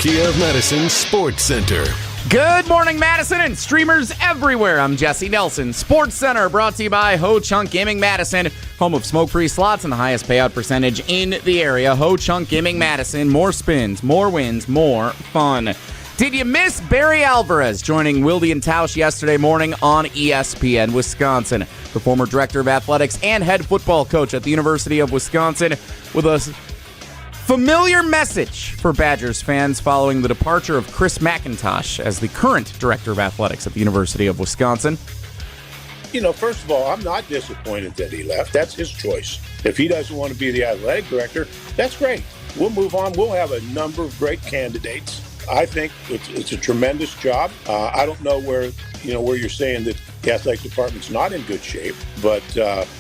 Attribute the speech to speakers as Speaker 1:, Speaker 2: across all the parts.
Speaker 1: Kia of Madison Sports Center.
Speaker 2: Good morning, Madison, and streamers everywhere. I'm Jesse Nelson. Sports Center brought to you by Ho Chunk Gaming Madison, home of smoke-free slots and the highest payout percentage in the area. Ho Chunk Gaming Madison, more spins, more wins, more fun. Did you miss Barry Alvarez joining Wilde and Tausch yesterday morning on ESPN Wisconsin? The former director of athletics and head football coach at the University of Wisconsin with a familiar message for Badgers fans following the departure of Chris McIntosh as the current director of athletics at the University of Wisconsin.
Speaker 3: You know, first of all, I'm not disappointed that he left. That's his choice. If he doesn't want to be the athletic director, that's great. We'll move on. We'll have a number of great candidates. I think it's a tremendous job. I don't know where you're saying that the athletic department's not in good shape, but,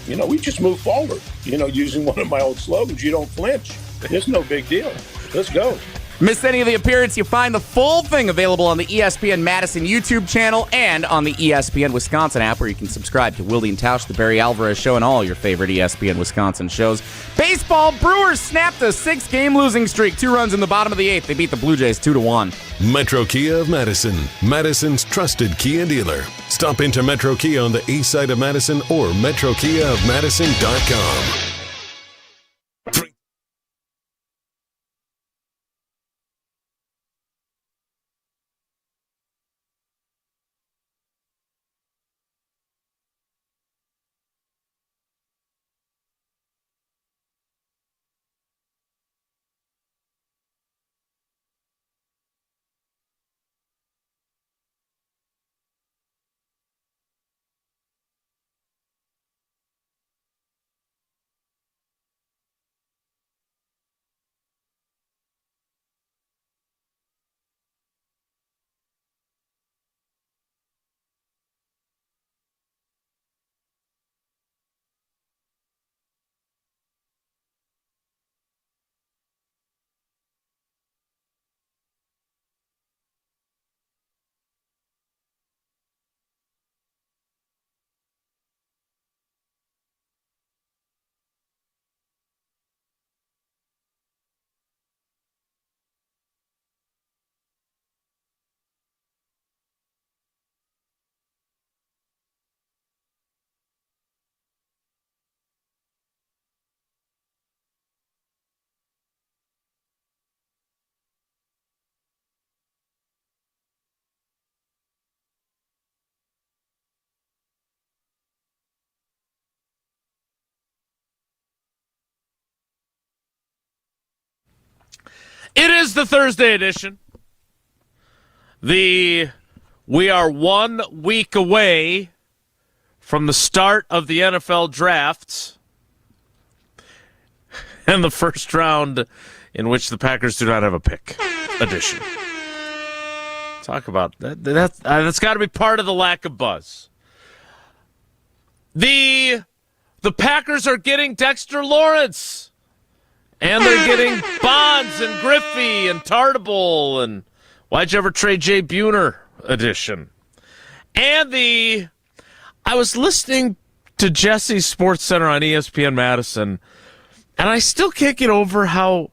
Speaker 3: we just move forward. Using one of my old slogans, you don't flinch. It's no big deal. Let's go.
Speaker 2: Missed any of the appearance? You find the full thing available on the ESPN Madison YouTube channel and on the ESPN Wisconsin app, where you can subscribe to Wilde and Tausch, the Barry Alvarez Show, and all your favorite ESPN Wisconsin shows. Baseball, Brewers snapped a 6-game losing streak. 2 runs in the bottom of the 8th. They beat the Blue Jays 2-1.
Speaker 1: Metro Kia of Madison, Madison's trusted Kia dealer. Stop into Metro Kia on the east side of Madison or metrokiaofmadison.com.
Speaker 4: It is the Thursday edition. We are 1 week away from the start of the NFL draft and the first round in which the Packers do not have a pick edition. Talk about that. That's got to be part of the lack of buzz. The Packers are getting Dexter Lawrence. And they're getting Bonds and Griffey and Tartable and Why'd You Ever Trade Jay Buhner edition. And I was listening to Jesse's Sports Center on ESPN Madison, and I still can't get over how,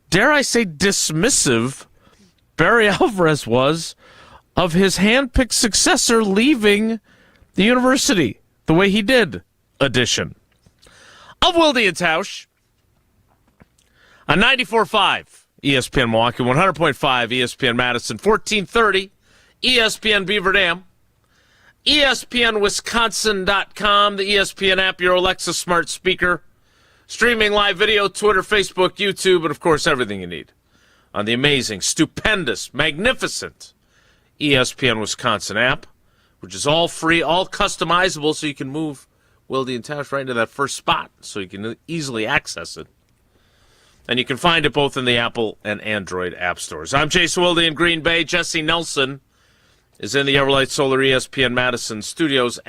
Speaker 4: dare I say, dismissive Barry Alvarez was of his hand-picked successor leaving the university the way he did edition of Wilde and Tausch. On 94.5 ESPN Milwaukee, 100.5 ESPN Madison, 1430 ESPN Beaver Dam, ESPNWisconsin.com, the ESPN app, your Alexa smart speaker, streaming live video, Twitter, Facebook, YouTube, and, of course, everything you need on the amazing, stupendous, magnificent ESPN Wisconsin app, which is all free, all customizable, so you can move Wilde and Tausch right into that first spot so you can easily access it. And you can find it both in the Apple and Android app stores. I'm Jason Wilde in Green Bay. Jesse Nelson is in the Everlight Solar ESPN Madison studios,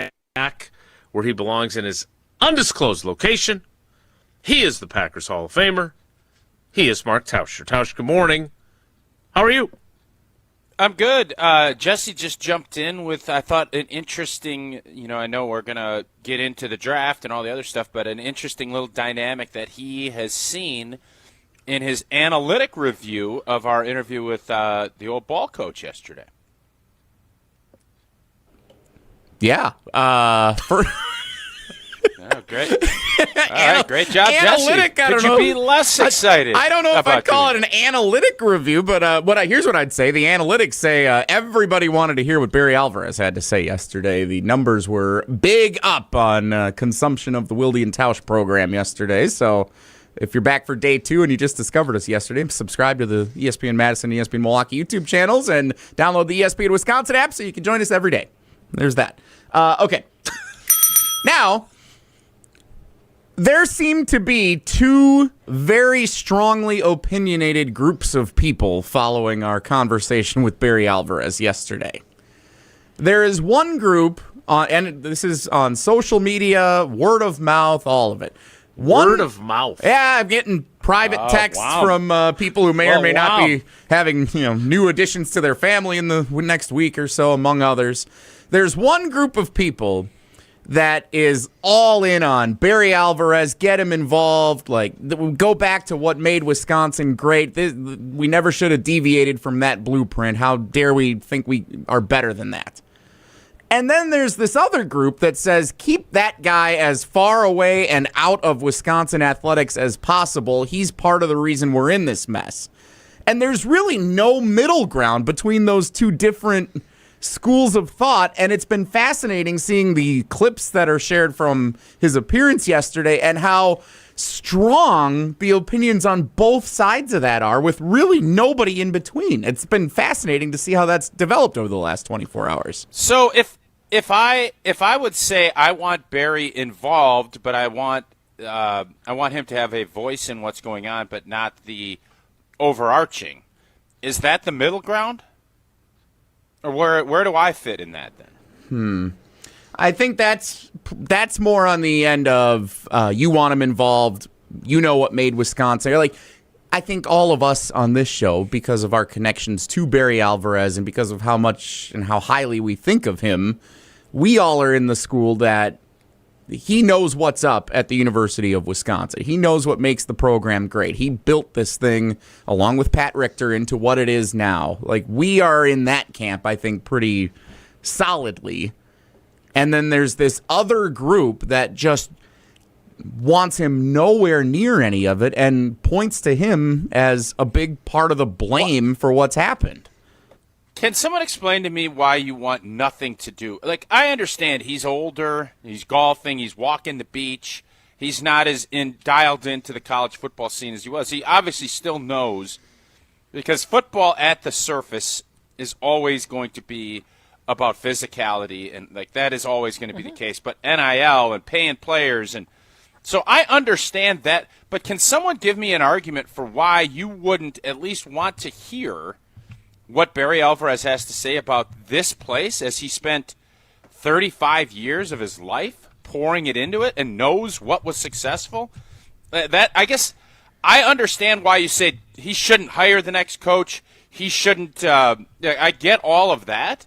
Speaker 4: where he belongs in his undisclosed location. He is the Packers Hall of Famer. He is Mark Tauscher. Tausch, good morning. How are you?
Speaker 5: I'm good. Jesse just jumped in with, I thought, an interesting, I know we're going to get into the draft and all the other stuff, but an interesting little dynamic that he has seen in his analytic review of our interview with the old ball coach yesterday.
Speaker 2: Yeah.
Speaker 5: Oh, great. All right, great job,
Speaker 2: analytic,
Speaker 5: Jesse.
Speaker 2: Could
Speaker 5: you be less excited?
Speaker 2: I don't know if I'd call it an analytic review, but here's what I'd say. The analytics say everybody wanted to hear what Barry Alvarez had to say yesterday. The numbers were big up on consumption of the Wilde and Tausch program yesterday. So if you're back for day 2 and you just discovered us yesterday, subscribe to the ESPN Madison and ESPN Milwaukee YouTube channels and download the ESPN Wisconsin app so you can join us every day. There's that. Okay. Now, there seem to be 2 very strongly opinionated groups of people following our conversation with Barry Alvarez yesterday. There is one group, and this is on social media, word of mouth, all of it.
Speaker 4: Word of mouth?
Speaker 2: Yeah, I'm getting private texts from people who may or may not be having new additions to their family in the next week or so, among others. There's one group of people that is all in on Barry Alvarez, get him involved, go back to what made Wisconsin great. We never should have deviated from that blueprint. How dare we think we are better than that? And then there's this other group that says keep that guy as far away and out of Wisconsin athletics as possible. He's part of the reason we're in this mess. And there's really no middle ground between those 2 different schools of thought, and it's been fascinating seeing the clips that are shared from his appearance yesterday and how strong the opinions on both sides of that are, with really nobody in between. It's been fascinating to see how that's developed over the last 24 hours.
Speaker 5: So if I would say I want Barry involved, but I want him to have a voice in what's going on, but not the overarching, is that the middle ground? Or where do I fit in that then?
Speaker 2: I think that's more on the end of you want him involved. You know what made Wisconsin. I think all of us on this show, because of our connections to Barry Alvarez and because of how much and how highly we think of him, we all are in the school that he knows what's up at the University of Wisconsin. He knows what makes the program great. He built this thing, along with Pat Richter, into what it is now. We are in that camp, I think, pretty solidly. And then there's this other group that just wants him nowhere near any of it and points to him as a big part of the blame for what's happened.
Speaker 5: Can someone explain to me why you want nothing to do? I understand he's older, he's golfing, he's walking the beach, he's not as dialed into the college football scene as he was. He obviously still knows, because football at the surface is always going to be about physicality, and that is always going to be the case. But NIL and paying players, and so I understand that. But can someone give me an argument for why you wouldn't at least want to hear what Barry Alvarez has to say about this place, as he spent 35 years of his life pouring it into it and knows what was successful? That, I guess, I understand why you say he shouldn't hire the next coach. He shouldn't. I get all of that,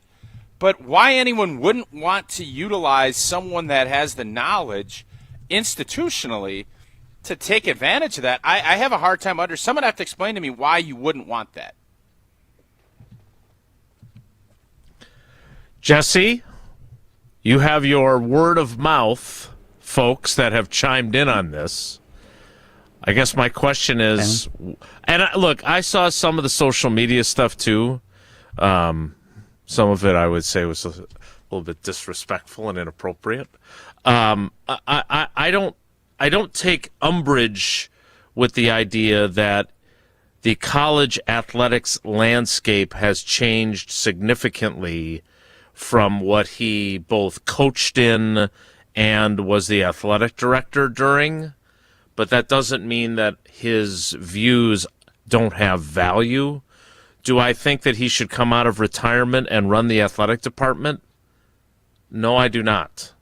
Speaker 5: but why anyone wouldn't want to utilize someone that has the knowledge institutionally to take advantage of that? I have a hard time someone have to explain to me why you wouldn't want that.
Speaker 4: Jesse, you have your word of mouth folks that have chimed in on this. I guess my question is, look, I saw some of the social media stuff too. Some of it I would say was a little bit disrespectful and inappropriate. I don't take umbrage with the idea that the college athletics landscape has changed significantly from what he both coached in and was the athletic director during. But that doesn't mean that his views don't have value. Do I think that he should come out of retirement and run the athletic department? No, I do not.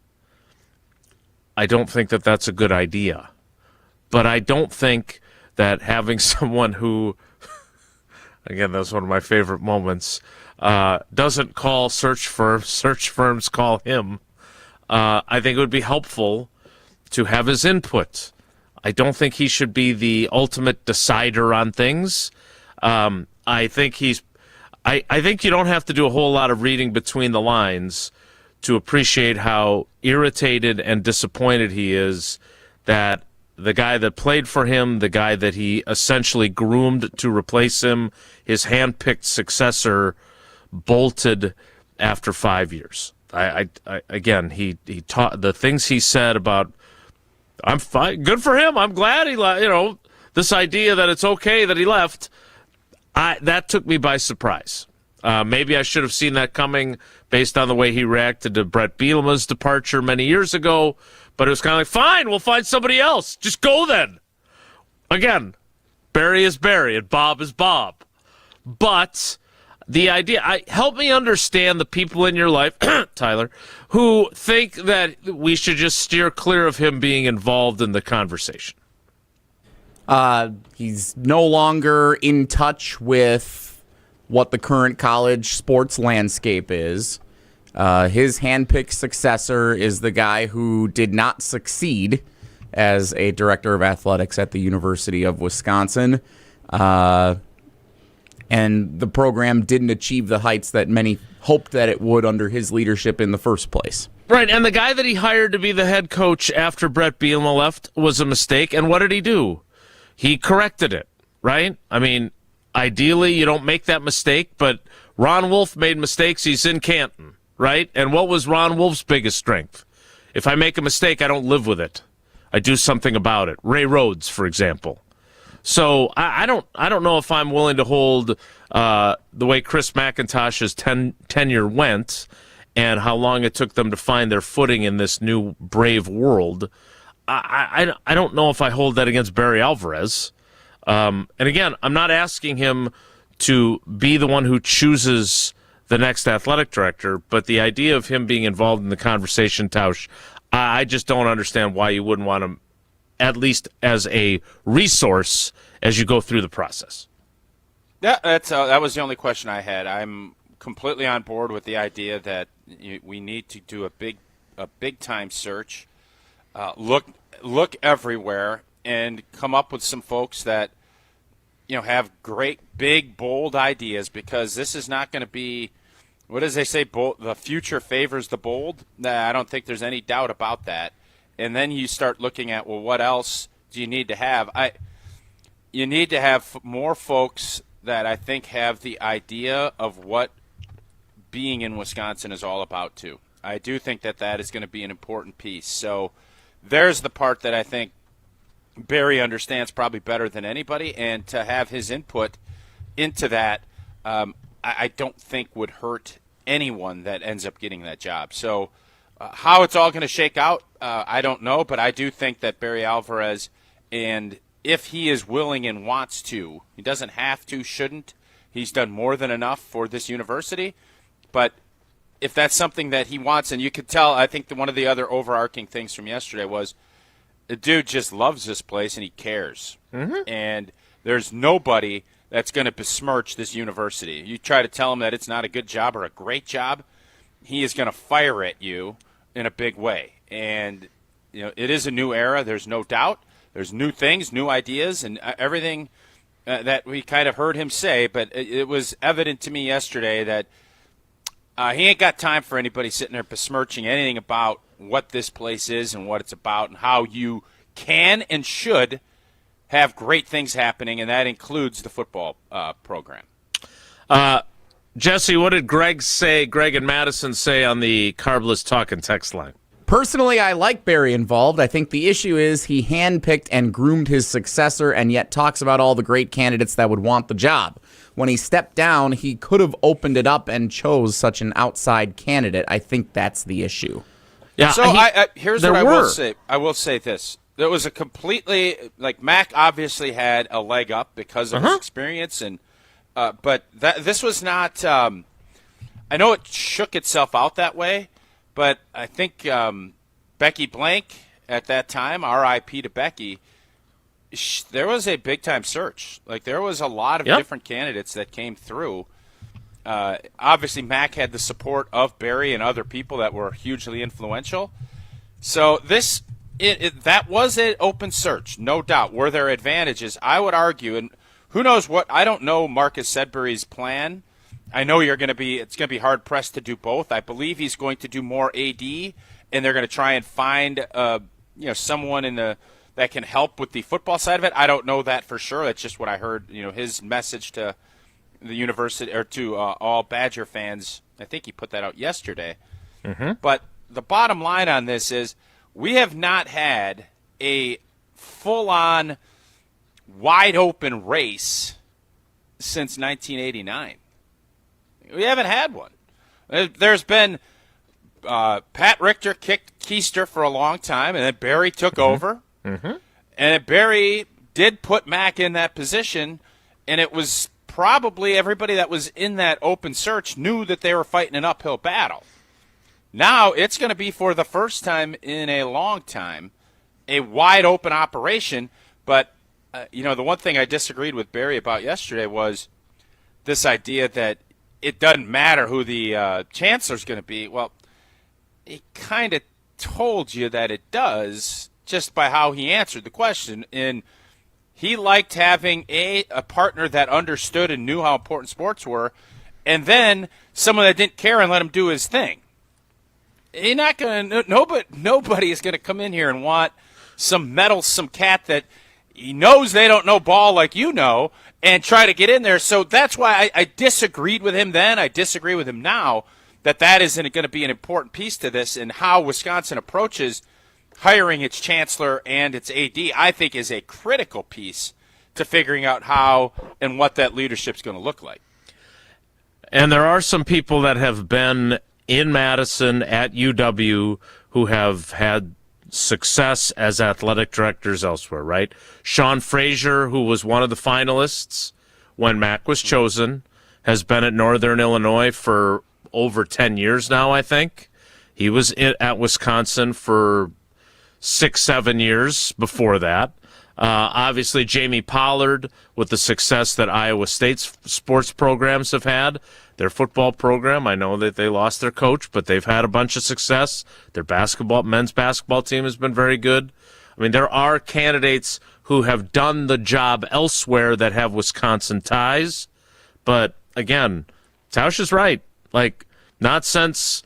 Speaker 4: I don't think that that's a good idea. But I don't think that having someone who, again, that's one of my favorite moments, doesn't call search firms call him. I think it would be helpful to have his input. I don't think he should be the ultimate decider on things. I think I think you don't have to do a whole lot of reading between the lines to appreciate how irritated and disappointed he is that the guy that played for him, the guy that he essentially groomed to replace him, his hand-picked successor, bolted after 5 years. Again, he taught the things he said about, I'm fine, good for him. I'm glad he left. This idea that it's okay that he left, that took me by surprise. Maybe I should have seen that coming based on the way he reacted to Brett Bielema's departure many years ago. But it was kind of like, fine, we'll find somebody else. Just go then. Again, Barry is Barry and Bob is Bob. But the idea, help me understand the people in your life, Tyler, who think that we should just steer clear of him being involved in the conversation.
Speaker 2: He's no longer in touch with what the current college sports landscape is. His handpicked successor is the guy who did not succeed as a director of athletics at the University of Wisconsin. And the program didn't achieve the heights that many hoped that it would under his leadership in the first place.
Speaker 4: Right, and the guy that he hired to be the head coach after Brett Bielema left was a mistake, and what did he do? He corrected it, right? I mean, ideally you don't make that mistake, but Ron Wolf made mistakes. He's in Canton. Right? And what was Ron Wolf's biggest strength? If I make a mistake, I don't live with it. I do something about it. Ray Rhodes, for example. So I don't know if I'm willing to hold the way Chris McIntosh's tenure went and how long it took them to find their footing in this new brave world. I don't know if I hold that against Barry Alvarez. And again, I'm not asking him to be the one who chooses the next athletic director, but the idea of him being involved in the conversation, Tausch, I just don't understand why you wouldn't want him, at least as a resource, as you go through the process.
Speaker 5: Yeah, that was the only question I had. I'm completely on board with the idea that we need to do a big time search, look everywhere, and come up with some folks that have great, big, bold ideas, because this is not going to be, what does they say, the future favors the bold? Nah, I don't think there's any doubt about that. And then you start looking at, well, what else do you need to have? You need to have more folks that I think have the idea of what being in Wisconsin is all about, too. I do think that is going to be an important piece. So there's the part that I think Barry understands probably better than anybody, and to have his input into that, I don't think would hurt anyone that ends up getting that job. So how it's all going to shake out, I don't know, but I do think that Barry Alvarez, and if he is willing and wants to, he doesn't have to, shouldn't. He's done more than enough for this university, but if that's something that he wants, and you could tell, I think one of the other overarching things from yesterday was, the dude just loves this place and he cares. Mm-hmm. And there's nobody that's going to besmirch this university. You try to tell him that it's not a good job or a great job, he is going to fire at you in a big way. And it is a new era. There's no doubt. There's new things, new ideas, and everything that we kind of heard him say. But it was evident to me yesterday that he ain't got time for anybody sitting there besmirching anything about what this place is and what it's about and how you can and should have great things happening, and that includes the football program.
Speaker 4: Jesse, what did Greg and Madison say on the Carbless Talk and text line?
Speaker 2: Personally, I like Barry involved. I think the issue is he handpicked and groomed his successor and yet talks about all the great candidates that would want the job. When he stepped down, he could have opened it up and chose such an outside candidate. I think that's the issue.
Speaker 5: Yeah. So here's what I will say. I will say this. There was a completely, Mac obviously had a leg up because of his experience, and but this was not. I know it shook itself out that way, but I think Becky Blank at that time, R.I.P. to Becky, there was a big time search. There was a lot of different candidates that came through. Obviously, Mac had the support of Barry and other people that were hugely influential. So this that was an open search, no doubt. Were there advantages? I would argue, and who knows what? I don't know Marcus Sedbury's plan. I know it's going to be hard pressed to do both. I believe he's going to do more AD, and they're going to try and find someone that can help with the football side of it. I don't know that for sure. That's just what I heard. His message to the university or to all Badger fans. I think he put that out yesterday. Mm-hmm. But the bottom line on this is we have not had a full-on, wide-open race since 1989. We haven't had one. There's been Pat Richter kicked Keister for a long time, and then Barry took over. Mm-hmm. And Barry did put Mac in that position, and it was probably everybody that was in that open search knew that they were fighting an uphill battle. Now it's going to be, for the first time in a long time, a wide-open operation. But, the one thing I disagreed with Barry about yesterday was this idea that it doesn't matter who the chancellor's going to be. Well, he kind of told you that it does just by how he answered the question. And he liked having a partner that understood and knew how important sports were, and then someone that didn't care and let him do his thing. You're not going to nobody is going to come in here and want some meddlesome cat that he knows they don't know ball like you know and try to get in there. So that's why I disagreed with him then. I disagree with him now that isn't going to be an important piece to this, and how Wisconsin approaches hiring its chancellor and its AD, I think, is a critical piece to figuring out how and what that leadership's going to look like.
Speaker 4: And there are some people that have been in Madison at UW who have had success as athletic directors elsewhere, right? Sean Frazier, who was one of the finalists when Mac was chosen, has been at Northern Illinois for over 10 years now, I think. He was at Wisconsin for 6-7 years before that. Obviously, Jamie Pollard, with the success that Iowa State's sports programs have had. Their football program, I know that they lost their coach, but they've had a bunch of success. Their men's basketball team has been very good. I mean, there are candidates who have done the job elsewhere that have Wisconsin ties. But, again, Tausch is right. Not since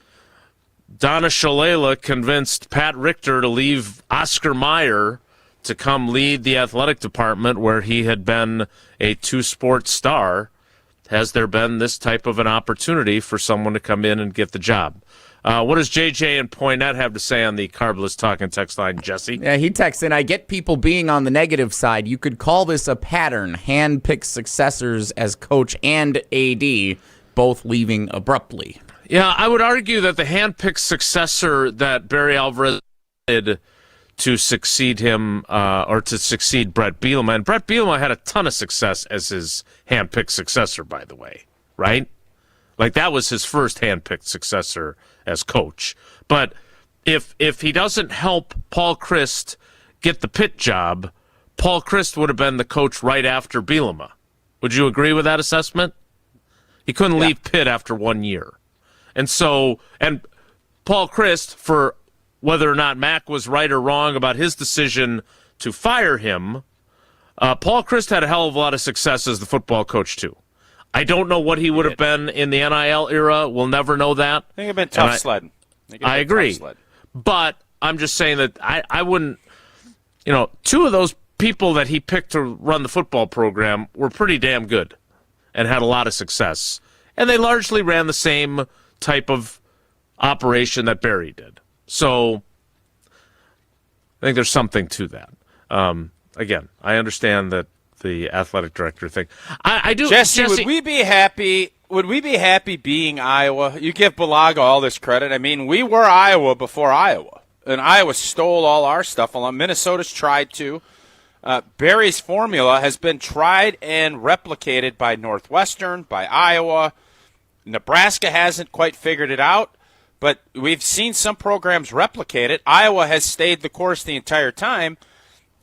Speaker 4: Donna Shalala convinced Pat Richter to leave Oscar Mayer to come lead the athletic department where he had been a two-sport star has there been this type of an opportunity for someone to come in and get the job. What does JJ and Poinette have to say on the Carbless Talking text line, Jesse?
Speaker 2: Yeah, he texts in, I get people being on the negative side. You could call this a pattern. Hand-picked successors as coach and AD, both leaving abruptly.
Speaker 4: Yeah, I would argue that the hand-picked successor that Barry Alvarez did to succeed him, or to succeed Brett Bielema, and Brett Bielema had a ton of success as his hand-picked successor, by the way, right? That was his first hand-picked successor as coach. But if he doesn't help Paul Chryst get the Pitt job, Paul Chryst would have been the coach right after Bielema. Would you agree with that assessment? He couldn't leave Pitt after 1 year. And Paul Chryst, for whether or not Mac was right or wrong about his decision to fire him, Paul Chryst had a hell of a lot of success as the football coach, too. I don't know what he would have been in the NIL era. We'll never know that.
Speaker 5: I think it'd been tough sledding.
Speaker 4: I agree. But I'm just saying that I wouldn't, two of those people that he picked to run the football program were pretty damn good and had a lot of success. And they largely ran the same type of operation that Barry did. So I think there's something to that. Again, I understand that the athletic director thing. I do.
Speaker 5: Jesse, would we be happy? Would we be happy being Iowa? You give Balaga all this credit. I mean, we were Iowa before Iowa, and Iowa stole all our stuff. Minnesota's tried to. Barry's formula has been tried and replicated by Northwestern, by Iowa. Nebraska hasn't quite figured it out, but we've seen some programs replicate it. Iowa has stayed the course the entire time.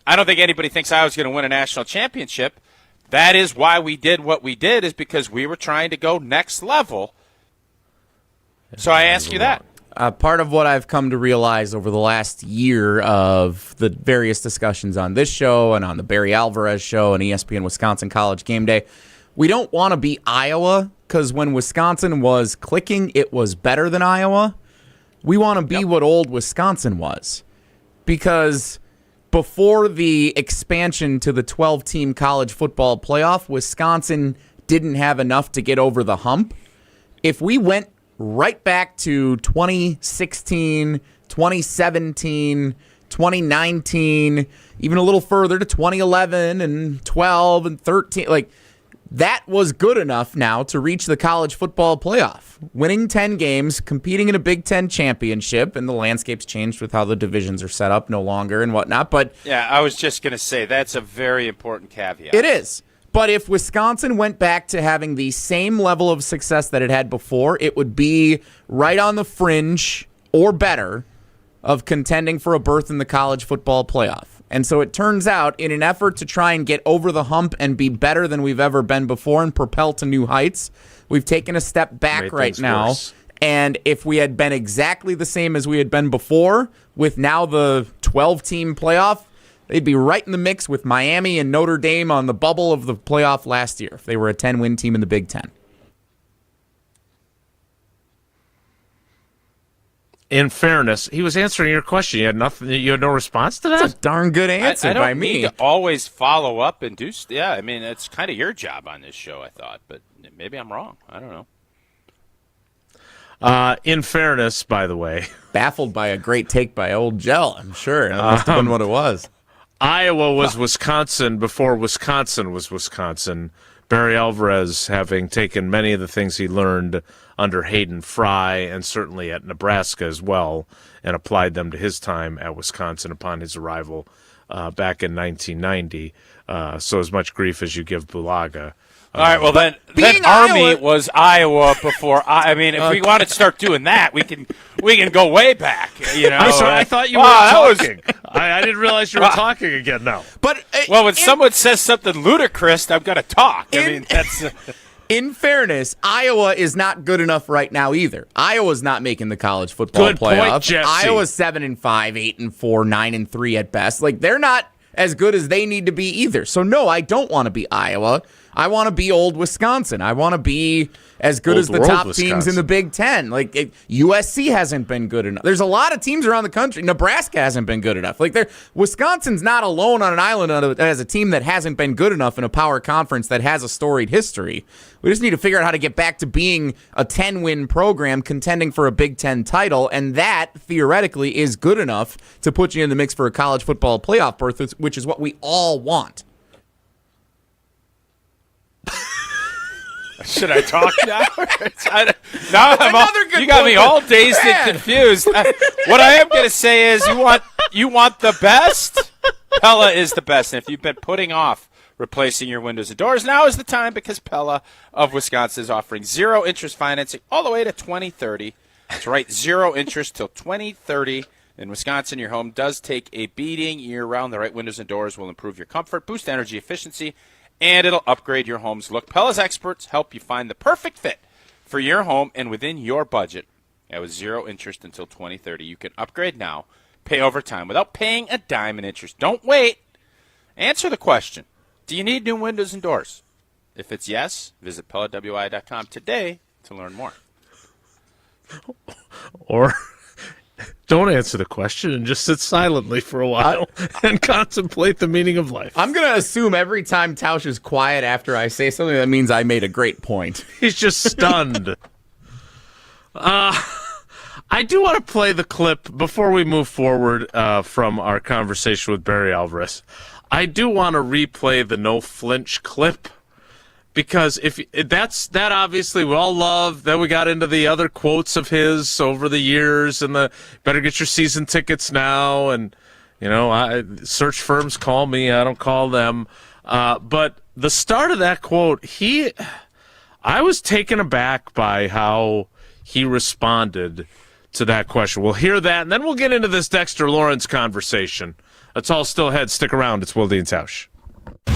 Speaker 5: I don't think anybody thinks Iowa's going to win a national championship. That is why we did what we did, is because we were trying to go next level. So I ask you that.
Speaker 2: part of what I've come to realize over the last year of the various discussions on this show and on the Barry Alvarez show and ESPN Wisconsin College Game Day, we don't want to be Iowa because when Wisconsin was clicking, it was better than Iowa. We want to be what old Wisconsin was, because before the expansion to the 12-team college football playoff, Wisconsin didn't have enough to get over the hump. If we went right back to 2016, 2017, 2019, even a little further to 2011 and 12 and 13, like, that was good enough now to reach the college football playoff. Winning 10 games, competing in a Big Ten championship, and the landscape's changed with how the divisions are set up no longer and whatnot. But
Speaker 5: yeah, I was just going to say that's a very important caveat.
Speaker 2: It is. But if Wisconsin went back to having the same level of success that it had before, it would be right on the fringe or better of contending for a berth in the college football playoff. And so it turns out, in an effort to try and get over the hump and be better than we've ever been before and propel to new heights, we've taken a step back right now. Worse. And if we had been exactly the same as we had been before, with now the 12-team playoff, they'd be right in the mix with Miami and Notre Dame on the bubble of the playoff last year if they were a 10-win team in the Big Ten.
Speaker 4: In fairness, he was answering your question. You had nothing. You had no response to that.
Speaker 2: That's a darn good answer by me.
Speaker 5: I don't need to always follow up and do. Yeah, I mean, it's kind of your job on this show, I thought, but maybe I'm wrong. I don't know.
Speaker 4: In fairness, by the way,
Speaker 2: baffled by a great take by Old Gel, I'm sure. That must have been what it was.
Speaker 4: Iowa was Wisconsin before Wisconsin was Wisconsin. Barry Alvarez, having taken many of the things he learned under Hayden Fry and certainly at Nebraska as well, and applied them to his time at Wisconsin upon his arrival back in 1990. So as much grief as you give Bulaga.
Speaker 5: All right, well, then Army was Iowa before. I mean, if we want to start doing that, we can go way back. You know,
Speaker 4: I'm sorry, I thought you were talking. I didn't realize you were talking again now.
Speaker 2: But
Speaker 5: when someone says something ludicrous, I've got to talk. I mean, that's.
Speaker 2: In fairness, Iowa is not good enough right now either. Iowa's not making the college football playoff.
Speaker 4: Point, Jesse.
Speaker 2: Iowa's 7-5, 8-4, 9-3 at best. Like, they're not as good as they need to be either. So no, I don't want to be Iowa. I want to be old Wisconsin. I want to be as good as the top teams in the Big Ten. Like, USC hasn't been good enough. There's a lot of teams around the country. Nebraska hasn't been good enough. Like, Wisconsin's not alone on an island as a team that hasn't been good enough in a power conference that has a storied history. We just need to figure out how to get back to being a 10-win program contending for a Big Ten title, and that, theoretically, is good enough to put you in the mix for a college football playoff berth, which is what we all want.
Speaker 5: Should I talk now? You got me all dazed and confused. What I am going to say is you want the best? Pella is the best. And if you've been putting off replacing your windows and doors, now is the time, because Pella of Wisconsin is offering 0 interest financing all the way to 2030. That's right, 0 interest till 2030. In Wisconsin, your home does take a beating year-round. The right windows and doors will improve your comfort, boost energy efficiency, and it'll upgrade your home's look. Pella's experts help you find the perfect fit for your home and within your budget. And with 0 interest until 2030, you can upgrade now, pay over time without paying a dime in interest. Don't wait. Answer the question. Do you need new windows and doors? If it's yes, visit PellaWI.com today to learn more.
Speaker 4: Or don't answer the question and just sit silently for a while and contemplate the meaning of life.
Speaker 2: I'm going to assume every time Tausch is quiet after I say something, that means I made a great point.
Speaker 4: He's just stunned. I do want to play the clip before we move forward from our conversation with Barry Alvarez. I do want to replay the no flinch clip, because if that obviously we all love. Then we got into the other quotes of his over the years, and the better get your season tickets now, and search firms call me, I don't call them. But the start of that quote, I was taken aback by how he responded to that question. We'll hear that, and then we'll get into this Dexter Lawrence conversation. That's all still ahead. Stick around. It's Wilde and Tausch.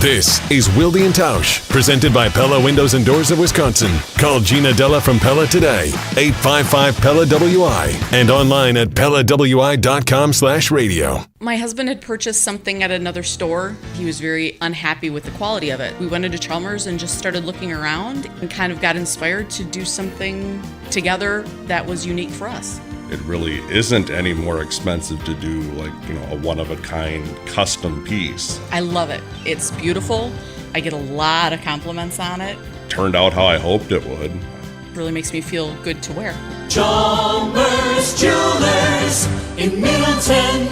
Speaker 1: This is Wilde and Tausch, presented by Pella Windows and Doors of Wisconsin. Call Gina Della from Pella today, 855-PELLA-WI, and online at PellaWI.com/radio.
Speaker 6: My husband had purchased something at another store. He was very unhappy with the quality of it. We went into Chalmers and just started looking around and kind of got inspired to do something together that was unique for us.
Speaker 7: It really isn't any more expensive to do a one-of-a-kind custom piece.
Speaker 6: I love it. It's beautiful. I get a lot of compliments on it.
Speaker 7: Turned out how I hoped it would.
Speaker 6: It really makes me feel good to wear.
Speaker 8: Chalmers Jewelers in Middleton.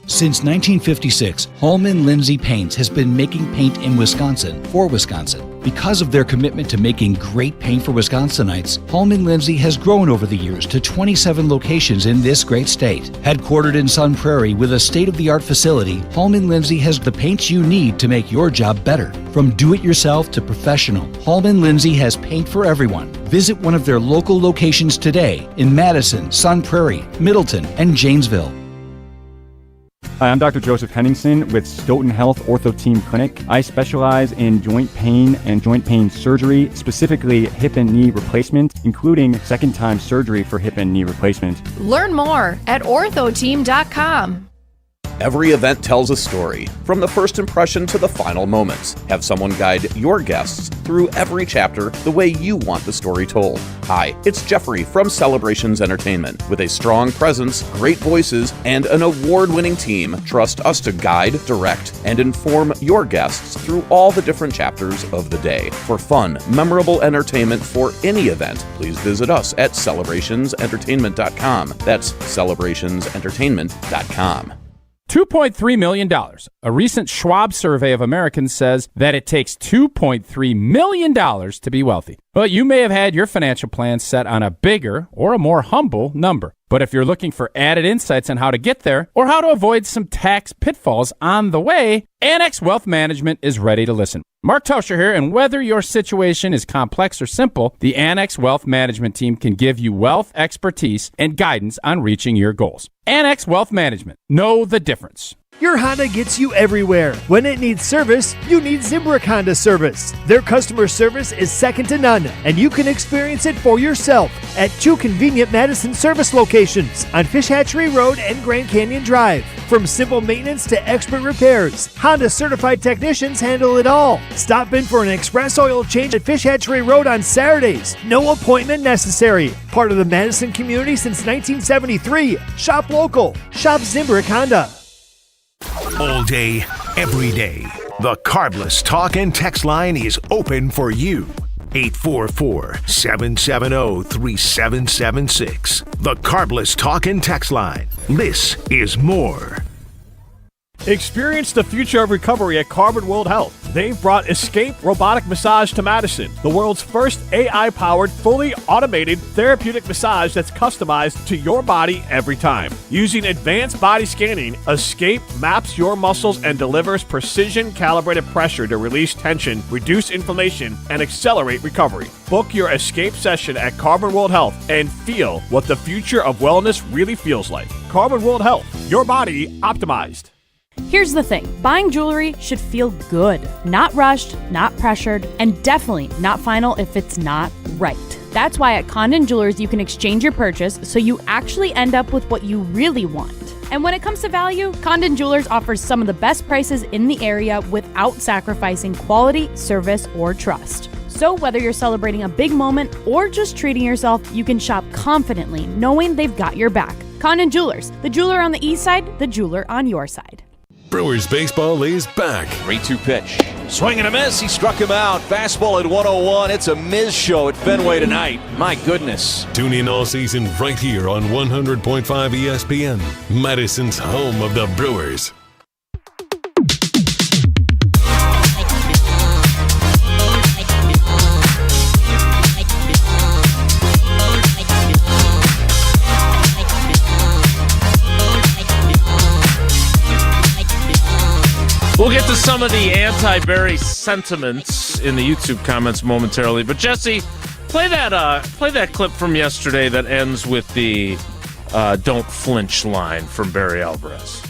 Speaker 9: Since 1956, Holman Lindsay Paints has been making paint in Wisconsin for Wisconsin. Because of their commitment to making great paint for Wisconsinites, Holman Lindsay has grown over the years to 27 locations in this great state. Headquartered in Sun Prairie with a state-of-the-art facility, Holman Lindsay has the paints you need to make your job better. From do-it-yourself to professional, Holman Lindsay has paint for everyone. Visit one of their local locations today in Madison, Sun Prairie, Middleton, and Janesville.
Speaker 10: Hi, I'm Dr. Joseph Henningsen with Stoughton Health Ortho Team Clinic. I specialize in joint pain and joint pain surgery, specifically hip and knee replacement, including second-time surgery for hip and knee replacement.
Speaker 11: Learn more at orthoteam.com.
Speaker 12: Every event tells a story, from the first impression to the final moments. Have someone guide your guests through every chapter the way you want the story told. Hi, it's Jeffrey from Celebrations Entertainment. With a strong presence, great voices, and an award-winning team, trust us to guide, direct, and inform your guests through all the different chapters of the day. For fun, memorable entertainment for any event, please visit us at celebrationsentertainment.com. That's celebrationsentertainment.com.
Speaker 13: $2.3 million. A recent Schwab survey of Americans says that it takes $2.3 million to be wealthy. Well, you may have had your financial plan set on a bigger or a more humble number. But if you're looking for added insights on how to get there or how to avoid some tax pitfalls on the way, Annex Wealth Management is ready to listen. Mark Tauscher here, and whether your situation is complex or simple, the Annex Wealth Management team can give you wealth expertise and guidance on reaching your goals. Annex Wealth Management. Know the difference.
Speaker 14: Your Honda gets you everywhere. When it needs service, you need Zimbrick Honda service. Their customer service is second to none, and you can experience it for yourself at 2 convenient Madison service locations on Fish Hatchery Road and Grand Canyon Drive. From simple maintenance to expert repairs, Honda certified technicians handle it all. Stop in for an express oil change at Fish Hatchery Road on Saturdays. No appointment necessary. Part of the Madison community since 1973. Shop local. Shop Zimbrick Honda.
Speaker 15: All day, every day, the Carbless Talk and Text line is open for you. 844-770-3776. The Carbless Talk and Text line. This is more.
Speaker 16: Experience the future of recovery at Carbon World Health. They've brought Escape Robotic Massage to Madison, the world's first AI-powered, fully automated therapeutic massage that's customized to your body every time. Using advanced body scanning, Escape maps your muscles and delivers precision-calibrated pressure to release tension, reduce inflammation, and accelerate recovery. Book your Escape session at Carbon World Health and feel what the future of wellness really feels like. Carbon World Health, your body optimized.
Speaker 17: Here's the thing. Buying jewelry should feel good. Not rushed, not pressured, and definitely not final if it's not right. That's why at Condon Jewelers you can exchange your purchase so you actually end up with what you really want. And when it comes to value, Condon Jewelers offers some of the best prices in the area without sacrificing quality, service, or trust. So whether you're celebrating a big moment or just treating yourself, you can shop confidently knowing they've got your back. Condon Jewelers, the jeweler on the east side, the jeweler on your side.
Speaker 1: Brewers baseball is back.
Speaker 18: 3-2 pitch. Swing and a miss. He struck him out. Fastball at 101. It's a Miz show at Fenway tonight. My goodness.
Speaker 1: Tune in all season right here on 100.5 ESPN, Madison's home of the Brewers.
Speaker 4: We'll get to some of the anti-Barry sentiments in the YouTube comments momentarily. But Jesse, play that clip from yesterday that ends with the "Don't flinch" line from Barry Alvarez.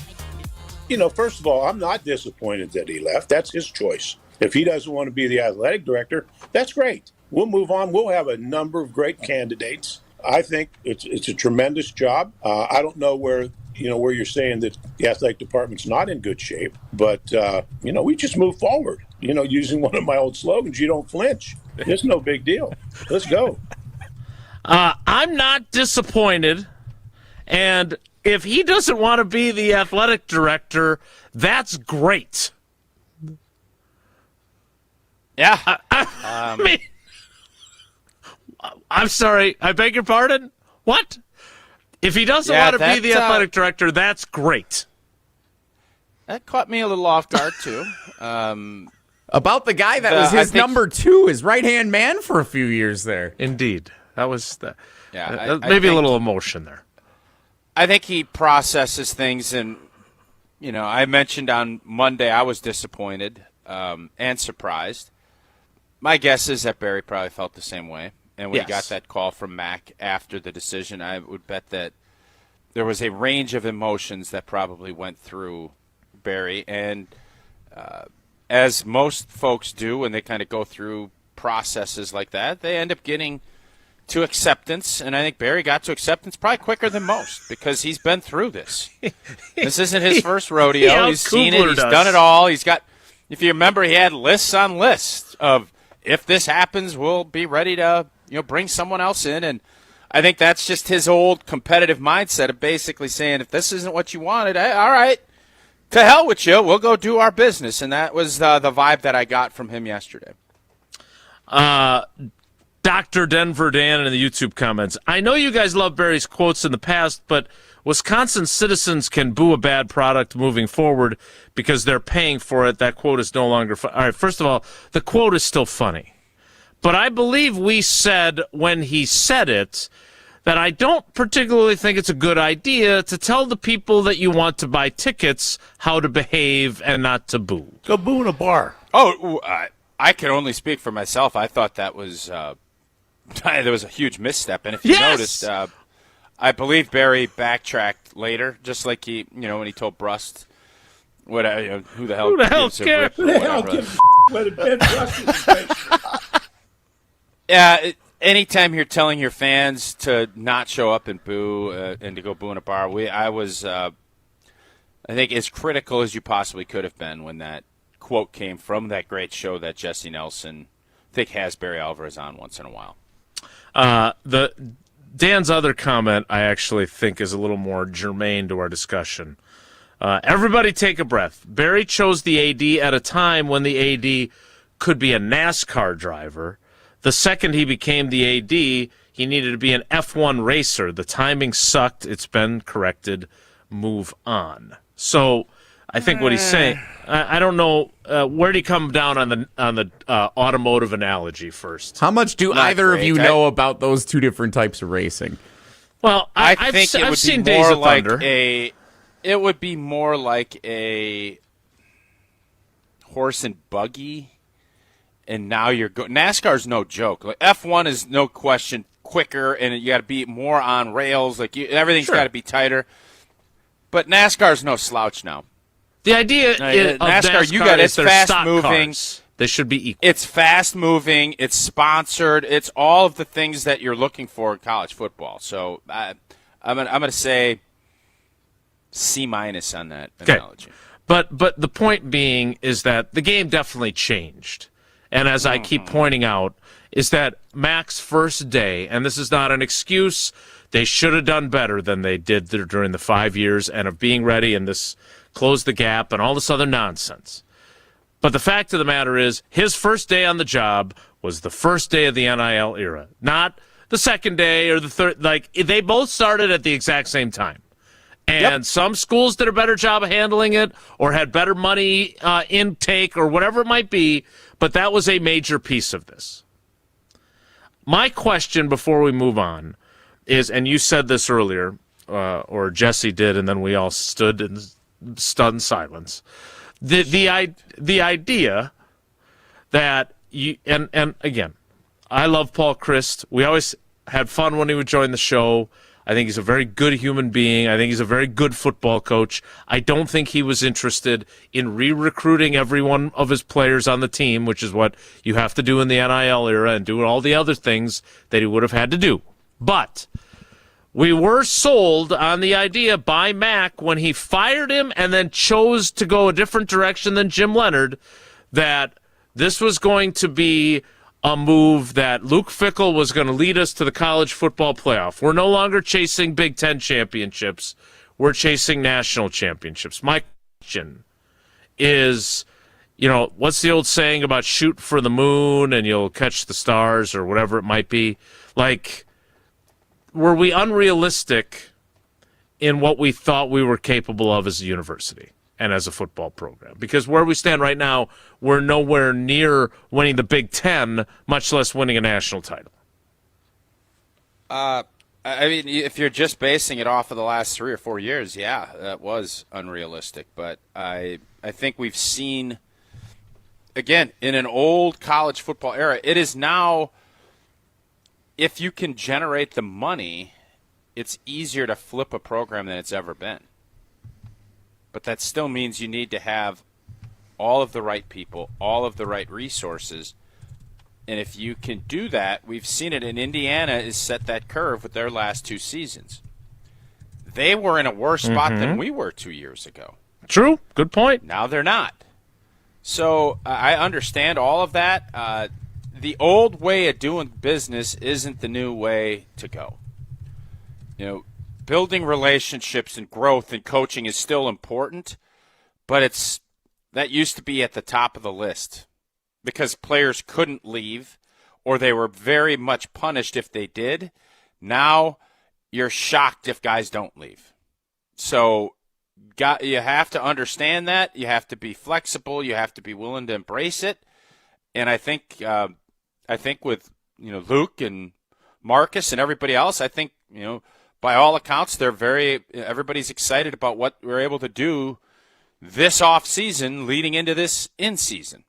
Speaker 3: first of all, I'm not disappointed that he left. That's his choice. If he doesn't want to be the athletic director, that's great. We'll move on. We'll have a number of great candidates. I think it's a tremendous job. I don't know where you're saying that the athletic department's not in good shape, but we just move forward. Using one of my old slogans, you don't flinch. It's no big deal. Let's go.
Speaker 4: I'm not disappointed, and if he doesn't want to be the athletic director, that's great.
Speaker 5: Yeah.
Speaker 4: I mean, I'm sorry. I beg your pardon? What? If he doesn't want to be the athletic director, that's great.
Speaker 5: That caught me a little off guard, too.
Speaker 2: About the guy that was his number 2, his right-hand man for a few years there.
Speaker 4: Indeed. That was
Speaker 5: maybe
Speaker 4: a little emotion there.
Speaker 5: I think he processes things, and, I mentioned on Monday I was disappointed and surprised. My guess is that Barry probably felt the same way. And when he got that call from Mac after the decision, I would bet that there was a range of emotions that probably went through Barry. And as most folks do when they kind of go through processes like that, they end up getting to acceptance. And I think Barry got to acceptance probably quicker than most because he's been through this. This isn't his first rodeo. He's seen it. He's done it all. He's got, if you remember, he had lists on lists of, if this happens, we'll be ready to bring someone else in. And I think that's just his old competitive mindset of basically saying, if this isn't what you wanted, all right, to hell with you. We'll go do our business. And that was the vibe that I got from him yesterday.
Speaker 4: Dr. Denver Dan in the YouTube comments. I know you guys love Barry's quotes in the past, but Wisconsin citizens can boo a bad product moving forward because they're paying for it. That quote is no longer all right, first of all, the quote is still funny. But I believe we said when he said it that I don't particularly think it's a good idea to tell the people that you want to buy tickets how to behave and not to boo.
Speaker 3: Go boo in a bar.
Speaker 5: Oh, I can only speak for myself. I thought that was there was a huge misstep. And if you noticed, I believe Barry backtracked later, just like he, when he told Brust, who the hell cares?
Speaker 3: Who the hell gives a Ben Brust?
Speaker 5: Yeah, anytime you're telling your fans to not show up and boo and to go boo in a bar, I was, I think, as critical as you possibly could have been when that quote came from that great show that Jesse Nelson, I think, has Barry Alvarez on once in a while.
Speaker 4: Dan's other comment, I actually think, is a little more germane to our discussion. Everybody take a breath. Barry chose the AD at a time when the AD could be a NASCAR driver. The second he became the AD, he needed to be an F1 racer. The timing sucked. It's been corrected. Move on. So I think what he's saying, I don't know, where did he come down on the automotive analogy first?
Speaker 2: How much do either of you know about those two different types of racing?
Speaker 4: Well, I've seen Days of Thunder.
Speaker 5: It would be more like a horse and buggy. And now you're NASCAR's no joke. Like F1 is no question quicker, and you got to be more on rails. Like everything's got to be tighter. But NASCAR's no slouch now.
Speaker 4: The idea of NASCAR
Speaker 5: you got it's fast moving.
Speaker 4: Cars. They should be equal.
Speaker 5: It's fast moving. It's sponsored. It's all of the things that you're looking for in college football. So I'm gonna say C- on that analogy.
Speaker 4: But the point being is that the game definitely changed. And as I keep pointing out, is that Mac's first day, and this is not an excuse, they should have done better than they did during the 5 years and of being ready and this close the gap and all this other nonsense. But the fact of the matter is, his first day on the job was the first day of the NIL era, not the second day or the third. Like, they both started at the exact same time. And some schools did a better job of handling it or had better money intake or whatever it might be, but that was a major piece of this. My question before we move on is, and you said this earlier, or Jesse did, and then we all stood in stunned silence. The idea that you, and again, I love Paul Christ. We always had fun when he would join the show. I think he's a very good human being. I think he's a very good football coach. I don't think he was interested in re-recruiting every one of his players on the team, which is what you have to do in the NIL era and do all the other things that he would have had to do. But we were sold on the idea by Mac when he fired him and then chose to go a different direction than Jim Leonhard that this was going to be a move that Luke Fickell was going to lead us to the college football playoff. We're no longer chasing Big Ten championships. We're chasing national championships. My question is, what's the old saying about shoot for the moon and you'll catch the stars or whatever it might be? Like, were we unrealistic in what we thought we were capable of as a university and as a football program? Because where we stand right now, we're nowhere near winning the Big Ten, much less winning a national title.
Speaker 5: I mean, if you're just basing it off of the last 3 or 4 years, yeah, that was unrealistic. But I think we've seen, again, in an old college football era, it is now, if you can generate the money, it's easier to flip a program than it's ever been. But that still means you need to have all of the right people, all of the right resources. And if you can do that, we've seen it in Indiana is set that curve with their last 2 seasons. They were in a worse spot than we were 2 years ago.
Speaker 4: True. Good point.
Speaker 5: Now they're not. So I understand all of that. The old way of doing business isn't the new way to go. Building relationships and growth and coaching is still important, but that used to be at the top of the list because players couldn't leave or they were very much punished if they did. Now you're shocked if guys don't leave. So you have to understand that. You have to be flexible. You have to be willing to embrace it. And I think with Luke and Marcus and everybody else, I think by all accounts, everybody's excited about what we're able to do this off season leading into this in season.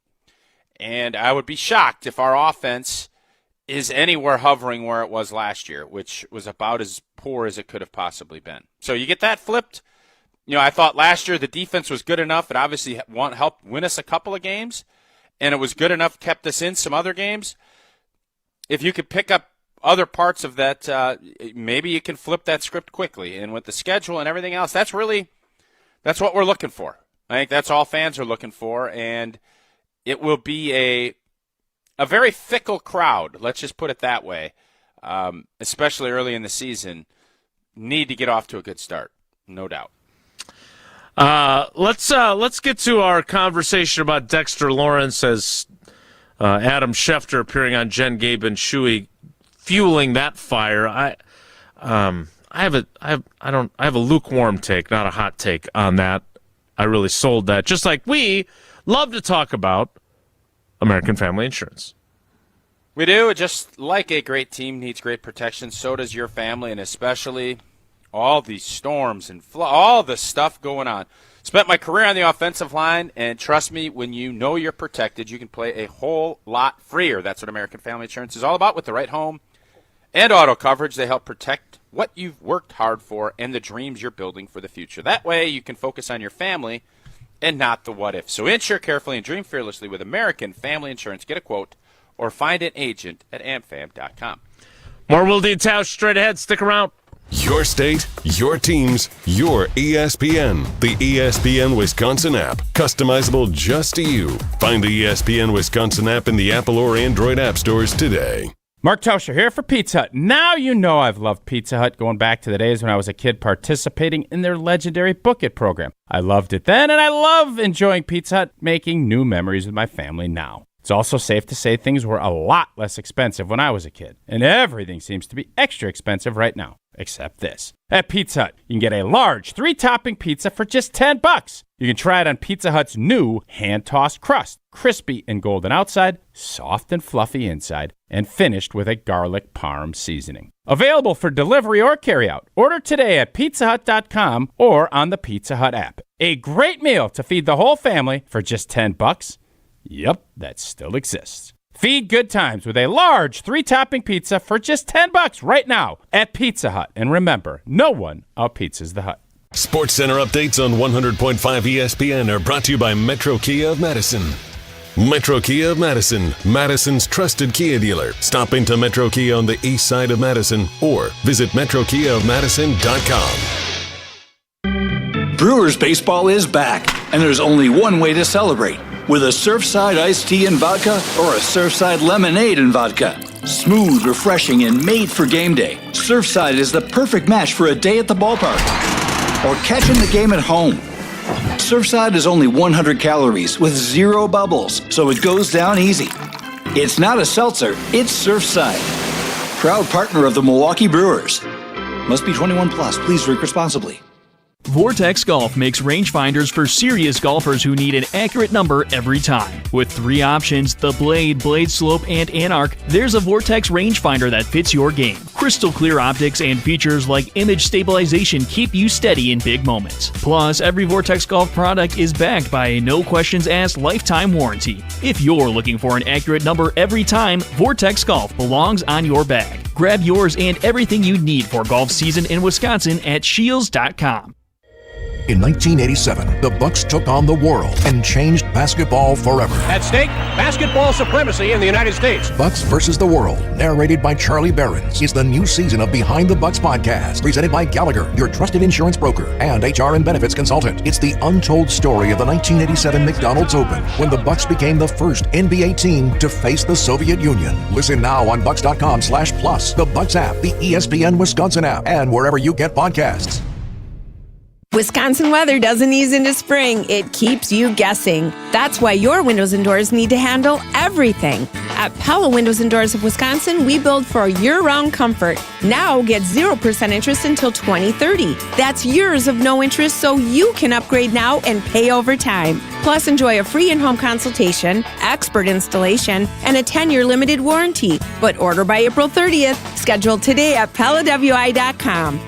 Speaker 5: And I would be shocked if our offense is anywhere hovering where it was last year, which was about as poor as it could have possibly been. So you get that flipped. I thought last year the defense was good enough. It obviously helped win us a couple of games, and it was good enough, kept us in some other games. If you could pick up other parts of that, maybe you can flip that script quickly. And with the schedule and everything else, that's what we're looking for. I think that's all fans are looking for, and it will be a very fickle crowd, let's just put it that way, especially early in the season. Need to get off to a good start, no doubt.
Speaker 4: Let's get to our conversation about Dexter Lawrence as Adam Schefter appearing on Jen, Gabe, and Shuey, fueling that fire. I have a lukewarm take, not a hot take on that. I really sold that. Just like we love to talk about American Family Insurance.
Speaker 5: We do. Just like a great team needs great protection, so does your family, and especially all these storms and all the stuff going on. Spent my career on the offensive line, and trust me, when you know you're protected, you can play a whole lot freer. That's what American Family Insurance is all about. With the right home and auto coverage, they help protect what you've worked hard for and the dreams you're building for the future. That way, you can focus on your family and not the what if. So insure carefully and dream fearlessly with American Family Insurance. Get a quote or find an agent at amfam.com.
Speaker 4: More Wilde and Tausch straight ahead. Stick around.
Speaker 1: Your state, your teams, your ESPN. The ESPN Wisconsin app. Customizable just to you. Find the ESPN Wisconsin app in the Apple or Android app stores today.
Speaker 13: Mark Tauscher here for Pizza Hut. Now you know I've loved Pizza Hut going back to the days when I was a kid participating in their legendary Book It program. I loved it then, and I love enjoying Pizza Hut, making new memories with my family now. It's also safe to say things were a lot less expensive when I was a kid, and everything seems to be extra expensive right now, except this. At Pizza Hut, you can get a large 3-topping pizza for just $10. You can try it on Pizza Hut's new hand-tossed crust, crispy and golden outside, soft and fluffy inside, and finished with a garlic parm seasoning. Available for delivery or carryout. Order today at pizzahut.com or on the Pizza Hut app. A great meal to feed the whole family for just $10. Yep, that still exists. Feed good times with a large 3-topping pizza for just $10 right now at Pizza Hut. And remember, no one out-pizzas the Hut.
Speaker 1: SportsCenter updates on 100.5 ESPN are brought to you by Metro Kia of Madison. Metro Kia of Madison, Madison's trusted Kia dealer. Stop into Metro Kia on the east side of Madison or visit metrokiaofmadison.com.
Speaker 19: Brewers baseball is back, and there's only one way to celebrate. With a Surfside iced tea and vodka or a Surfside lemonade and vodka. Smooth, refreshing, and made for game day. Surfside is the perfect match for a day at the ballpark or catching the game at home. Surfside is only 100 calories with 0 bubbles, so it goes down easy. It's not a seltzer, it's Surfside. Proud partner of the Milwaukee Brewers. Must be 21 plus. Please drink responsibly.
Speaker 20: Vortex Golf makes rangefinders for serious golfers who need an accurate number every time. With 3 options, the Blade, Blade Slope, and Anarch, there's a Vortex rangefinder that fits your game. Crystal clear optics and features like image stabilization keep you steady in big moments. Plus, every Vortex Golf product is backed by a no-questions-asked lifetime warranty. If you're looking for an accurate number every time, Vortex Golf belongs on your bag. Grab yours and everything you need for golf season in Wisconsin at Shields.com.
Speaker 21: In 1987, the Bucks took on the world and changed basketball forever.
Speaker 22: At stake, basketball supremacy in the United States.
Speaker 21: Bucks versus the World, narrated by Charlie Behrens, is the new season of Behind the Bucks podcast, presented by Gallagher, your trusted insurance broker and HR and benefits consultant. It's the untold story of the 1987 McDonald's Open, when the Bucks became the first NBA team to face the Soviet Union. Listen now on Bucks.com/plus, the Bucks app, the ESPN Wisconsin app, and wherever you get podcasts.
Speaker 23: Wisconsin weather doesn't ease into spring. It keeps you guessing. That's why your windows and doors need to handle everything. At Pella Windows and Doors of Wisconsin, we build for year-round comfort. Now get 0% interest until 2030. That's years of no interest, so you can upgrade now and pay over time. Plus, enjoy a free in-home consultation, expert installation, and a 10-year limited warranty. But order by April 30th. Schedule today at PellaWI.com.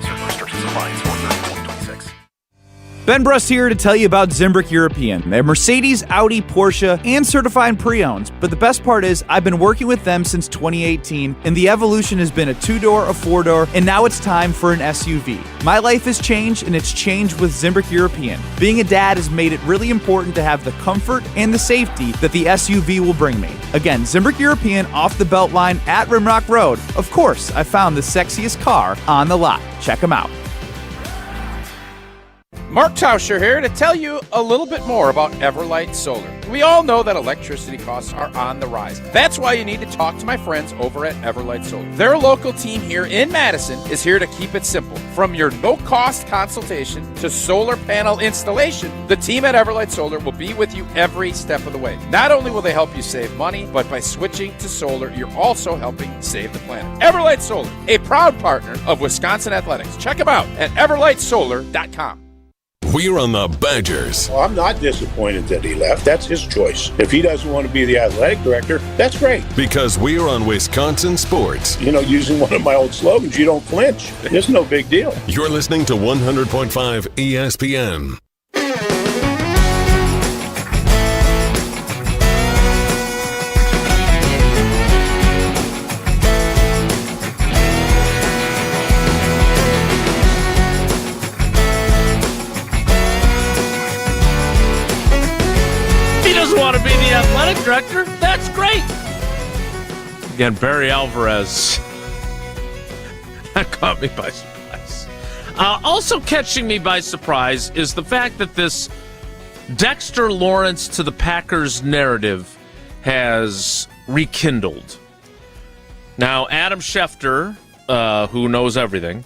Speaker 24: Ben Brust here to tell you about Zimbrick European. They're Mercedes, Audi, Porsche, and certified pre-owned. But the best part is I've been working with them since 2018, and the evolution has been a 2-door, a 4-door, and now it's time for an SUV. My life has changed, and it's changed with Zimbrick European. Being a dad has made it really important to have the comfort and the safety that the SUV will bring me. Again, Zimbrick European off the Beltline at Rimrock Road. Of course, I found the sexiest car on the lot. Check them out.
Speaker 5: Mark Tauscher here to tell you a little bit more about Everlight Solar. We all know that electricity costs are on the rise. That's why you need to talk to my friends over at Everlight Solar. Their local team here in Madison is here to keep it simple. From your no-cost consultation to solar panel installation, the team at Everlight Solar will be with you every step of the way. Not only will they help you save money, but by switching to solar, you're also helping save the planet. Everlight Solar, a proud partner of Wisconsin Athletics. Check them out at everlightsolar.com.
Speaker 1: We're on the Badgers.
Speaker 3: Well, I'm not disappointed that he left. That's his choice. If he doesn't want to be the athletic director, that's great.
Speaker 1: Because we're on Wisconsin Sports.
Speaker 3: You know, using one of my old slogans, you don't flinch. It's no big deal.
Speaker 1: You're listening to 100.5 ESPN.
Speaker 4: Want to be the athletic director? That's great. Again, Barry Alvarez. That caught me by surprise. Also catching me by surprise is the fact that this Dexter Lawrence to the Packers narrative has rekindled. Now, Adam Schefter, who knows everything,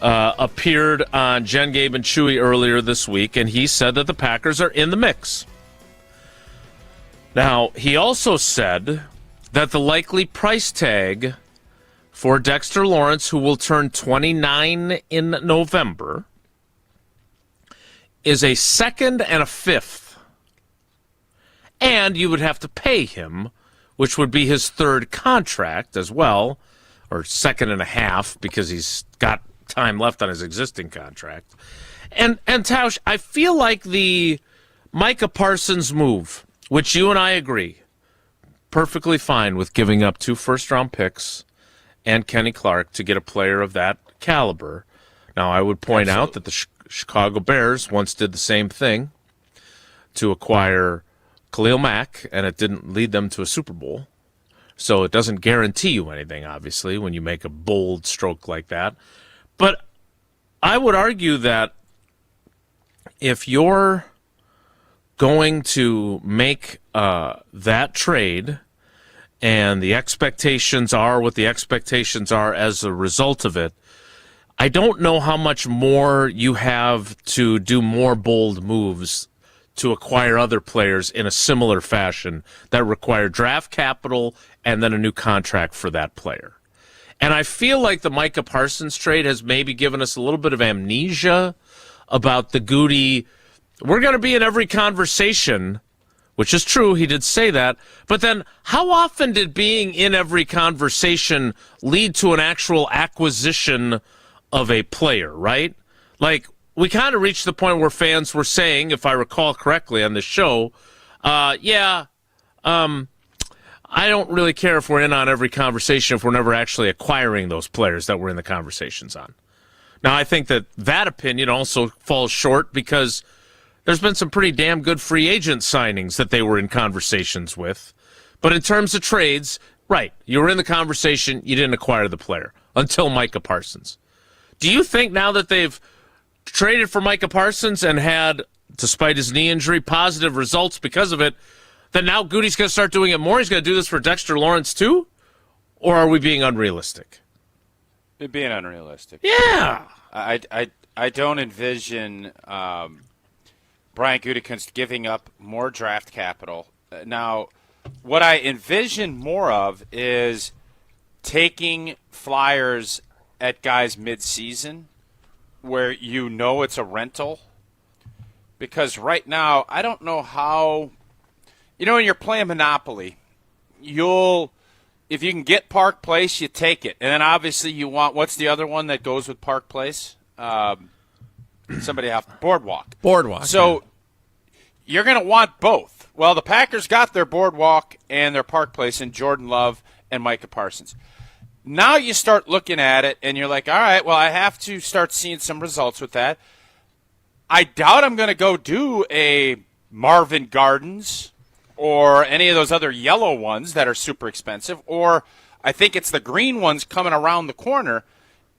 Speaker 4: appeared on Jen, Gabe, and Chewy earlier this week, and he said that the Packers are in the mix. Now, he also said that the likely price tag for Dexter Lawrence, who will turn 29 in November, is a second and a fifth. And you would have to pay him, which would be his third contract as well, or second and a half, because he's got time left on his existing contract. And Tausch, I feel like the Micah Parsons move, which you and I agree, perfectly fine with giving up 2 first-round picks and Kenny Clark to get a player of that caliber. Now, I would point out that the Chicago Bears once did the same thing to acquire Khalil Mack, and it didn't lead them to a Super Bowl. So it doesn't guarantee you anything, obviously, when you make a bold stroke like that. But I would argue that if you're going to make that trade and the expectations are what the expectations are as a result of it, I don't know how much more you have to do more bold moves to acquire other players in a similar fashion that require draft capital and then a new contract for that player. And I feel like the Micah Parsons trade has maybe given us a little bit of amnesia about the Goody. We're going to be in every conversation, which is true. He did say that. But then how often did being in every conversation lead to an actual acquisition of a player, right? Like, we kind of reached the point where fans were saying, if I recall correctly on the show, I don't really care if we're in on every conversation if we're never actually acquiring those players that we're in the conversations on. Now, I think that opinion also falls short because there's been some pretty damn good free agent signings that they were in conversations with. But in terms of trades, right, you were in the conversation, you didn't acquire the player until Micah Parsons. Do you think now that they've traded for Micah Parsons and had, despite his knee injury, positive results because of it, that now Goody's going to start doing it more? He's going to do this for Dexter Lawrence too? Or are we being unrealistic?
Speaker 5: Being unrealistic.
Speaker 4: Yeah.
Speaker 5: I don't envision Brian Gutekunst giving up more draft capital. Now, what I envision more of is taking flyers at guys mid-season where you know it's a rental. Because right now, I don't know how... when you're playing Monopoly, if you can get Park Place, you take it. And then obviously you want, what's the other one that goes with Park Place? Boardwalk.
Speaker 2: Boardwalk.
Speaker 5: So you're going to want both. Well, the Packers got their Boardwalk and their Park Place in Jordan Love and Micah Parsons. Now you start looking at it, and you're like, all right, well, I have to start seeing some results with that. I doubt I'm going to go do a Marvin Gardens or any of those other yellow ones that are super expensive, or I think it's the green ones coming around the corner.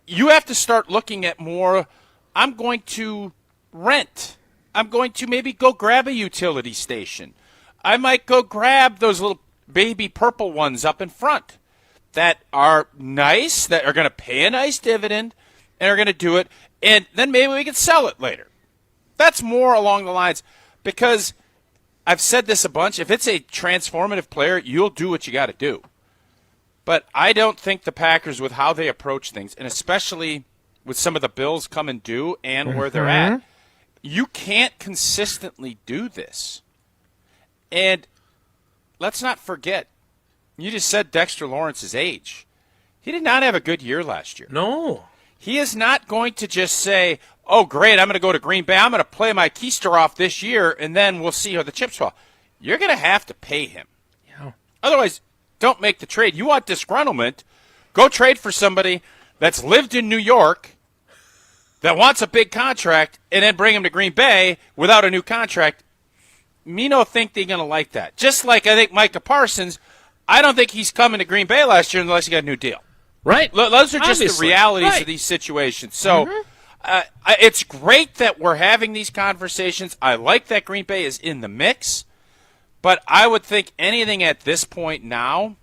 Speaker 5: You have to start looking at more, I'm going to rent. I'm going to maybe go grab a utility station. I might go grab those little baby purple ones up in front that are nice, that are going to pay a nice dividend, and are going to do it, and then maybe we can sell it later. That's more along the lines, because I've said this a bunch. If it's a transformative player, you'll do what you got to do. But I don't think the Packers, with how they approach things, and especially with some of the bills coming due and where they're at, you can't consistently do this. And let's not forget, you just said Dexter Lawrence's age. He did not have a good year last year.
Speaker 4: No.
Speaker 5: He is not going to just say, oh, great, I'm going to go to Green Bay. I'm going to play my keister off this year, and then we'll see how the chips fall. You're going to have to pay him.
Speaker 4: Yeah.
Speaker 5: Otherwise, don't make the trade. You want disgruntlement, go trade for somebody that's lived in New York, that wants a big contract, and then bring him to Green Bay without a new contract. Me no think they're going to like that. Just like I think Micah Parsons, I don't think he's coming to Green Bay last year unless he got a new deal.
Speaker 4: Right.
Speaker 5: Those are just
Speaker 4: Obviously.
Speaker 5: the realities of these situations. So it's great that we're having these conversations. I like that Green Bay is in the mix. But I would think anything at this point now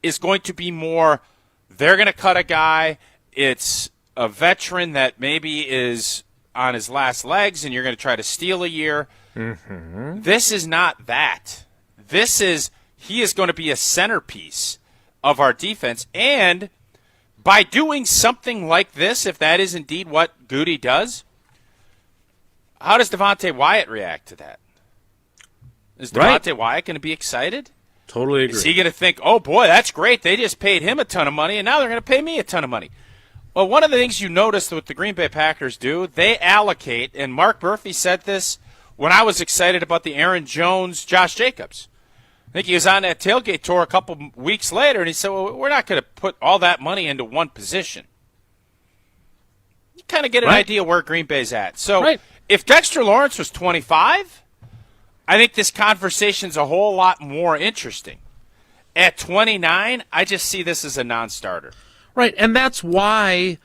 Speaker 5: is going to be more, they're going to cut a guy. It's a veteran that maybe is on his last legs, and you're going to try to steal a year. This is not that. This is, he is going to be a centerpiece of our defense. And by doing something like this, if that is indeed what Goody does, how does Devontae Wyatt react to that? Is Devontae Wyatt going to be excited?
Speaker 4: Totally agree.
Speaker 5: Is he going to think, oh, boy, that's great. They just paid him a ton of money, and now they're going to pay me a ton of money. Well, one of the things you notice what the Green Bay Packers do, they allocate, and Mark Murphy said this when I was excited about the Aaron Jones, Josh Jacobs. I think he was on that tailgate tour a couple weeks later, and he said, well, we're not going to put all that money into one position. You kind of get an idea where Green Bay's at. So if Dexter Lawrence was 25, I think this conversation's a whole lot more interesting. At 29, I just see this as a non-starter.
Speaker 4: Right, and that's why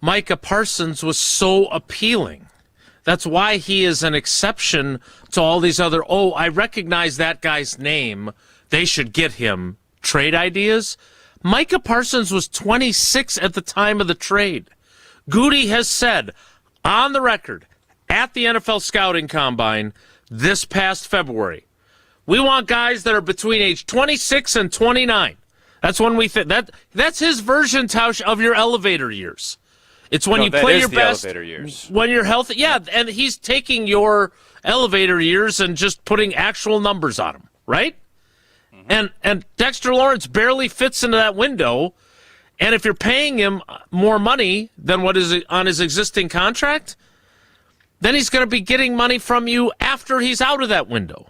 Speaker 4: Micah Parsons was so appealing. That's why he is an exception to all these other, I recognize that guy's name, they should get him trade ideas. Micah Parsons was 26 at the time of the trade. Goody has said on the record at the NFL Scouting Combine this past February, we want guys that are between age 26 and 29. That's when we think that's his version, Tausch, of your elevator years. It's when you play your best,
Speaker 5: elevator years.
Speaker 4: When you're healthy. Yeah, and he's taking your elevator years and just putting actual numbers on them, right? Mm-hmm. And Dexter Lawrence barely fits into that window. And if you're paying him more money than what is on his existing contract, then he's going to be getting money from you after he's out of that window,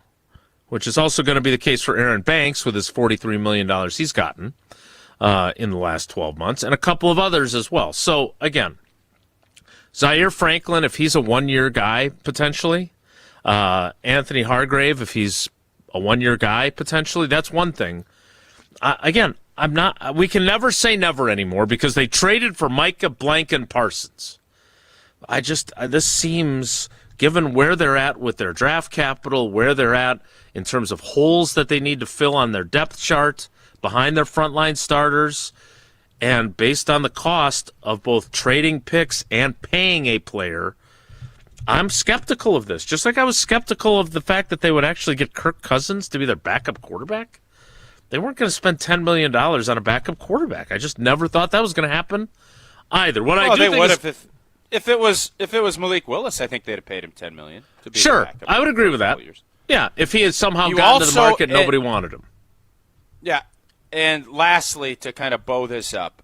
Speaker 4: which is also going to be the case for Aaron Banks with his $43 million he's gotten in the last 12 months, and a couple of others as well. So, again, Zaire Franklin, if he's a one-year guy, potentially. Anthony Hargrave, if he's a one-year guy, potentially. That's one thing. Again, we can never say never anymore because they traded for Micah Blanken Parsons. This seems, given where they're at with their draft capital, where they're at in terms of holes that they need to fill on their depth chart, behind their frontline starters, and based on the cost of both trading picks and paying a player, I'm skeptical of this. Just like I was skeptical of the fact that they would actually get Kirk Cousins to be their backup quarterback. They weren't going to spend $10 million on a backup quarterback. I just never thought that was going to happen either.
Speaker 5: If it was Malik Willis, I think they'd have paid him $10 million to be
Speaker 4: sure,
Speaker 5: the backup.
Speaker 4: I would agree with that. Yeah, if he had somehow gotten to the market, nobody wanted him.
Speaker 5: Yeah. And lastly, to kind of bow this up,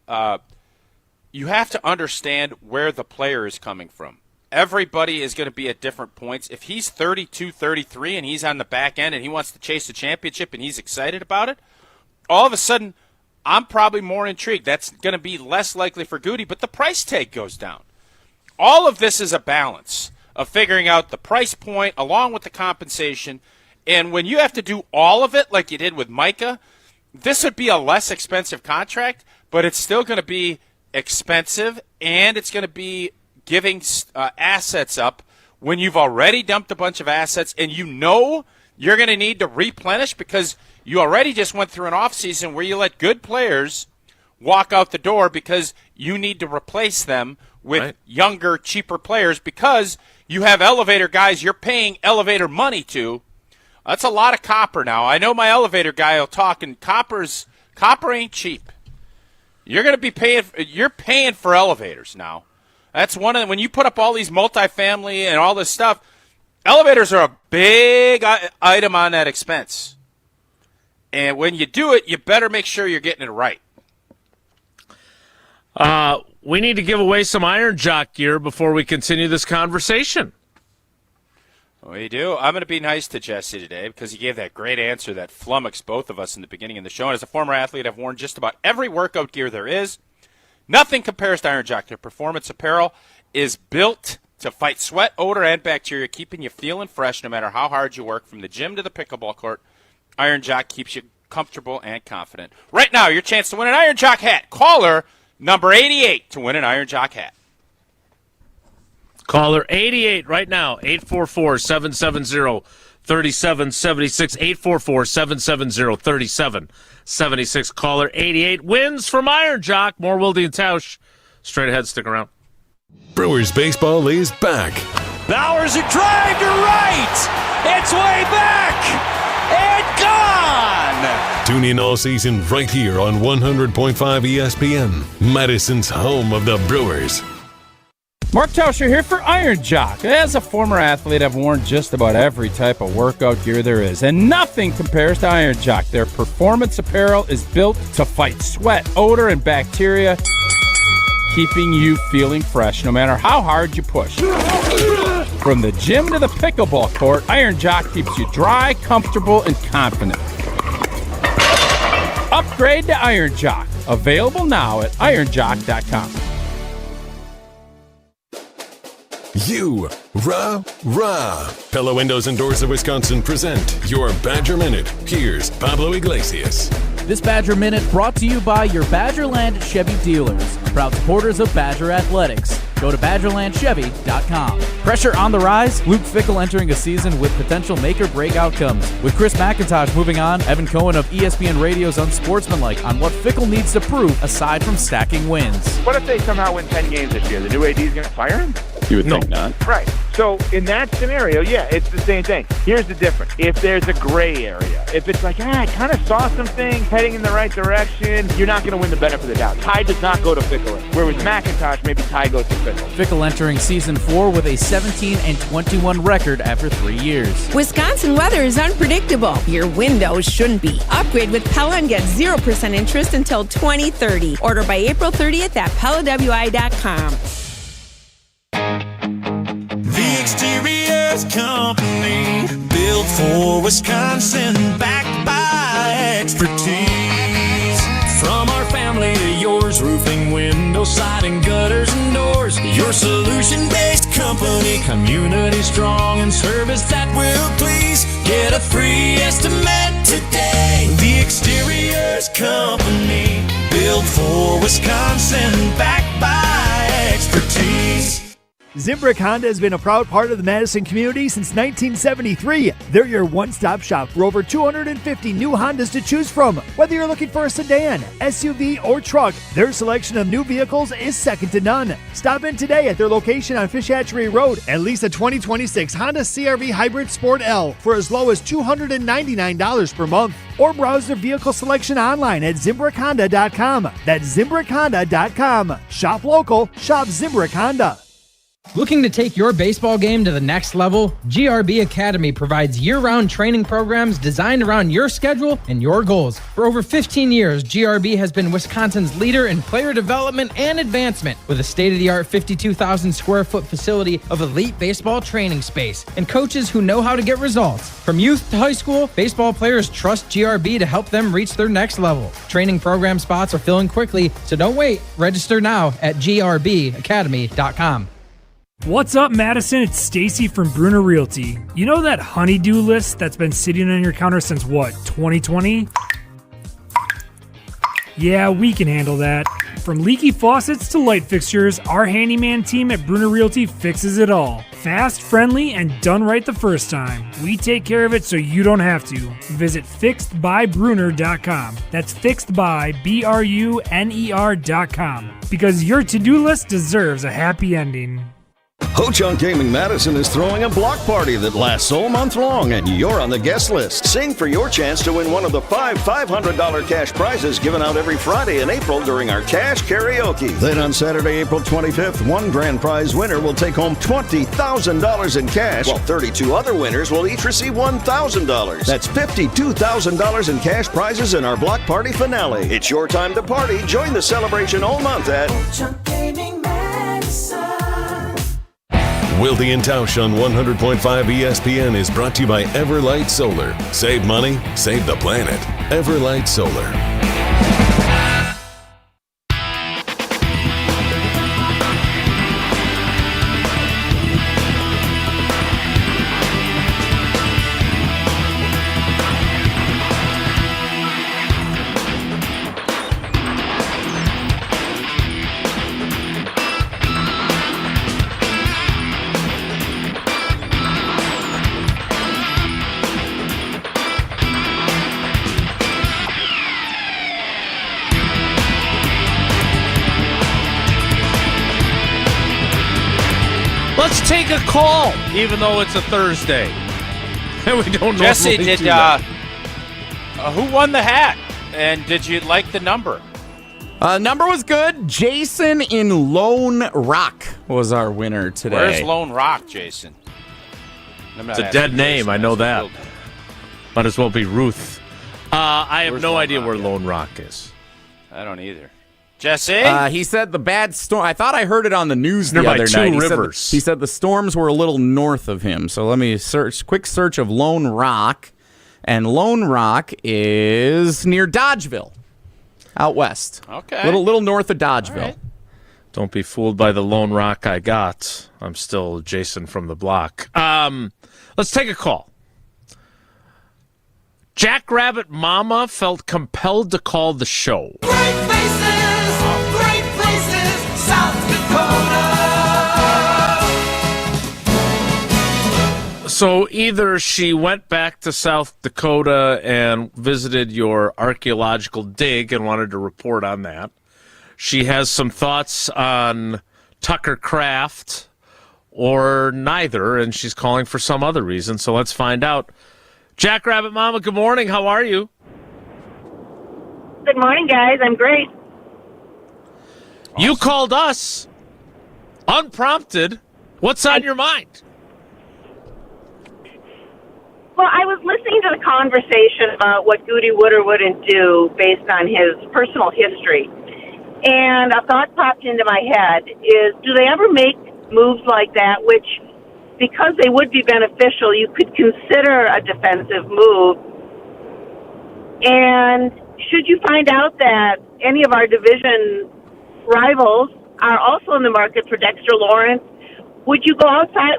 Speaker 5: you have to understand where the player is coming from. Everybody is going to be at different points. If he's 32, 33, and he's on the back end and he wants to chase the championship and he's excited about it, all of a sudden, I'm probably more intrigued. That's going to be less likely for Goody, but the price tag goes down. All of this is a balance of figuring out the price point along with the compensation. And when you have to do all of it like you did with Micah, this would be a less expensive contract, but it's still going to be expensive, and it's going to be giving assets up when you've already dumped a bunch of assets and you know you're going to need to replenish because you already just went through an offseason where you let good players walk out the door because you need to replace them with younger, cheaper players because you have elevator guys you're paying elevator money to. That's a lot of copper now. I know my elevator guy will talk, and copper ain't cheap. You're going to be paying for elevators now. That's one of when you put up all these multifamily and all this stuff, elevators are a big item on that expense. And when you do it, you better make sure you're getting it right.
Speaker 4: We need to give away some Iron Jock gear before we continue this conversation.
Speaker 5: We do. I'm going to be nice to Jesse today because he gave that great answer that flummoxed both of us in the beginning of the show. And as a former athlete, I've worn just about every workout gear there is. Nothing compares to Iron Jock. Their performance apparel is built to fight sweat, odor, and bacteria, keeping you feeling fresh no matter how hard you work. From the gym to the pickleball court, Iron Jock keeps you comfortable and confident. Right now, your chance to win an Iron Jock hat. Caller number 88 to win an Iron Jock hat.
Speaker 4: Caller 88 right now, 844-770-3776, 844-770-3776. Caller 88 wins from Iron Jock. More Wilde and Tausch. Straight ahead, stick around.
Speaker 1: Brewers baseball is back.
Speaker 18: Bowers a drive to right. It's way back and gone.
Speaker 1: Tune in all season right here on 100.5 ESPN, Madison's home of the Brewers.
Speaker 13: Mark Tauscher here for Iron Jock. As a former athlete, I've worn just about every type of workout gear there is, and nothing compares to Iron Jock. Their performance apparel is built to fight sweat, odor, and bacteria, keeping you feeling fresh no matter how hard you push. From the gym to the pickleball court, Iron Jock keeps you dry, comfortable, and confident. Upgrade to Iron Jock. Available now at ironjock.com.
Speaker 1: You, rah. Pella Windows and Doors of Wisconsin present your Badger Minute. Here's Pablo Iglesias.
Speaker 6: This Badger Minute brought to you by your Badgerland Chevy dealers, proud supporters of Badger Athletics. Go to BadgerlandChevy.com. Pressure on the rise, Luke Fickell entering a season with potential make-or-break outcomes. With Chris McIntosh moving on, Evan Cohen of ESPN Radio's Unsportsmanlike on what Fickell needs to prove aside from stacking wins.
Speaker 7: What if they somehow win 10 games this year? The new AD is going to fire him?
Speaker 8: You would think not.
Speaker 7: Right. So in that scenario, yeah, it's the same thing. Here's the difference. If there's a gray area, if it's like, I kind of saw some things heading in the right direction, you're not going to win the benefit of the doubt. Ty does not go to Fickell. Whereas McIntosh, maybe Ty goes to Fickell.
Speaker 6: Fickell entering season 4 with a 17-21 record after 3 years.
Speaker 23: Wisconsin weather is unpredictable. Your windows shouldn't be. Upgrade with Pella and get 0% interest until 2030. Order by April 30th at PellaWI.com.
Speaker 9: The Exteriors Company, built for Wisconsin, backed by expertise. From our family to yours, roofing, windows, siding, gutters, and doors. Your solution-based company, community strong, and service that will please. Get a free estimate today. The Exteriors Company, built for Wisconsin, backed by expertise.
Speaker 14: Zimbrick Honda has been a proud part of the Madison community since 1973. They're your one-stop shop for over 250 new Hondas to choose from. Whether you're looking for a sedan, SUV, or truck, their selection of new vehicles is second to none. Stop in today at their location on Fish Hatchery Road and lease a 2026 Honda CR-V Hybrid Sport L for as low as $299 per month. Or browse their vehicle selection online at ZimbrickHonda.com. That's ZimbrickHonda.com. Shop local, shop Zimbrick Honda.
Speaker 25: Looking to take your baseball game to the next level? GRB Academy provides year-round training programs designed around your schedule and your goals. For over 15 years, GRB has been Wisconsin's leader in player development and advancement with a state-of-the-art 52,000 square foot facility of elite baseball training space and coaches who know how to get results. From youth to high school, baseball players trust GRB to help them reach their next level. Training program spots are filling quickly, so don't wait. Register now at grbacademy.com.
Speaker 26: What's up, Madison? It's Stacy from Bruner Realty. You know that honey-do list that's been sitting on your counter since what, 2020? Yeah, we can handle that. From leaky faucets to light fixtures, our handyman team at Bruner Realty fixes it all. Fast, friendly, and done right the first time. We take care of it so you don't have to. Visit fixedbybruner.com. That's fixedbybruner.com. Because your to-do list deserves a happy ending.
Speaker 27: Ho-Chunk Gaming Madison is throwing a block party that lasts all month long, and you're on the guest list. Sing for your chance to win one of the five $500 cash prizes given out every Friday in April during our Cash Karaoke. Then on Saturday, April 25th, one grand prize winner will take home $20,000 in cash, while 32 other winners will each receive $1,000. That's $52,000 in cash prizes in our block party finale. It's your time to party. Join the celebration all month at
Speaker 9: Ho-Chunk Gaming Madison.
Speaker 1: Wilde and Tausch on 100.5 ESPN is brought to you by Everlight Solar. Save money, save the planet. Everlight Solar.
Speaker 4: Let's take a call, even though it's a Thursday. And we don't
Speaker 5: Jesse,
Speaker 4: normally
Speaker 5: did
Speaker 4: do that.
Speaker 5: Who won the hat? And did you like the number?
Speaker 2: Number was good. Jason in Lone Rock was our winner today.
Speaker 5: Where's Lone Rock, Jason?
Speaker 4: It's a dead name. I know that. Might as well be Ruth. I have no idea where Lone Rock is.
Speaker 5: I don't either. Jesse?
Speaker 2: He said the bad storm. I thought I heard it on the news the
Speaker 4: Nearby
Speaker 2: other
Speaker 4: two
Speaker 2: night.
Speaker 4: rivers.
Speaker 2: He said the storms were a little north of him. So let me quick search of Lone Rock. And Lone Rock is near Dodgeville. out west.
Speaker 5: Okay.
Speaker 2: Little north of Dodgeville.
Speaker 5: All right.
Speaker 4: Don't be fooled by the lone rock I got. I'm still Jason from the block. Let's take a call. Jackrabbit Mama felt compelled to call the show.
Speaker 9: Great places, South Dakota.
Speaker 4: So either she went back to South Dakota and visited your archaeological dig and wanted to report on that. She has some thoughts on Tucker Kraft, or neither, and she's calling for some other reason. So let's find out. Jackrabbit Mama, good morning. How are you?
Speaker 8: Good morning, guys. I'm great.
Speaker 4: You called us unprompted. What's on your mind?
Speaker 8: Well, I was listening to the conversation about what Goody would or wouldn't do based on his personal history. And a thought popped into my head is, do they ever make moves like that, which, because they would be beneficial, you could consider a defensive move? And should you find out that any of our division rivals are also in the market for Dexter Lawrence, would he go outside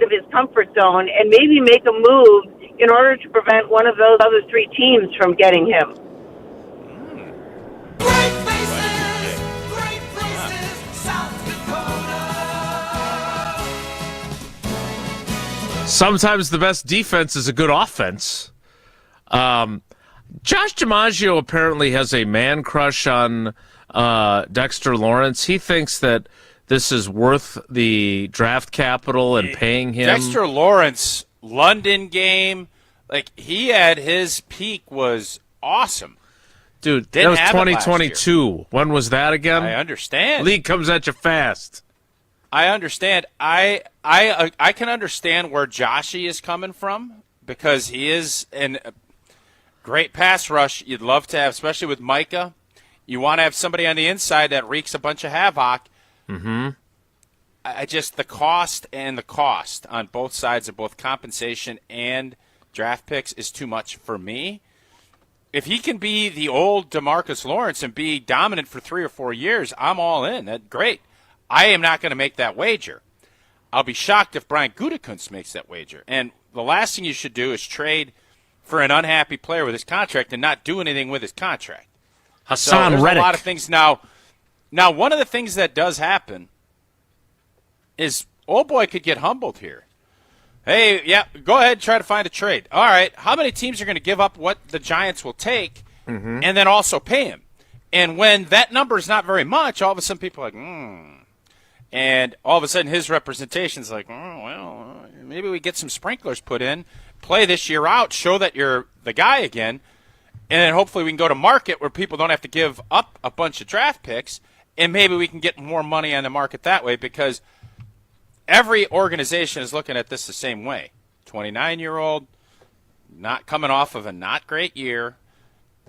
Speaker 8: of his comfort zone and maybe make a move in order to prevent one of those other three teams from getting him?
Speaker 4: Sometimes the best defense is a good offense. Josh DiMaggio apparently has a man crush on Dexter Lawrence. He thinks that this is worth the draft capital and paying him.
Speaker 5: Dexter Lawrence, London game, like he had his peak was awesome.
Speaker 4: Dude, that was 2022. When was that again?
Speaker 5: I understand.
Speaker 4: League comes at you fast.
Speaker 5: I understand. I can understand where Joshy is coming from because he is a great pass rush. You'd love to have, especially with Micah. You want to have somebody on the inside that wreaks a bunch of havoc.
Speaker 4: Mm-hmm.
Speaker 5: The cost on both sides of both compensation and draft picks is too much for me. If he can be the old DeMarcus Lawrence and be dominant for 3 or 4 years, I'm all in. That's great. I am not going to make that wager. I'll be shocked if Brian Gutekunst makes that wager. And the last thing you should do is trade for an unhappy player with his contract and not do anything with his contract.
Speaker 4: Hassan
Speaker 5: Reddick.
Speaker 4: Reddick.
Speaker 5: A lot of things now. Now, one of the things that does happen is old boy could get humbled here. Hey, yeah, go ahead and try to find a trade. All right, how many teams are going to give up what the Giants will take and then also pay him? And when that number is not very much, all of a sudden people are like, And all of a sudden his representation is like, maybe we get some sprinklers put in, play this year out, show that you're the guy again, and then hopefully we can go to market where people don't have to give up a bunch of draft picks, and maybe we can get more money on the market that way because every organization is looking at this the same way. 29-year-old, not coming off of a not great year,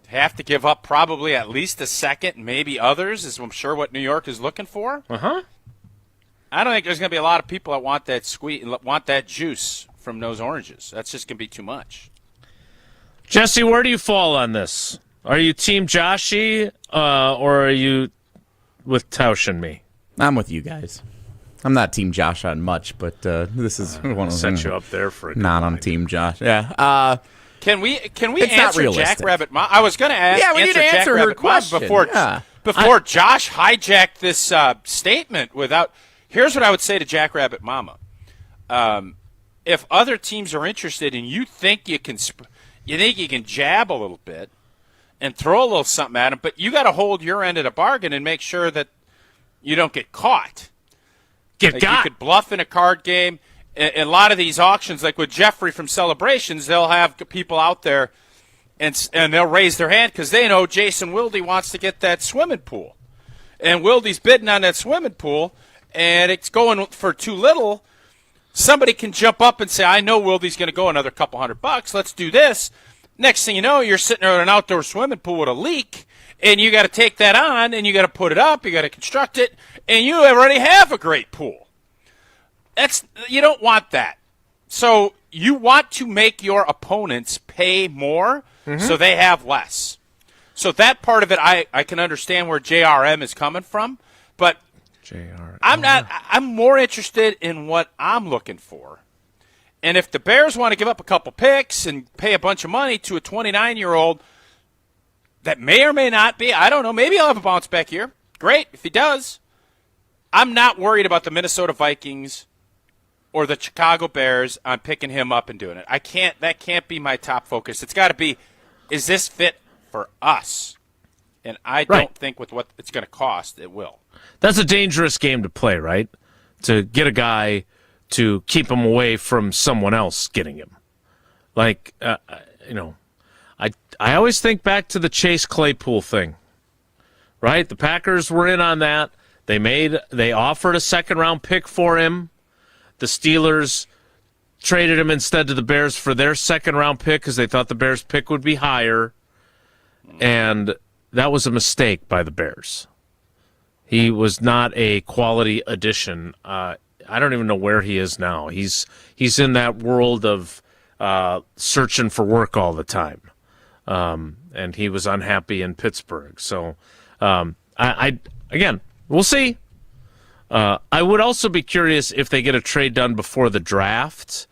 Speaker 5: have to give up probably at least a second, maybe others, is I'm sure what New York is looking for.
Speaker 4: Uh-huh.
Speaker 5: I don't think there's going to be a lot of people that want that want that juice from those oranges. That's just going to be too much.
Speaker 4: Jesse, where do you fall on this? Are you Team Joshy or are you with Tausch and me?
Speaker 2: I'm with you guys. I'm not Team Josh on much, but this is one of
Speaker 4: set you up there for a
Speaker 2: not on Team Josh. Yeah.
Speaker 5: Can we
Speaker 2: it's
Speaker 5: answer Jackrabbit Mom? I was going to ask.
Speaker 2: Yeah, we need to answer her question
Speaker 5: before Josh hijacked this statement without. Here's what I would say to Jackrabbit Mama. If other teams are interested and you think you can jab a little bit and throw a little something at them, but you got to hold your end of the bargain and make sure that you don't get caught. You could bluff in a card game. A lot of these auctions, like with Jeffrey from Celebrations, they'll have people out there and they'll raise their hand because they know Jason Wilde wants to get that swimming pool. And Wilde's bidding on that swimming pool, and it's going for too little. Somebody can jump up and say, I know Wilde's going to go another couple $100. Let's do this. Next thing you know, you're sitting there at an outdoor swimming pool with a leak, and you got to take that on, and you got to put it up, you got to construct it, and you already have a great pool. You don't want that. So you want to make your opponents pay more so they have less. So that part of it, I can understand where JRM is coming from, but I'm more interested in what I'm looking for. And if the Bears want to give up a couple picks and pay a bunch of money to a 29-year-old that may or may not be, I don't know, maybe he'll have a bounce back year. Great, if he does. I'm not worried about the Minnesota Vikings or the Chicago Bears on picking him up and doing it. That can't be my top focus. It's got to be, is this fit for us? And I don't think with what it's going to cost, it will.
Speaker 4: That's a dangerous game to play, right? To get a guy to keep him away from someone else getting him. Like, I always think back to the Chase Claypool thing, right? The Packers were in on that. They offered a second-round pick for him. The Steelers traded him instead to the Bears for their second-round pick because they thought the Bears' pick would be higher. And that was a mistake by the Bears. He was not a quality addition. I don't even know where he is now. He's in that world of searching for work all the time. And he was unhappy in Pittsburgh. So, again, we'll see. I would also be curious if they get a trade done before the draft.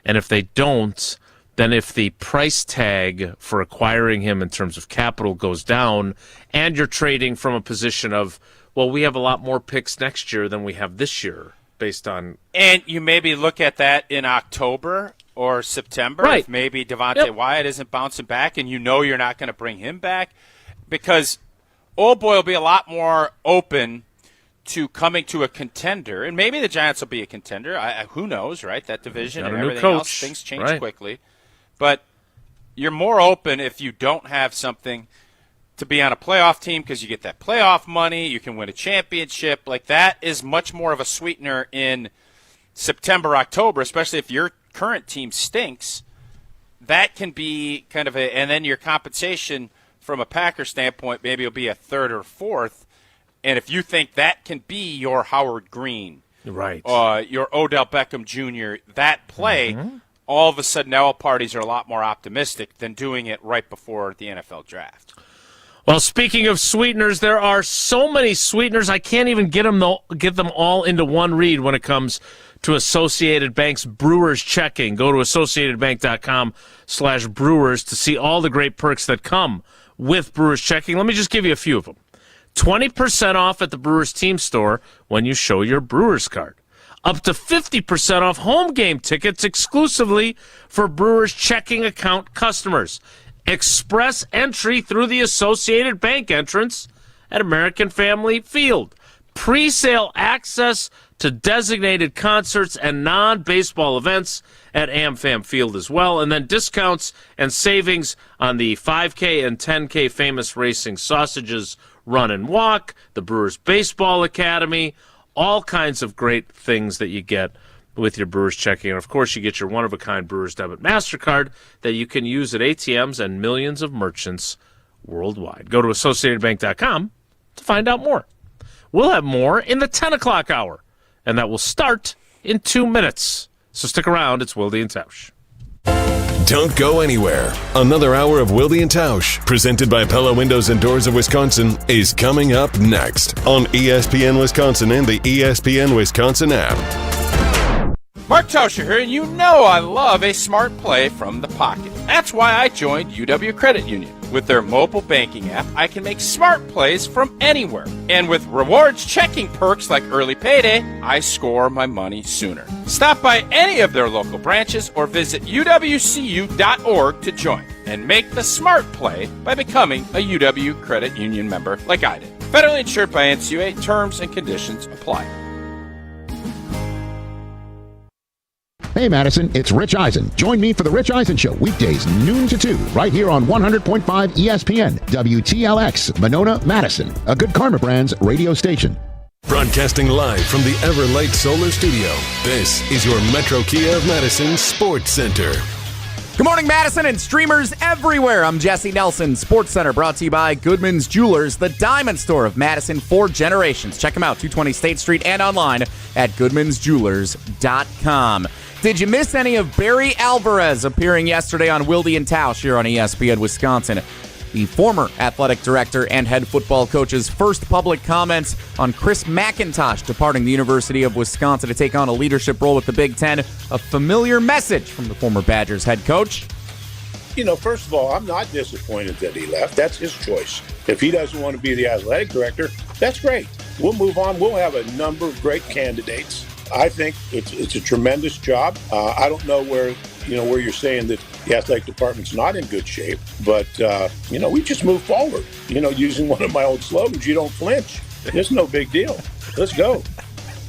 Speaker 4: And if they don't, then if the price tag for acquiring him in terms of capital goes down and you're trading from a position of, well, we have a lot more picks next year than we have this year based on...
Speaker 5: And you maybe look at that in October or September.
Speaker 4: Right.
Speaker 5: If maybe Devontae Wyatt isn't bouncing back and you know you're not going to bring him back because Old Boy will be a lot more open to coming to a contender. And maybe the Giants will be a contender. Who knows, right? That division and everything else, things change quickly. But you're more open if you don't have something to be on a playoff team because you get that playoff money. You can win a championship. Like that is much more of a sweetener in September, October, especially if your current team stinks. That can be kind of and then your compensation from a Packer standpoint maybe will be a third or fourth. And if you think that can be your Howard Green,
Speaker 4: right,
Speaker 5: your Odell Beckham Jr., that play, all of a sudden now parties are a lot more optimistic than doing it right before the NFL draft.
Speaker 4: Well, speaking of sweeteners, there are so many sweeteners, I can't even get them all into one read when it comes to Associated Bank's Brewers checking. Go to associatedbank.com/Brewers to see all the great perks that come with Brewers checking. Let me just give you a few of them. 20% off at the Brewers team store when you show your Brewers card. Up to 50% off home game tickets exclusively for Brewers checking account customers. Express entry through the Associated Bank entrance at American Family Field. Pre-sale access to designated concerts and non-baseball events at AmFam Field as well. And then discounts and savings on the 5K and 10K famous racing sausages run and walk, the Brewers Baseball Academy, all kinds of great things that you get with your Brewers checking. And, of course, you get your one-of-a-kind Brewers Debit MasterCard that you can use at ATMs and millions of merchants worldwide. Go to AssociatedBank.com to find out more. We'll have more in the 10 o'clock hour, and that will start in 2 minutes. So stick around. It's Wilde and Tausch.
Speaker 1: Don't go anywhere. Another hour of Wilde and Tausch, presented by Pella Windows and Doors of Wisconsin, is coming up next on ESPN Wisconsin and the ESPN Wisconsin app.
Speaker 5: Mark Tauscher here, and you know I love a smart play from the pocket. That's why I joined UW Credit Union. With their mobile banking app, I can make smart plays from anywhere. And with rewards checking perks like early payday, I score my money sooner. Stop by any of their local branches or visit uwcu.org to join and make the smart play by becoming a UW Credit Union member like I did. Federally insured by NCUA. Terms and conditions apply.
Speaker 10: Hey Madison, it's Rich Eisen. Join me for the Rich Eisen Show, weekdays noon to 2, right here on 100.5 ESPN, WTLX, Monona, Madison, a Good Karma Brands radio station.
Speaker 1: Broadcasting live from the Everlight Solar Studio, this is your Metro Kia of Madison Sports Center.
Speaker 2: Good morning, Madison and streamers everywhere. I'm Jesse Nelson. Sports Center brought to you by Goodman's Jewelers, the diamond store of Madison for generations. Check them out, 220 State Street and online at goodmansjewelers.com. Did you miss any of Barry Alvarez appearing yesterday on Wilde and Tausch here on ESPN Wisconsin? the former athletic director and head football coach's first public comments on Chris McIntosh departing the University of Wisconsin to take on a leadership role with the Big Ten. A familiar message from the former Badgers head coach.
Speaker 3: First of all, I'm not disappointed that he left. That's his choice. If he doesn't want to be the athletic director, that's great. We'll move on. We'll have a number of great candidates. I think it's a tremendous job. I don't know where you're saying that the athletic department's not in good shape, but we just move forward. Using one of my old slogans, you don't flinch. It's no big deal. Let's go.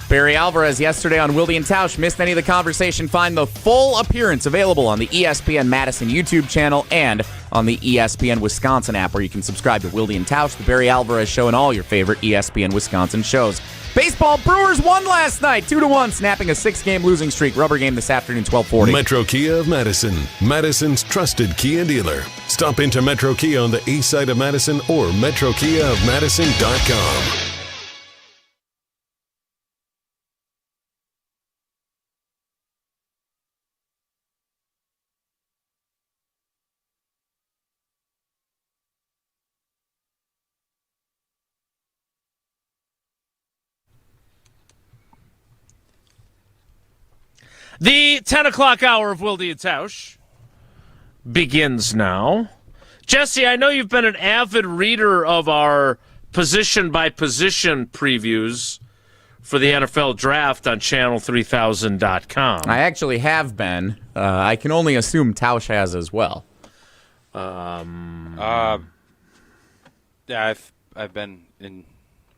Speaker 2: Barry Alvarez yesterday on Wilde and Tausch. Missed any of the conversation? Find the full appearance available on the ESPN Madison YouTube channel and on the ESPN Wisconsin app, where you can subscribe to Wilde and Tausch, the Barry Alvarez Show, and all your favorite ESPN Wisconsin shows. Baseball, Brewers won last night, 2-1, snapping a 6-game losing streak. Rubber game this afternoon, 12:40.
Speaker 1: Metro Kia of Madison, Madison's trusted Kia dealer. Stop into Metro Kia on the east side of Madison or metrokiaofmadison.com.
Speaker 4: The 10 o'clock hour of Wilde and Tausch begins now. Jesse, I know you've been an avid reader of our position-by-position previews for the NFL Draft on channel3000.com.
Speaker 2: I actually have been. I can only assume Tausch has as well.
Speaker 5: Yeah, I've been in.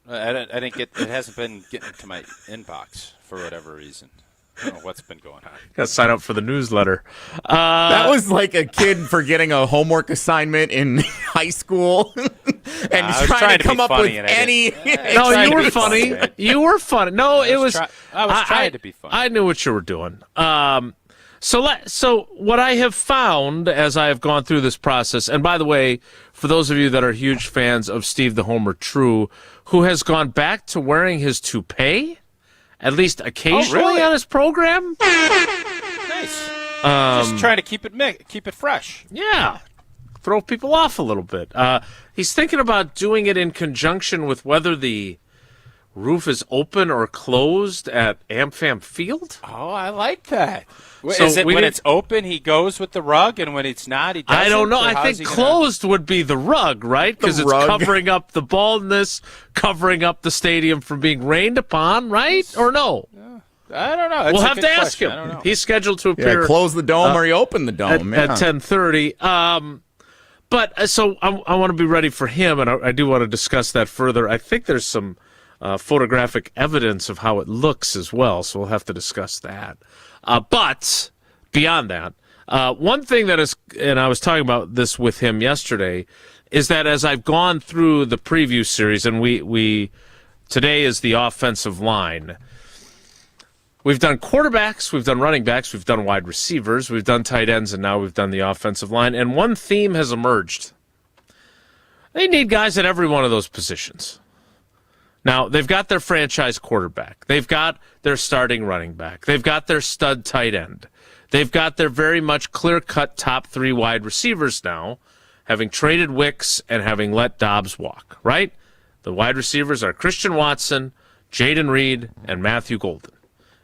Speaker 5: I didn't get. It hasn't been getting to my inbox for whatever reason. I don't know what's been going on.
Speaker 4: Got to sign up for the newsletter.
Speaker 2: That was like a kid forgetting a homework assignment in high school and trying to come up with any.
Speaker 4: No, you were funny. You were funny. No, it was.
Speaker 5: I was trying to be funny.
Speaker 4: I knew what you were doing. So what I have found as I have gone through this process, and by the way, for those of you that are huge fans of Steve the Homer True, who has gone back to wearing his toupee, at least occasionally on his program.
Speaker 5: Nice. Just trying to keep it fresh.
Speaker 4: Yeah. Throw people off a little bit. He's thinking about doing it in conjunction with whether the roof is open or closed at AmFam Field.
Speaker 5: Oh, I like that. Is it when it's open, he goes with the rug, and when it's not, he doesn't?
Speaker 4: I don't know. I think closed would be the rug, right? Because it's covering up the baldness, covering up the stadium from being rained upon, right? Or no?
Speaker 5: I don't know.
Speaker 4: We'll have to ask him. He's scheduled to appear.
Speaker 2: Close the dome or you open the dome.
Speaker 4: At 10:30. But so I want to be ready for him, and I do want to discuss that further. I think there's some photographic evidence of how it looks as well, so we'll have to discuss that. But beyond that, one thing that is, and I was talking about this with him yesterday, is that as I've gone through the preview series, and we today is the offensive line. We've done quarterbacks, we've done running backs, we've done wide receivers, we've done tight ends, and now we've done the offensive line. And one theme has emerged. They need guys at every one of those positions. Now, they've got their franchise quarterback. They've got their starting running back. They've got their stud tight end. They've got their very much clear-cut top 3 wide receivers now, having traded Wicks and having let Dobbs walk, right? The wide receivers are Christian Watson, Jaden Reed, and Matthew Golden.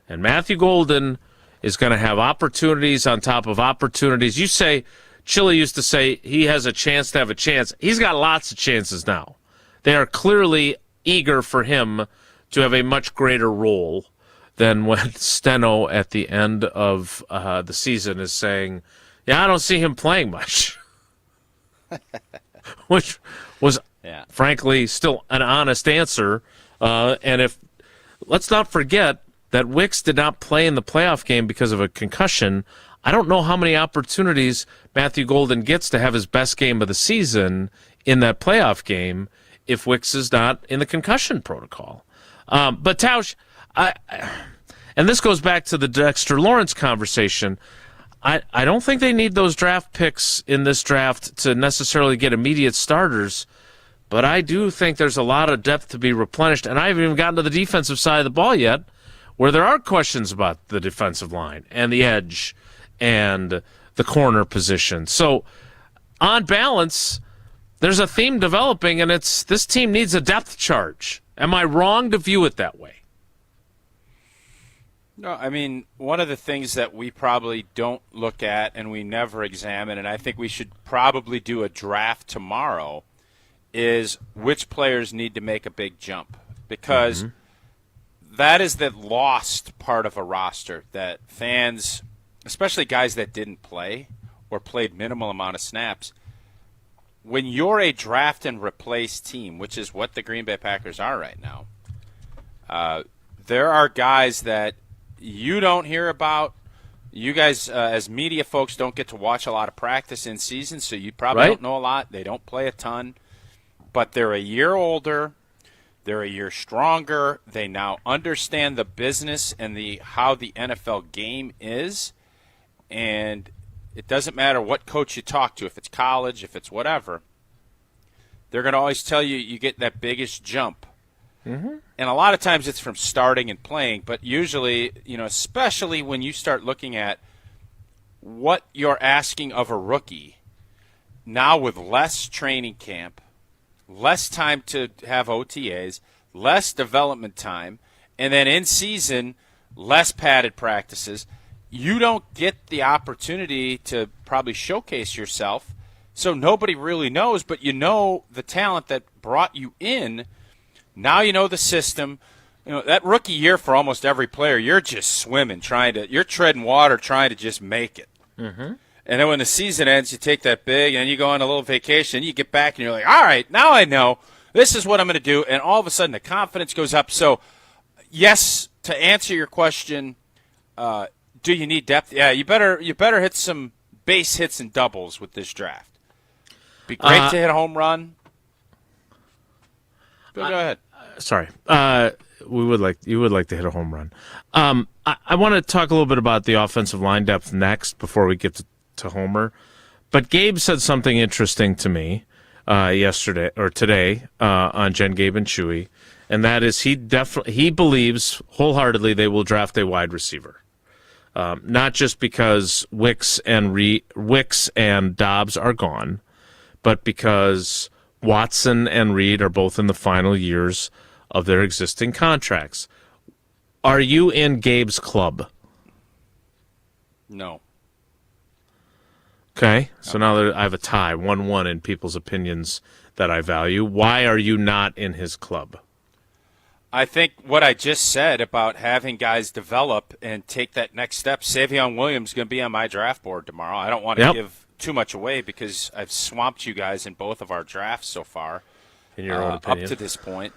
Speaker 4: And Matthew Golden is going to have opportunities on top of opportunities. You say, Chili used to say he has a chance to have a chance. He's got lots of chances now. They are clearly eager for him to have a much greater role than when Steno at the end of the season is saying, yeah, I don't see him playing much. Which was, frankly, still an honest answer. And let's not forget that Wicks did not play in the playoff game because of a concussion. I don't know how many opportunities Matthew Golden gets to have his best game of the season in that playoff game if Wicks is not in the concussion protocol. But Tausch, and this goes back to the Dexter Lawrence conversation, I don't think they need those draft picks in this draft to necessarily get immediate starters, but I do think there's a lot of depth to be replenished, and I haven't even gotten to the defensive side of the ball yet, where there are questions about the defensive line and the edge and the corner position. So, on balance, there's a theme developing, and it's this team needs a depth charge. Am I wrong to view it that way?
Speaker 5: No, I mean, one of the things that we probably don't look at and we never examine, and I think we should probably do a draft tomorrow, is which players need to make a big jump. Because that is the lost part of a roster that fans, especially guys that didn't play or played minimal amount of snaps, when you're a draft and replace team, which is what the Green Bay Packers are right now, there are guys that you don't hear about. You guys, as media folks, don't get to watch a lot of practice in season, so you probably don't know a lot. They don't play a ton. But they're a year older. They're a year stronger. They now understand the business and how the NFL game is. And it doesn't matter what coach you talk to, if it's college, if it's whatever. They're going to always tell you you get that biggest jump. And a lot of times it's from starting and playing, but usually, especially when you start looking at what you're asking of a rookie, now with less training camp, less time to have OTAs, less development time, and then in season, less padded practices, you don't get the opportunity to probably showcase yourself. So nobody really knows, but you know the talent that brought you in. Now you know the system. That rookie year for almost every player, you're just swimming, you're treading water, trying to just make it. And then when the season ends, you take that big and you go on a little vacation, you get back and you're like, all right, now I know. This is what I'm going to do. And all of a sudden the confidence goes up. So, yes, to answer your question, do you need depth? Yeah, you better hit some base hits and doubles with this draft. Be great to hit a home run. Go ahead.
Speaker 4: Sorry. You would like to hit a home run. I want to talk a little bit about the offensive line depth next before we get to Homer. But Gabe said something interesting to me yesterday or today on Jen, Gabe, and Chewy, and that is he believes wholeheartedly they will draft a wide receiver. Not just because Wicks and Dobbs are gone, but because Watson and Reed are both in the final years of their existing contracts. Are you in Gabe's club?
Speaker 5: No.
Speaker 4: Okay, so now that I have a tie, 1-1 in people's opinions that I value. Why are you not in his club?
Speaker 5: I think what I just said about having guys develop and take that next step, Savion Williams is going to be on my draft board tomorrow. I don't want to give too much away because I've swamped you guys in both of our drafts so far.
Speaker 4: In your own opinion.
Speaker 5: Up to this point.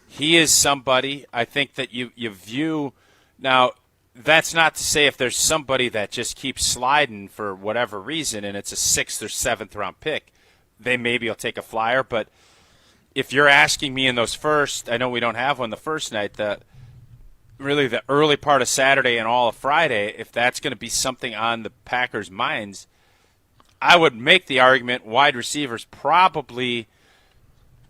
Speaker 5: He is somebody I think that you view – now, that's not to say if there's somebody that just keeps sliding for whatever reason and it's a 6th or 7th round pick, they maybe will take a flyer. But if you're asking me in those first – I know we don't have one the first night, really the early part of Saturday and all of Friday, if that's going to be something on the Packers' minds, I would make the argument wide receivers probably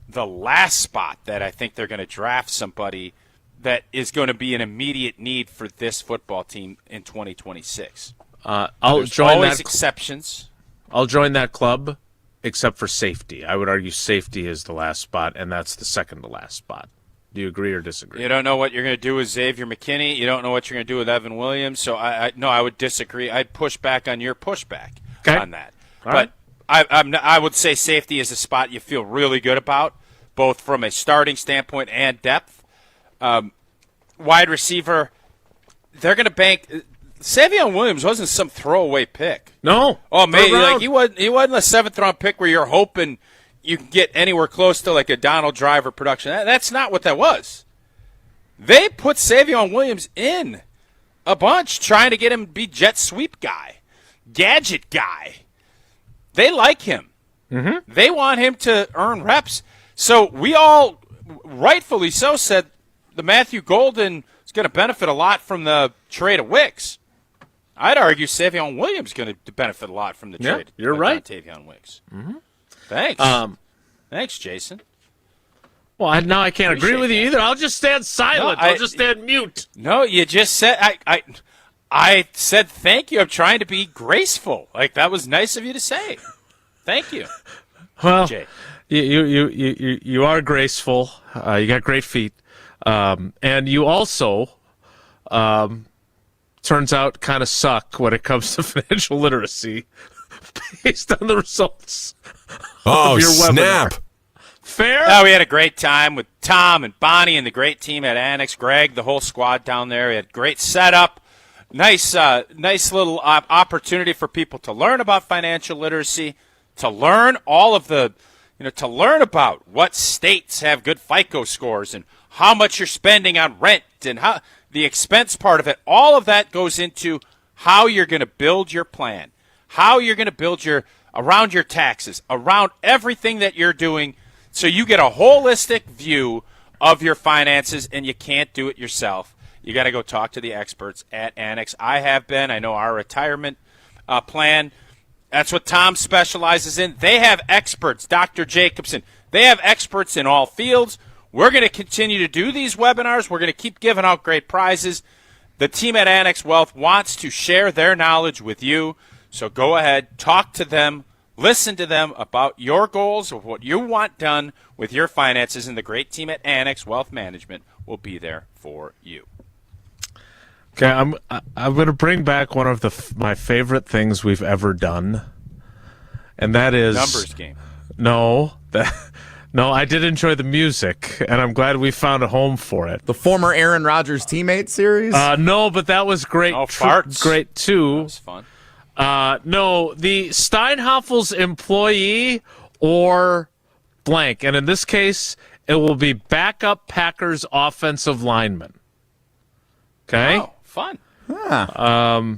Speaker 5: the last spot that I think they're going to draft somebody that is going to be an immediate need for this football team in 2026.
Speaker 4: There's join
Speaker 5: always
Speaker 4: that
Speaker 5: exceptions.
Speaker 4: I'll join that club, except for safety. I would argue safety is the last spot, and that's the second to last spot. Do you agree or disagree?
Speaker 5: You don't know what you're going to do with Xavier McKinney. You don't know what you're going to do with Evan Williams. So I would disagree. I'd push back on your pushback on that. But I would say safety is a spot you feel really good about, both from a starting standpoint and depth. Wide receiver, they're going to bank. Savion Williams wasn't some throwaway pick.
Speaker 4: No.
Speaker 5: Oh man, he wasn't a 7th round pick where you're hoping you can get anywhere close to like a Donald Driver production. That's not what that was. They put Savion Williams in a bunch trying to get him to be jet sweep guy, gadget guy. They like him. They want him to earn reps. So we all, rightfully so, said the Matthew Golden is going to benefit a lot from the trade of Wicks. I'd argue Savion Williams is going to benefit a lot from the trade.
Speaker 4: You're right.
Speaker 5: Tavion Wicks. Thanks. Thanks, Jason.
Speaker 4: Well, now I can't agree with you either. I'll just stand silent. I'll just stand mute.
Speaker 5: No, you just said I said thank you. I'm trying to be graceful. Like, that was nice of you to say. Thank you.
Speaker 4: Well,
Speaker 5: Jay.
Speaker 4: You are graceful. You got great feet, and you also turns out kind of suck when it comes to financial literacy, based on the results.
Speaker 1: Oh,
Speaker 4: of your
Speaker 1: snap!
Speaker 4: Webinar. Fair?
Speaker 5: Oh, we had a great time with Tom and Bonnie and the great team at Annex, Greg, the whole squad down there. We had great setup. Nice little opportunity for people to learn about financial literacy, to learn all of the, to learn about what states have good FICO scores and how much you're spending on rent and how the expense part of it. All of that goes into how you're going to build your plan, how you're going to build around your taxes, around everything that you're doing, so you get a holistic view of your finances, and you can't do it yourself. You got to go talk to the experts at Annex. I have been. I know our retirement plan, that's what Tom specializes in. They have experts, Dr. Jacobson. They have experts in all fields. We're going to continue to do these webinars. We're going to keep giving out great prizes. The team at Annex Wealth wants to share their knowledge with you. So go ahead, talk to them, listen to them about your goals, of what you want done with your finances, and the great team at Annex Wealth Management will be there for you.
Speaker 4: Okay, I'm going to bring back one of my favorite things we've ever done, and that is
Speaker 5: numbers game.
Speaker 4: No, I did enjoy the music, and I'm glad we found a home for it.
Speaker 2: The former Aaron Rodgers teammate series?
Speaker 4: No, but that was great.
Speaker 5: Oh, farts.
Speaker 4: Great too.
Speaker 5: That was fun.
Speaker 4: No, the Steinhafels employee or blank, and in this case, it will be backup Packers offensive lineman. Okay.
Speaker 5: Oh, fun.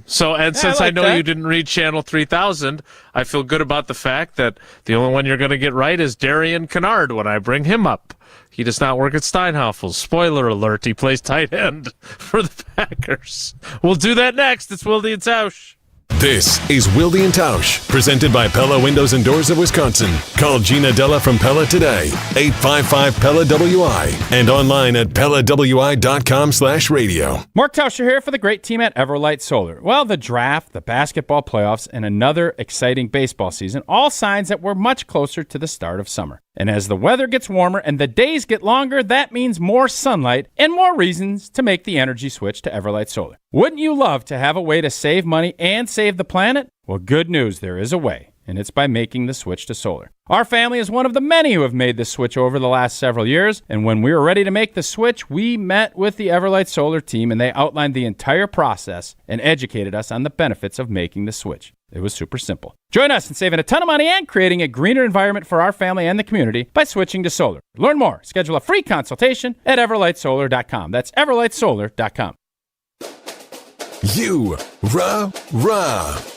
Speaker 4: Since I know
Speaker 5: that.
Speaker 4: you didn't read Channel 3000, I feel good about the fact that the only one you're going to get right is Darian Kennard when I bring him up. He does not work at Steinhafels. Spoiler alert, he plays tight end for the Packers. We'll do that next. It's Wilde and Tausch.
Speaker 1: This is Wilde and Tausch, presented by Pella Windows and Doors of Wisconsin. Call Gina Della from Pella today, 855-PELLA-WI, and online at PellaWI.com/radio.
Speaker 13: Mark Tauscher here for the great team at Everlight Solar. Well, the draft, the basketball playoffs, and another exciting baseball season, all signs that we're much closer to the start of summer. And as the weather gets warmer and the days get longer, that means more sunlight and more reasons to make the energy switch to Everlight Solar. Wouldn't you love to have a way to save money and save the planet? Well, good news, there is a way, and it's by making the switch to solar. Our family is one of the many who have made the switch over the last several years, and when we were ready to make the switch, we met with the Everlight Solar team, and they outlined the entire process and educated us on the benefits of making the switch. It was super simple. Join us in saving a ton of money and creating a greener environment for our family and the community by switching to solar. Learn more. Schedule a free consultation at everlightsolar.com. That's everlightsolar.com.
Speaker 1: You, rah.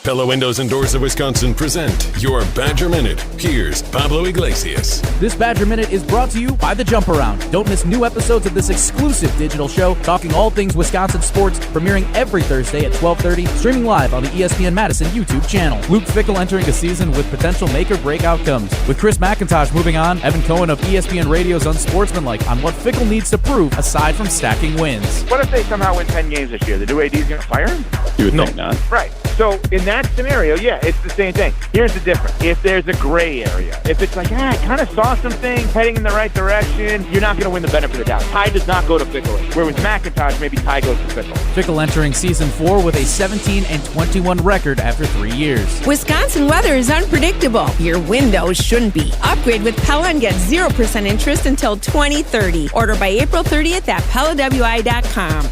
Speaker 1: Pella Windows and Doors of Wisconsin present your Badger Minute. Here's Pablo Iglesias.
Speaker 6: This Badger Minute is brought to you by The Jump Around. Don't miss new episodes of this exclusive digital show talking all things Wisconsin sports, premiering every Thursday at 12:30, streaming live on the ESPN Madison YouTube channel. Luke Fickell entering a season with potential make-or-break outcomes. With Chris McIntosh moving on, Evan Cohen of ESPN Radio's Unsportsmanlike on what Fickell needs to prove aside from stacking wins.
Speaker 7: What if they somehow win 10 games this year? The new AD's going to fire him?
Speaker 11: You would think not.
Speaker 7: Right. So in that scenario, yeah, it's the same thing. Here's the difference. If there's a gray area, if it's like, I kind of saw some things heading in the right direction, you're not going to win the benefit of the doubt. Ty does not go to Fickell. Where with McIntosh, maybe Ty goes to Fickell.
Speaker 6: Fickell entering season 4 with a 17-21 record after 3 years.
Speaker 23: Wisconsin weather is unpredictable. Your windows shouldn't be. Upgrade with Pella and get 0% interest until 2030. Order by April 30th at PellaWI.com.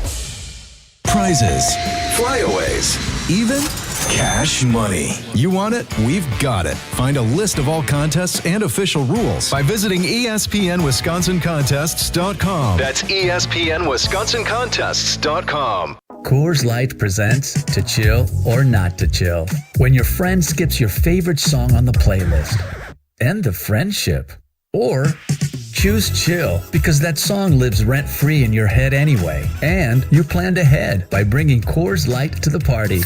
Speaker 12: Prizes, flyaways, even cash money. You want it? We've got it. Find a list of all contests and official rules by visiting ESPNWisconsinContests.com. That's ESPNWisconsinContests.com.
Speaker 15: Coors Light presents To Chill or Not to Chill. When your friend skips your favorite song on the playlist. End the friendship. Or choose chill because that song lives rent-free in your head anyway. And you planned ahead by bringing Coors Light to the party.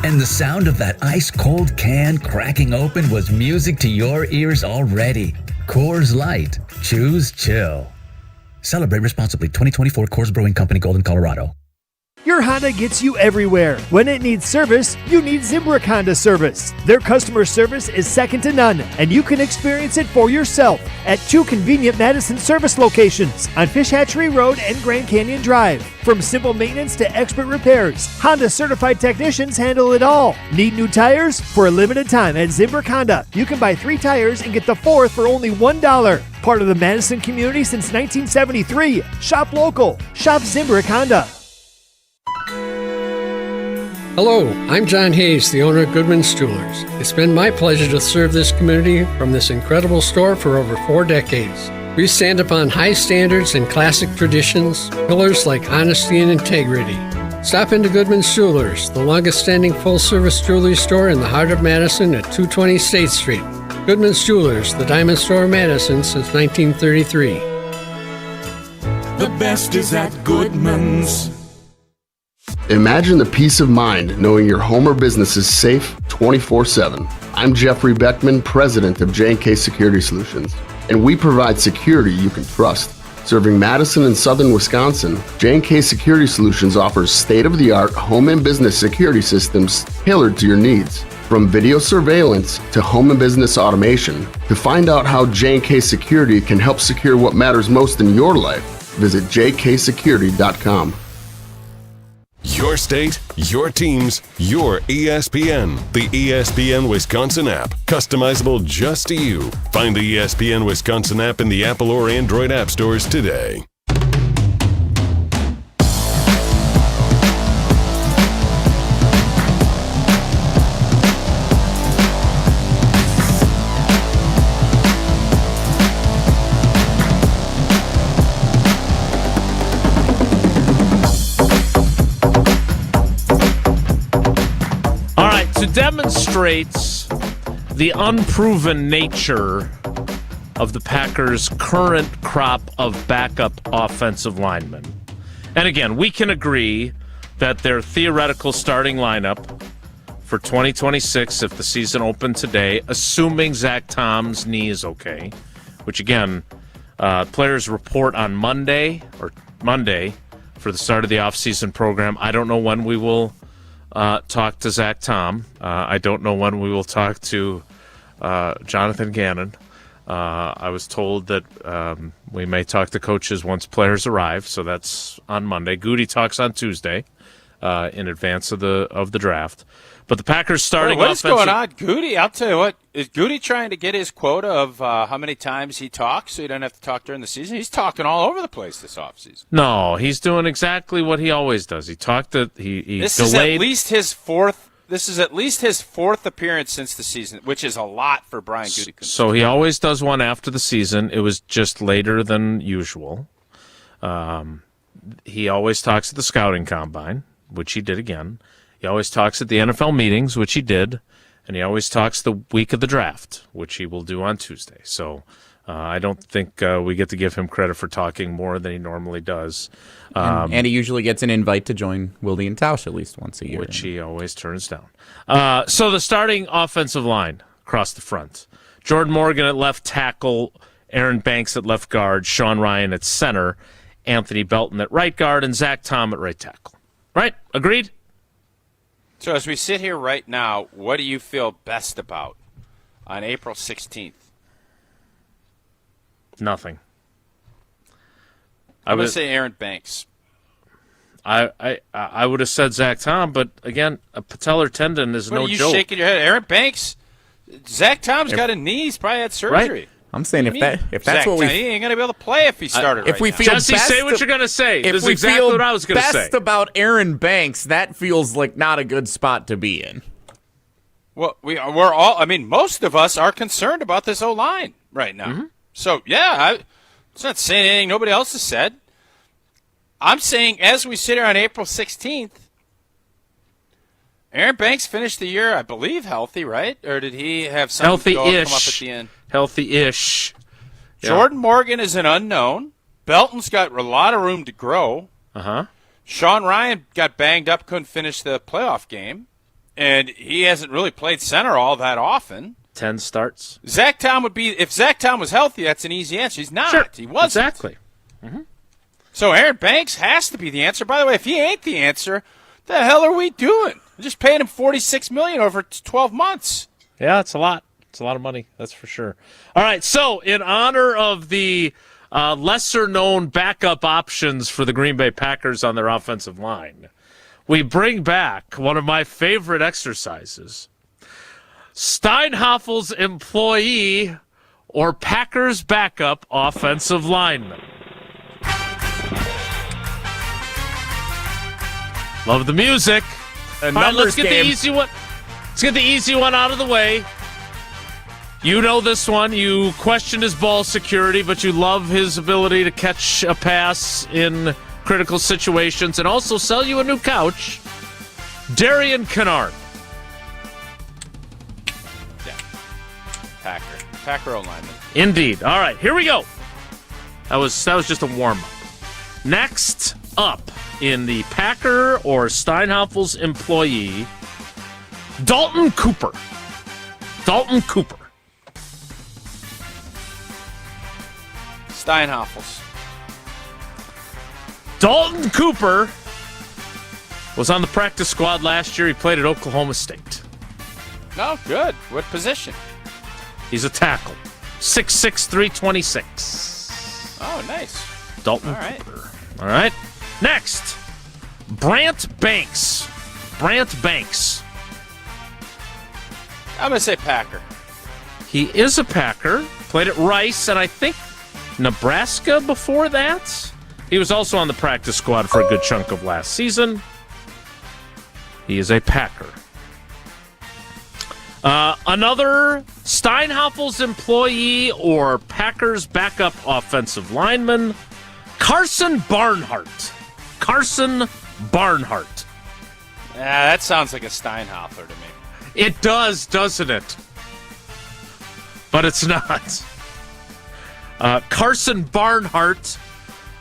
Speaker 15: And the sound of that ice-cold can cracking open was music to your ears already. Coors Light. Choose chill. Celebrate responsibly. 2024 Coors Brewing Company, Golden, Colorado.
Speaker 14: Your Honda gets you everywhere. When it needs service, you need Zimbrick Honda service. Their customer service is second to none, and you can experience it for yourself at 2 convenient Madison service locations on Fish Hatchery Road and Grand Canyon Drive. From simple maintenance to expert repairs, Honda certified technicians handle it all. Need new tires? For a limited time at Zimbrick Honda, you can buy 3 tires and get the 4th for only $1. Part of the Madison community since 1973. Shop local. Shop Zimbrick Honda.
Speaker 11: Hello, I'm John Hayes, the owner of Goodman's Jewelers. It's been my pleasure to serve this community from this incredible store for over 4 decades. We stand upon high standards and classic traditions, pillars like honesty and integrity. Stop into Goodman's Jewelers, the longest-standing full-service jewelry store in the heart of Madison at 220 State Street. Goodman's Jewelers, the diamond store of Madison since 1933.
Speaker 9: The best is at Goodman's.
Speaker 16: Imagine the peace of mind knowing your home or business is safe 24/7. I'm Jeffrey Beckman, president of J&K Security Solutions, and we provide security you can trust. Serving Madison and southern Wisconsin, J&K Security Solutions offers state-of-the-art home and business security systems tailored to your needs. From video surveillance to home and business automation, to find out how J&K Security can help secure what matters most in your life, visit jksecurity.com.
Speaker 1: Your state, your teams, your ESPN. The ESPN Wisconsin app. Customizable just to you. Find the ESPN Wisconsin app in the Apple or Android app stores today.
Speaker 4: Demonstrates the unproven nature of the Packers' current crop of backup offensive linemen. And again, we can agree that their theoretical starting lineup for 2026, if the season opened today, assuming Zach Tom's knee is okay, which again, players report on Monday for the start of the offseason program. I don't know when we will talk to Zach Tom. I don't know when we will talk to Jonathan Gannon. I was told that we may talk to coaches once players arrive, so that's on Monday. Goody talks on Tuesday in advance of the draft. But the Packers starting
Speaker 5: what is going on, Goody? I'll tell you what. Is Goody trying to get his quota of how many times he talks so he doesn't have to talk during the season? He's talking all over the place this offseason.
Speaker 4: No, he's doing exactly what he always does. He talked that he
Speaker 5: This
Speaker 4: delayed.
Speaker 5: is at least his fourth. This is at least his 4th appearance since the season, which is a lot for Brian Gutekunst.
Speaker 4: So he always does one after the season. It was just later than usual. He always talks at the scouting combine, which he did again. He always talks at the NFL meetings, which he did. And he always talks the week of the draft, which he will do on Tuesday. So I don't think we get to give him credit for talking more than he normally does.
Speaker 2: And he usually gets an invite to join Wilde and Tausch at least once a year.
Speaker 4: Which he always turns down. So the starting offensive line across the front. Jordan Morgan at left tackle, Aaron Banks at left guard, Sean Ryan at center, Anthony Belton at right guard, and Zach Tom at right tackle. Right? Agreed?
Speaker 5: So as we sit here right now, what do you feel best about on April 16th?
Speaker 4: Nothing.
Speaker 5: I'm going to say Aaron Banks.
Speaker 4: I would have said Zach Tom, but again, a patellar tendon is no joke.
Speaker 5: What are you shaking your head? Aaron Banks? Zach Tom's got a knee. He's probably had surgery.
Speaker 4: Right.
Speaker 2: I'm saying if that's what we,
Speaker 5: he ain't gonna be able to play if he started.
Speaker 2: If we
Speaker 5: now.
Speaker 2: feel
Speaker 4: Jesse, say what you're gonna say. This is exactly what I was gonna say.
Speaker 2: Best about Aaron Banks, that feels like not a good spot to be in.
Speaker 5: Well, we're all. I mean, most of us are concerned about this O-line right now.
Speaker 4: Mm-hmm.
Speaker 5: So yeah, it's not saying anything nobody else has said. I'm saying as we sit here on April 16th, Aaron Banks finished the year, I believe, healthy, right? Or did he have something come up at the end?
Speaker 4: Healthy-ish.
Speaker 5: Yeah. Jordan Morgan is an unknown. Belton's got a lot of room to grow.
Speaker 4: Uh-huh.
Speaker 5: Sean Ryan got banged up, couldn't finish the playoff game. And he hasn't really played center all that often.
Speaker 4: 10 starts.
Speaker 5: Zach Tom would be – if Zach Tom was healthy, that's an easy answer. He's not.
Speaker 4: Sure.
Speaker 5: He wasn't.
Speaker 4: Exactly. Mm-hmm.
Speaker 5: So Aaron Banks has to be the answer. By the way, if he ain't the answer, the hell are we doing? We're just paying him $46 million over 12 months.
Speaker 4: Yeah, it's a lot. It's a lot of money, that's for sure. All right, so in honor of the lesser-known backup options for the Green Bay Packers on their offensive line, we bring back one of my favorite exercises. Steinhaffel's employee or Packers backup offensive lineman. Love the music. All right, let's get the easy one. Let's get the easy one out of the way. You know this one. You question his ball security, but you love his ability to catch a pass in critical situations and also sell you a new couch. Darian Kennard.
Speaker 5: Yeah. Packer O-lineman.
Speaker 4: Indeed. All right, here we go. That was just a warm-up. Next up in the Packer or Steinhaffel's employee, Dalton Cooper. Dalton Cooper.
Speaker 5: Steinhaffel's.
Speaker 4: Dalton Cooper was on the practice squad last year. He played at Oklahoma State.
Speaker 5: No, good. What position?
Speaker 4: He's a tackle. 6'6", 326.
Speaker 5: Oh, nice.
Speaker 4: Dalton Cooper. All right. Next, Brant Banks. Brant Banks.
Speaker 5: I'm going to say Packer.
Speaker 4: He is a Packer. Played at Rice and I think Nebraska before that. He was also on the practice squad for a good chunk of last season. He is a Packer. Another Steinhaffel's employee or Packers backup offensive lineman, Carson Barnhart. Carson Barnhart.
Speaker 5: That sounds like a Steinhaffler to me.
Speaker 4: It does, doesn't it? But it's not. Carson Barnhart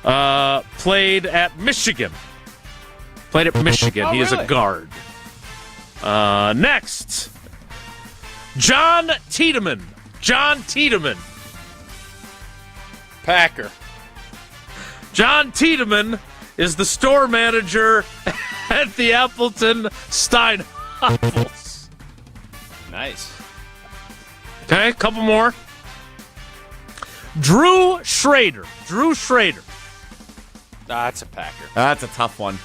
Speaker 4: played at Michigan. Played at Michigan.
Speaker 5: Oh,
Speaker 4: he is a
Speaker 5: really?
Speaker 4: guard. Next, John Tiedemann. John Tiedemann.
Speaker 5: Packer.
Speaker 4: John Tiedemann is the store manager at the Appleton Steinhaffels.
Speaker 5: Nice.
Speaker 4: Okay, a couple more. Drew Schrader. Drew Schrader.
Speaker 5: That's a Packer.
Speaker 2: That's a tough one.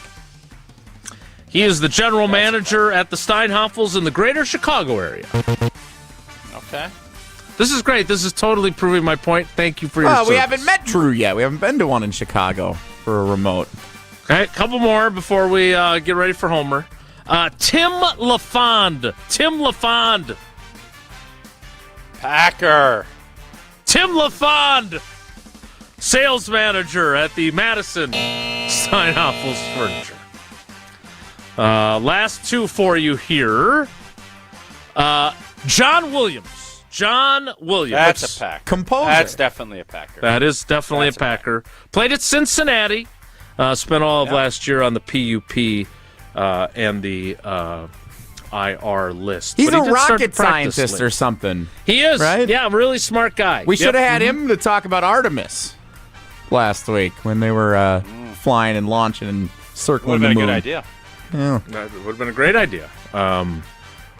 Speaker 4: He is the general manager at the Steinhaffels in the greater Chicago area.
Speaker 5: Okay.
Speaker 4: This is great. This is totally proving my point. Thank you for your service.
Speaker 2: We haven't met Drew yet. We haven't been to one in Chicago for a remote.
Speaker 4: Okay, a couple more before we get ready for Homer. Tim LaFond. Tim LaFond.
Speaker 5: Packer.
Speaker 4: Tim LaFond, sales manager at the Madison Steinhaffel's Furniture. Last two for you here. John Williams. John Williams.
Speaker 5: That's a Packer.
Speaker 2: Composer.
Speaker 5: That's definitely a Packer.
Speaker 4: That is definitely a Packer. Played at Cincinnati. Spent all of last year on the PUP and the IR list.
Speaker 2: He's
Speaker 4: But
Speaker 2: a
Speaker 4: he did start the
Speaker 2: rocket
Speaker 4: practice
Speaker 2: scientist
Speaker 4: list.
Speaker 2: or something.
Speaker 4: He is.
Speaker 2: Right?
Speaker 4: Yeah, really smart guy.
Speaker 2: We should have had him to talk about Artemis last week when they were flying and launching and circling the moon.
Speaker 5: Would have been a good idea.
Speaker 2: Yeah.
Speaker 4: That would have been a great idea.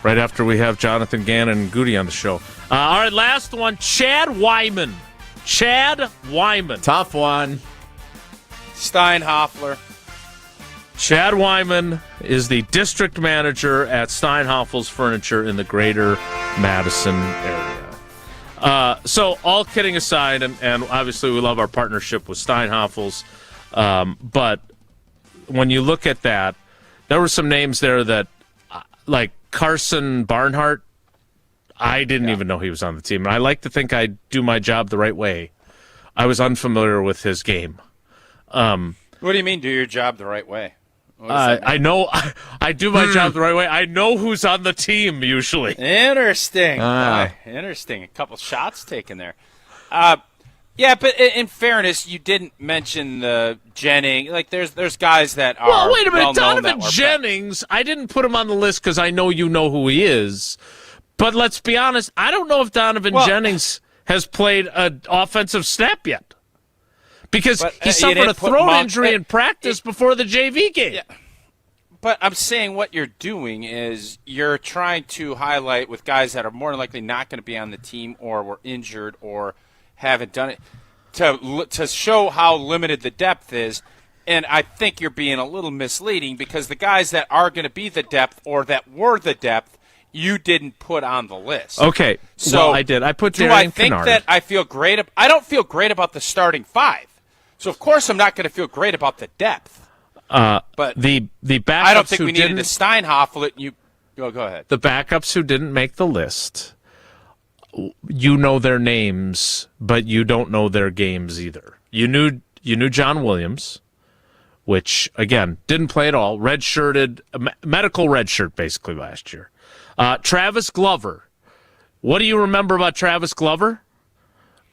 Speaker 4: Right after we have Jonathan Gannon and Goody on the show. All right, last one. Chad Wyman. Chad Wyman.
Speaker 2: Tough one.
Speaker 5: Steinhaffler.
Speaker 4: Chad Wyman is the district manager at Steinhaffel's Furniture in the greater Madison area. So all kidding aside, and obviously we love our partnership with Steinhaffel's, but when you look at that, there were some names there that, like Carson Barnhart, I didn't even know he was on the team. And I like to think I do my job the right way. I was unfamiliar with his game.
Speaker 5: What do you mean, do your job the right way?
Speaker 4: I know I do my job the right way. I know who's on the team usually.
Speaker 5: Interesting. Interesting. A couple shots taken there. Yeah, but in fairness, you didn't mention the Jennings. Like, there's guys that are.
Speaker 4: Well, wait a minute,
Speaker 5: well-known
Speaker 4: Donovan Jennings. I didn't put him on the list because I know you know who he is. But let's be honest, I don't know if Donovan Jennings has played an offensive snap yet. because he suffered a throat injury in practice before the JV game.
Speaker 5: Yeah. But I'm saying what you're doing is you're trying to highlight with guys that are more than likely not going to be on the team or were injured or haven't done it to show how limited the depth is. And I think you're being a little misleading because the guys that are going to be the depth or that were the depth, you didn't put on the list.
Speaker 4: Okay,
Speaker 5: so
Speaker 4: I did. I put
Speaker 5: do
Speaker 4: Darian
Speaker 5: I think
Speaker 4: Kennard.
Speaker 5: that I feel great? I don't feel great about the starting five. So, of course, I'm not going to feel great about the depth. But
Speaker 4: the backups
Speaker 5: I don't think
Speaker 4: who
Speaker 5: we needed
Speaker 4: didn't,
Speaker 5: to Steinhoffel it. Go ahead.
Speaker 4: The backups who didn't make the list, you know their names, but you don't know their games either. You knew John Williams, which, again, didn't play at all. Redshirted, medical redshirt basically last year. Travis Glover. What do you remember about Travis Glover?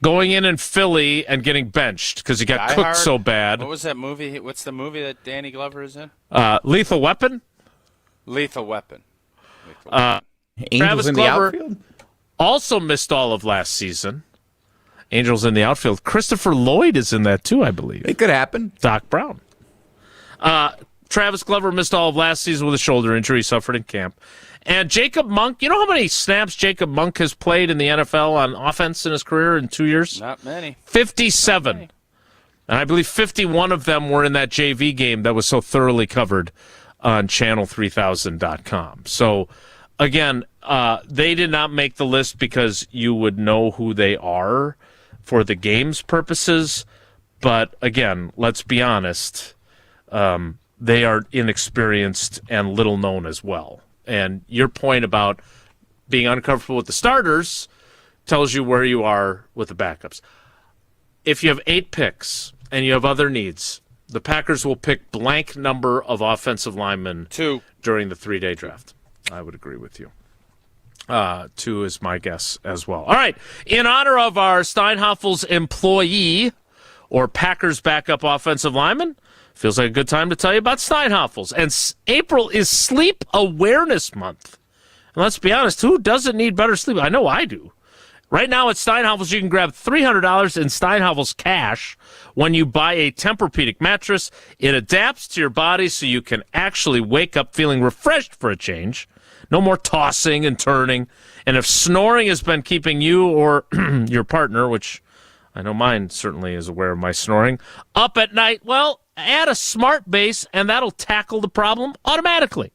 Speaker 4: Going in Philly and getting benched because he got cooked so bad.
Speaker 5: What was that movie? What's the movie that Danny Glover is in?
Speaker 4: Lethal Weapon?
Speaker 5: Lethal Weapon.
Speaker 4: Travis Glover also missed all of last season. Angels in the outfield. Christopher Lloyd is in that too, I believe.
Speaker 2: It could happen.
Speaker 4: Doc Brown. Travis Glover missed all of last season with a shoulder injury he suffered in camp. And Jacob Monk, you know how many snaps Jacob Monk has played in the NFL on offense in his career in 2 years?
Speaker 5: Not many.
Speaker 4: 57.
Speaker 5: Not many.
Speaker 4: And I believe 51 of them were in that JV game that was so thoroughly covered on channel3000.com. So, again, they did not make the list because you would know who they are for the game's purposes. But, again, let's be honest, they are inexperienced and little known as well. And your point about being uncomfortable with the starters tells you where you are with the backups. If you have 8 picks and you have other needs, the Packers will pick blank number of offensive linemen
Speaker 5: 2
Speaker 4: during the 3-day draft. I would agree with you. 2 is my guess as well. All right. In honor of our Steinhoffel's employee or Packers backup offensive lineman, feels like a good time to tell you about Steinhoffel's. And April is Sleep Awareness Month. And let's be honest, who doesn't need better sleep? I know I do. Right now at Steinhoffel's, you can grab $300 in Steinhoffel's cash when you buy a Tempur-Pedic mattress. It adapts to your body so you can actually wake up feeling refreshed for a change. No more tossing and turning. And if snoring has been keeping you or your partner, which I know mine certainly is aware of my snoring, up at night, well, add a smart base, and that'll tackle the problem automatically.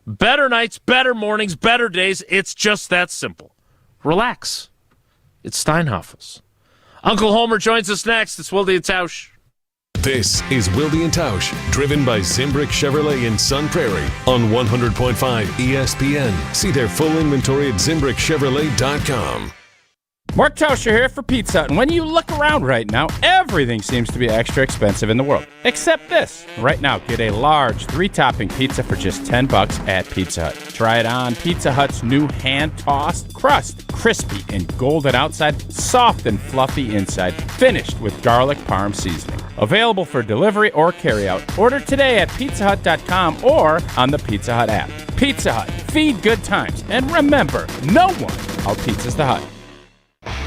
Speaker 4: Better nights, better mornings, better days. It's just that simple. Relax. It's Steinhoffel's. Uncle Homer joins us next. It's Wilde and Tausch.
Speaker 1: This is Wilde and Tausch, driven by Zimbrick Chevrolet in Sun Prairie on 100.5 ESPN. See their full inventory at ZimbrickChevrolet.com.
Speaker 13: Mark Tauscher here for Pizza Hut, and when you look around right now, everything seems to be extra expensive in the world, except this. Right now, get a large 3-topping pizza for just $10 at Pizza Hut. Try it on Pizza Hut's new hand-tossed crust, crispy and golden outside, soft and fluffy inside, finished with garlic parm seasoning. Available for delivery or carryout. Order today at pizzahut.com or on the Pizza Hut app. Pizza Hut, feed good times, and remember, no one out-pizzas the Hut.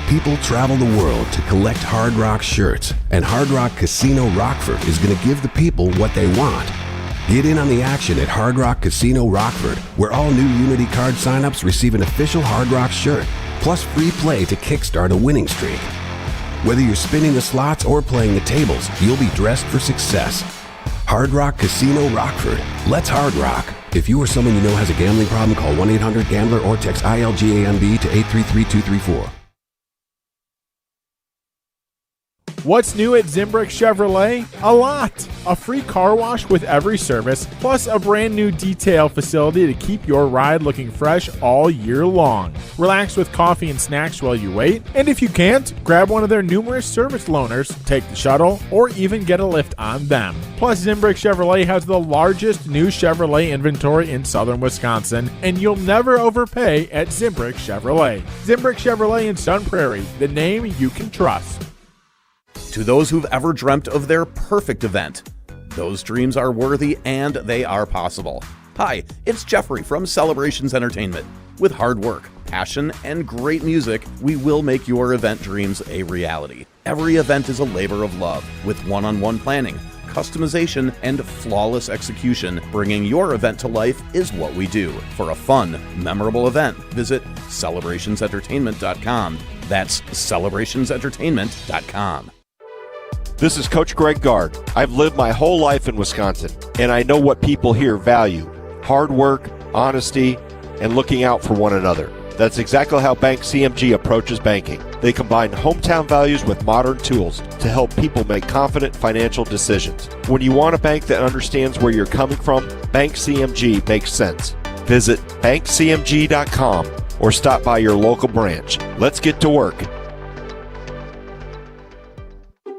Speaker 17: People travel the world to collect Hard Rock shirts, and Hard Rock Casino Rockford is going to give the people what they want. Get in on the action at Hard Rock Casino Rockford, where all new Unity card signups receive an official Hard Rock shirt, plus free play to kickstart a winning streak. Whether you're spinning the slots or playing the tables, you'll be dressed for success. Hard Rock Casino Rockford. Let's Hard Rock. If you or someone you know has a gambling problem, call 1-800-GAMBLER or text ILGAMB to 833-234.
Speaker 18: What's new at Zimbrick Chevrolet? A lot! A free car wash with every service, plus a brand new detail facility to keep your ride looking fresh all year long. Relax with coffee and snacks while you wait, and if you can't, grab one of their numerous service loaners, take the shuttle, or even get a lift on them. Plus, Zimbrick Chevrolet has the largest new Chevrolet inventory in southern Wisconsin, and you'll never overpay at Zimbrick Chevrolet. Zimbrick Chevrolet in Sun Prairie, the name you can trust.
Speaker 19: To those who've ever dreamt of their perfect event, those dreams are worthy and they are possible. Hi, it's Jeffrey from Celebrations Entertainment. With hard work, passion, and great music, we will make your event dreams a reality. Every event is a labor of love with one-on-one planning, customization, and flawless execution. Bringing your event to life is what we do. For a fun, memorable event, visit celebrationsentertainment.com. That's celebrationsentertainment.com.
Speaker 20: This is Coach Greg Gard. I've lived my whole life in Wisconsin, and I know what people here value: hard work, honesty, and looking out for one another. That's exactly how Bank CMG approaches banking. They combine hometown values with modern tools to help people make confident financial decisions. When you want a bank that understands where you're coming from, Bank CMG makes sense. Visit bankcmg.com or stop by your local branch. Let's get to work.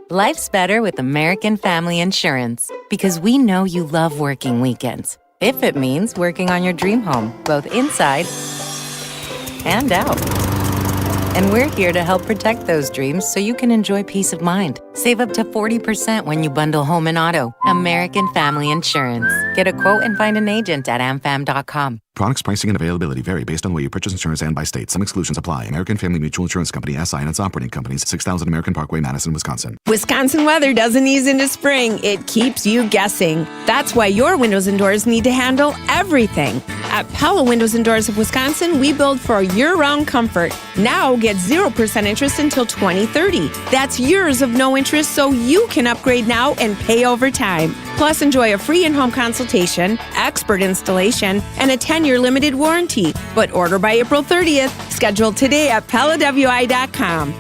Speaker 21: Life's better with American Family Insurance because we know you love working weekends. If it means working on your dream home, both inside and out. And we're here to help protect those dreams so you can enjoy peace of mind. Save up to 40% when you bundle home and auto. American Family Insurance. Get a quote and find an agent at amfam.com.
Speaker 22: Products, pricing, and availability vary based on where you purchase insurance and by state. Some exclusions apply. American Family Mutual Insurance Company, SI, and its operating companies, 6000 American Parkway, Madison, Wisconsin.
Speaker 23: Wisconsin weather doesn't ease into spring. It keeps you guessing. That's why your windows and doors need to handle everything. At Pella Windows and Doors of Wisconsin, we build for year-round comfort. Now get 0% interest until 2030. That's years of no interest, so you can upgrade now and pay over time. Plus, enjoy a free in-home consultation, expert installation, and a 10-year limited warranty. But order by April 30th. Schedule today at PellaWI.com.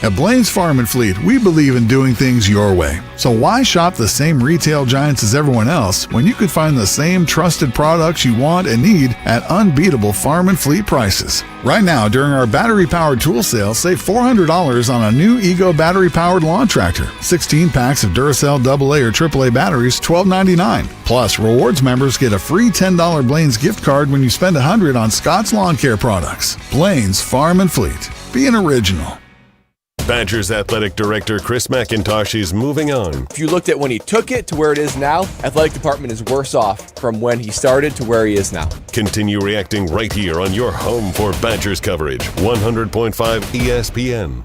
Speaker 24: At Blaine's Farm and Fleet, we believe in doing things your way. So why shop the same retail giants as everyone else when you could find the same trusted products you want and need at unbeatable farm and fleet prices? Right now, during our battery-powered tool sale, save $400 on a new Ego battery-powered lawn tractor. 16 packs of Duracell AA or AAA batteries, $12.99. Plus, rewards members get a free $10 Blaine's gift card when you spend $100 on Scott's Lawn Care products. Blaine's Farm and Fleet. Be an original.
Speaker 1: Badgers Athletic Director Chris McIntosh is moving on.
Speaker 25: If you looked at when he took it to where it is now, athletic department is worse off from when he started to where he is now.
Speaker 1: Continue reacting right here on your home for Badgers coverage, 100.5 ESPN.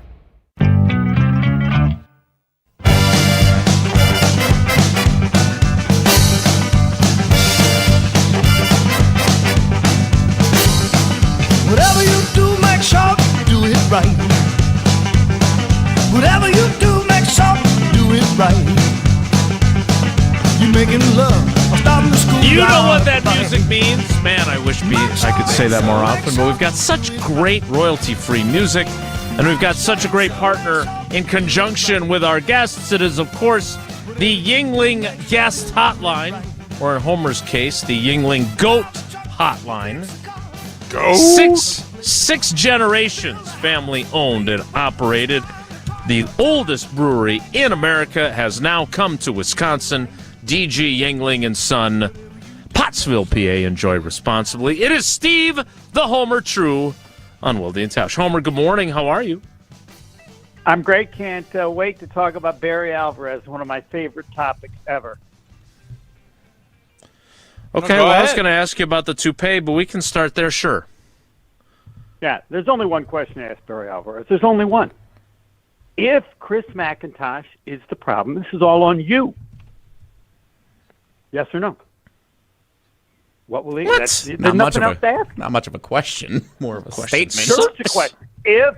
Speaker 9: Whatever you do, make sure you do it right. Whatever you do, make sure you do it right. You're making love, or starting the school.
Speaker 4: You know what that music means? Man, I wish I could say that more often, but we've got such great royalty-free music, and we've got such a great partner in conjunction with our guests. It is, of course, the Yuengling Guest Hotline, or in Homer's case, the Yuengling Goat Hotline.
Speaker 1: Go!
Speaker 4: Six generations family-owned and operated. The oldest brewery in America has now come to Wisconsin. DG Yuengling & Son, Pottsville, PA. Enjoy responsibly. It is Steve, the Homer True, on Wilde and Tausch. Homer, good morning. How are you?
Speaker 26: I'm great. Can't wait to talk about Barry Alvarez, one of my favorite topics ever.
Speaker 4: Okay, well, I was going to ask you about the toupee, but we can start there, sure.
Speaker 26: Yeah, there's only one question to ask Barry Alvarez. There's only one. If Chris McIntosh is the problem, this is all on you. Yes or no? What will he?
Speaker 2: What?
Speaker 26: There's nothing else to ask.
Speaker 2: Not much of a question, more of a statement.
Speaker 26: Sure, it's a question. If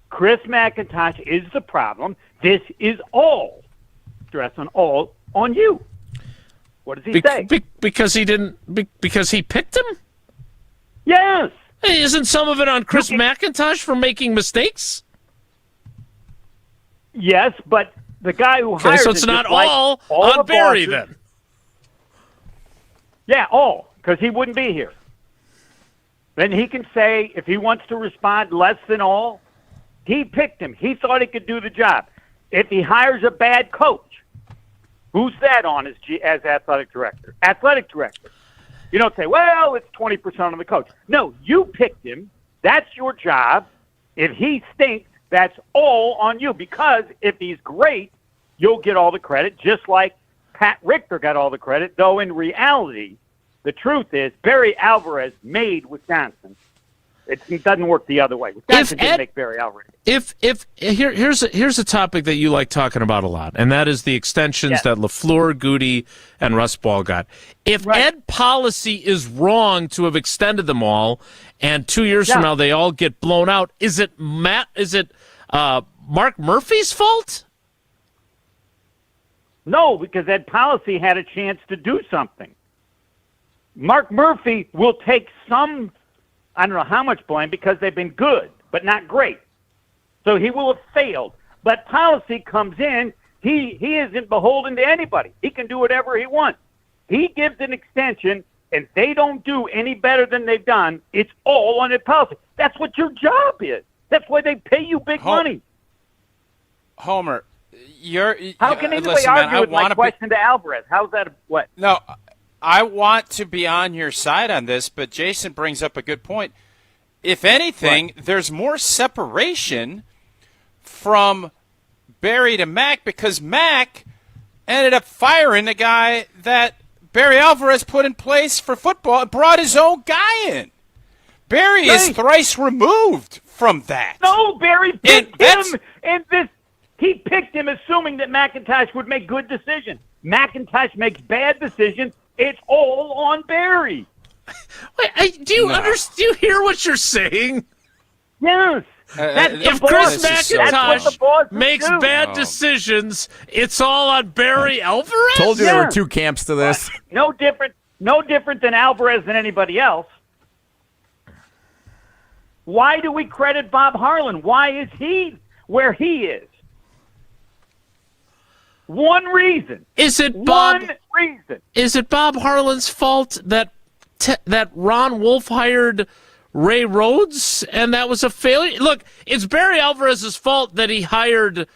Speaker 26: Chris McIntosh is the problem, this is all, stress on all, on you. What does he say?
Speaker 4: Because he didn't. Because he picked him.
Speaker 26: Yes.
Speaker 4: Hey, isn't some of it on Chris McIntosh for making mistakes?
Speaker 26: Yes, but the guy who hired
Speaker 4: so it's not all on Barry then.
Speaker 26: Yeah, all, because he wouldn't be here. Then he can say, if he wants to respond less than all, he picked him. He thought he could do the job. If he hires a bad coach, who's that on as athletic director? Athletic director. You don't say, well, it's 20% on the coach. No, you picked him. That's your job. If he stinks, that's all on you, because if he's great, you'll get all the credit, just like Pat Richter got all the credit, though in reality, the truth is Barry Alvarez made Wisconsin It doesn't work the other way. Wisconsin didn't make Barry Alvarez.
Speaker 4: Here's a topic that you like talking about a lot, and that is the extensions that LaFleur, Goody, and Russ Ball got. If Ed policy is wrong to have extended them all, and 2 years from now they all get blown out, is it Mark Murphy's fault?
Speaker 26: No, because Ed policy had a chance to do something. Mark Murphy will take some, I don't know how much blame, because they've been good, but not great. So he will have failed. But policy comes in, he isn't beholden to anybody. He can do whatever he wants. He gives an extension, and they don't do any better than they've done. It's all on Ed policy. That's what your job is. That's why they pay you big money.
Speaker 5: Homer,
Speaker 26: how can anybody argue with my question to Alvarez? How's that what?
Speaker 5: No, I want to be on your side on this, but Jason brings up a good point. If anything, there's more separation from Barry to Mac because Mac ended up firing the guy that Barry Alvarez put in place for football and brought his own guy in. Barry is thrice removed from that.
Speaker 26: No, Barry picked him, and he picked him assuming that McIntosh would make good decisions. McIntosh makes bad decisions. It's all on Barry.
Speaker 4: Wait, do you hear what you're saying?
Speaker 26: Yes.
Speaker 4: If Chris McIntosh makes bad decisions, it's all on Barry Alvarez?
Speaker 2: Told you there were two camps to this.
Speaker 26: No different than Alvarez than anybody else. Why do we credit Bob Harlan? Why is he where he is? One reason.
Speaker 4: Is it Bob Harlan's fault that Ron Wolf hired Ray Rhodes and that was a failure? Look, it's Barry Alvarez's fault that he hired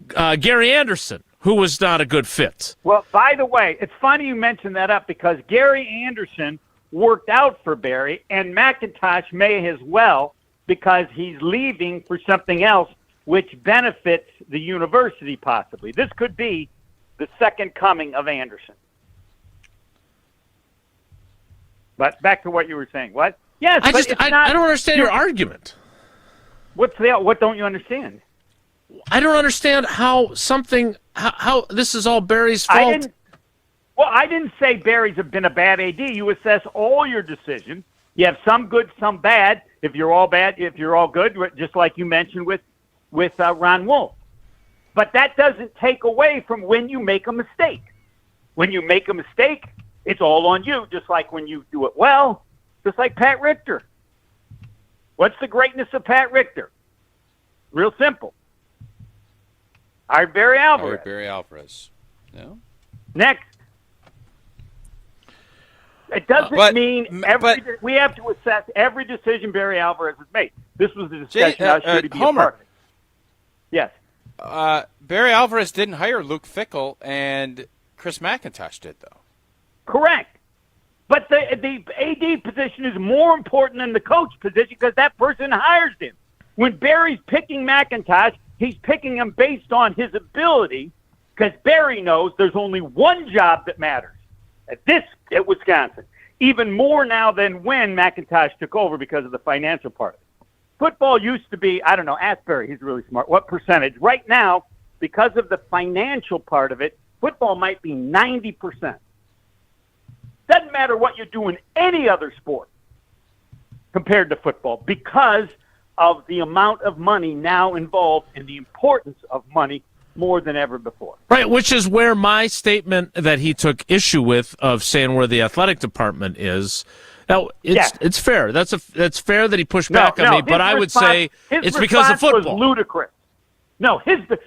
Speaker 4: Gary Anderson, who was not a good fit.
Speaker 26: Well, by the way, it's funny you mentioned that up because Gary Anderson worked out for Barry, and McIntosh may as well because he's leaving for something else which benefits the university possibly. This could be the second coming of Anderson. But back to what you were saying. What? Yes,
Speaker 4: I don't understand your argument.
Speaker 26: What don't you understand?
Speaker 4: I don't understand how this is all Barry's fault.
Speaker 26: I didn't say Barry's been a bad AD. You assess all your decisions. You have some good, some bad. If you're all bad, if you're all good, just like you mentioned with Ron Wolf. But that doesn't take away from when you make a mistake. When you make a mistake, it's all on you, just like when you do it well, just like Pat Richter. What's the greatness of Pat Richter? Real simple. Barry Alvarez.
Speaker 5: No.
Speaker 26: Next. It doesn't mean we have to assess every decision Barry Alvarez has made. This was the discussion I was sure to be
Speaker 5: Homer.
Speaker 26: a part of it. Yes.
Speaker 5: Barry Alvarez didn't hire Luke Fickell, and Chris McIntosh did, though.
Speaker 26: Correct. But the AD position is more important than the coach position because that person hires him. When Barry's picking McIntosh, he's picking him based on his ability because Barry knows there's only one job that matters at Wisconsin. Even more now than when McIntosh took over because of the financial part of it. Football used to be, I don't know, ask Barry, he's really smart. What percentage? Right now, because of the financial part of it, football might be 90%. Doesn't matter what you do in any other sport compared to football because of the amount of money now involved and the importance of money more than ever before.
Speaker 4: Right, which is where my statement that he took issue with of saying where the athletic department is. Now, it's fair. That's fair that he pushed back on me, but I would say it's because of football.
Speaker 26: Was ludicrous. No,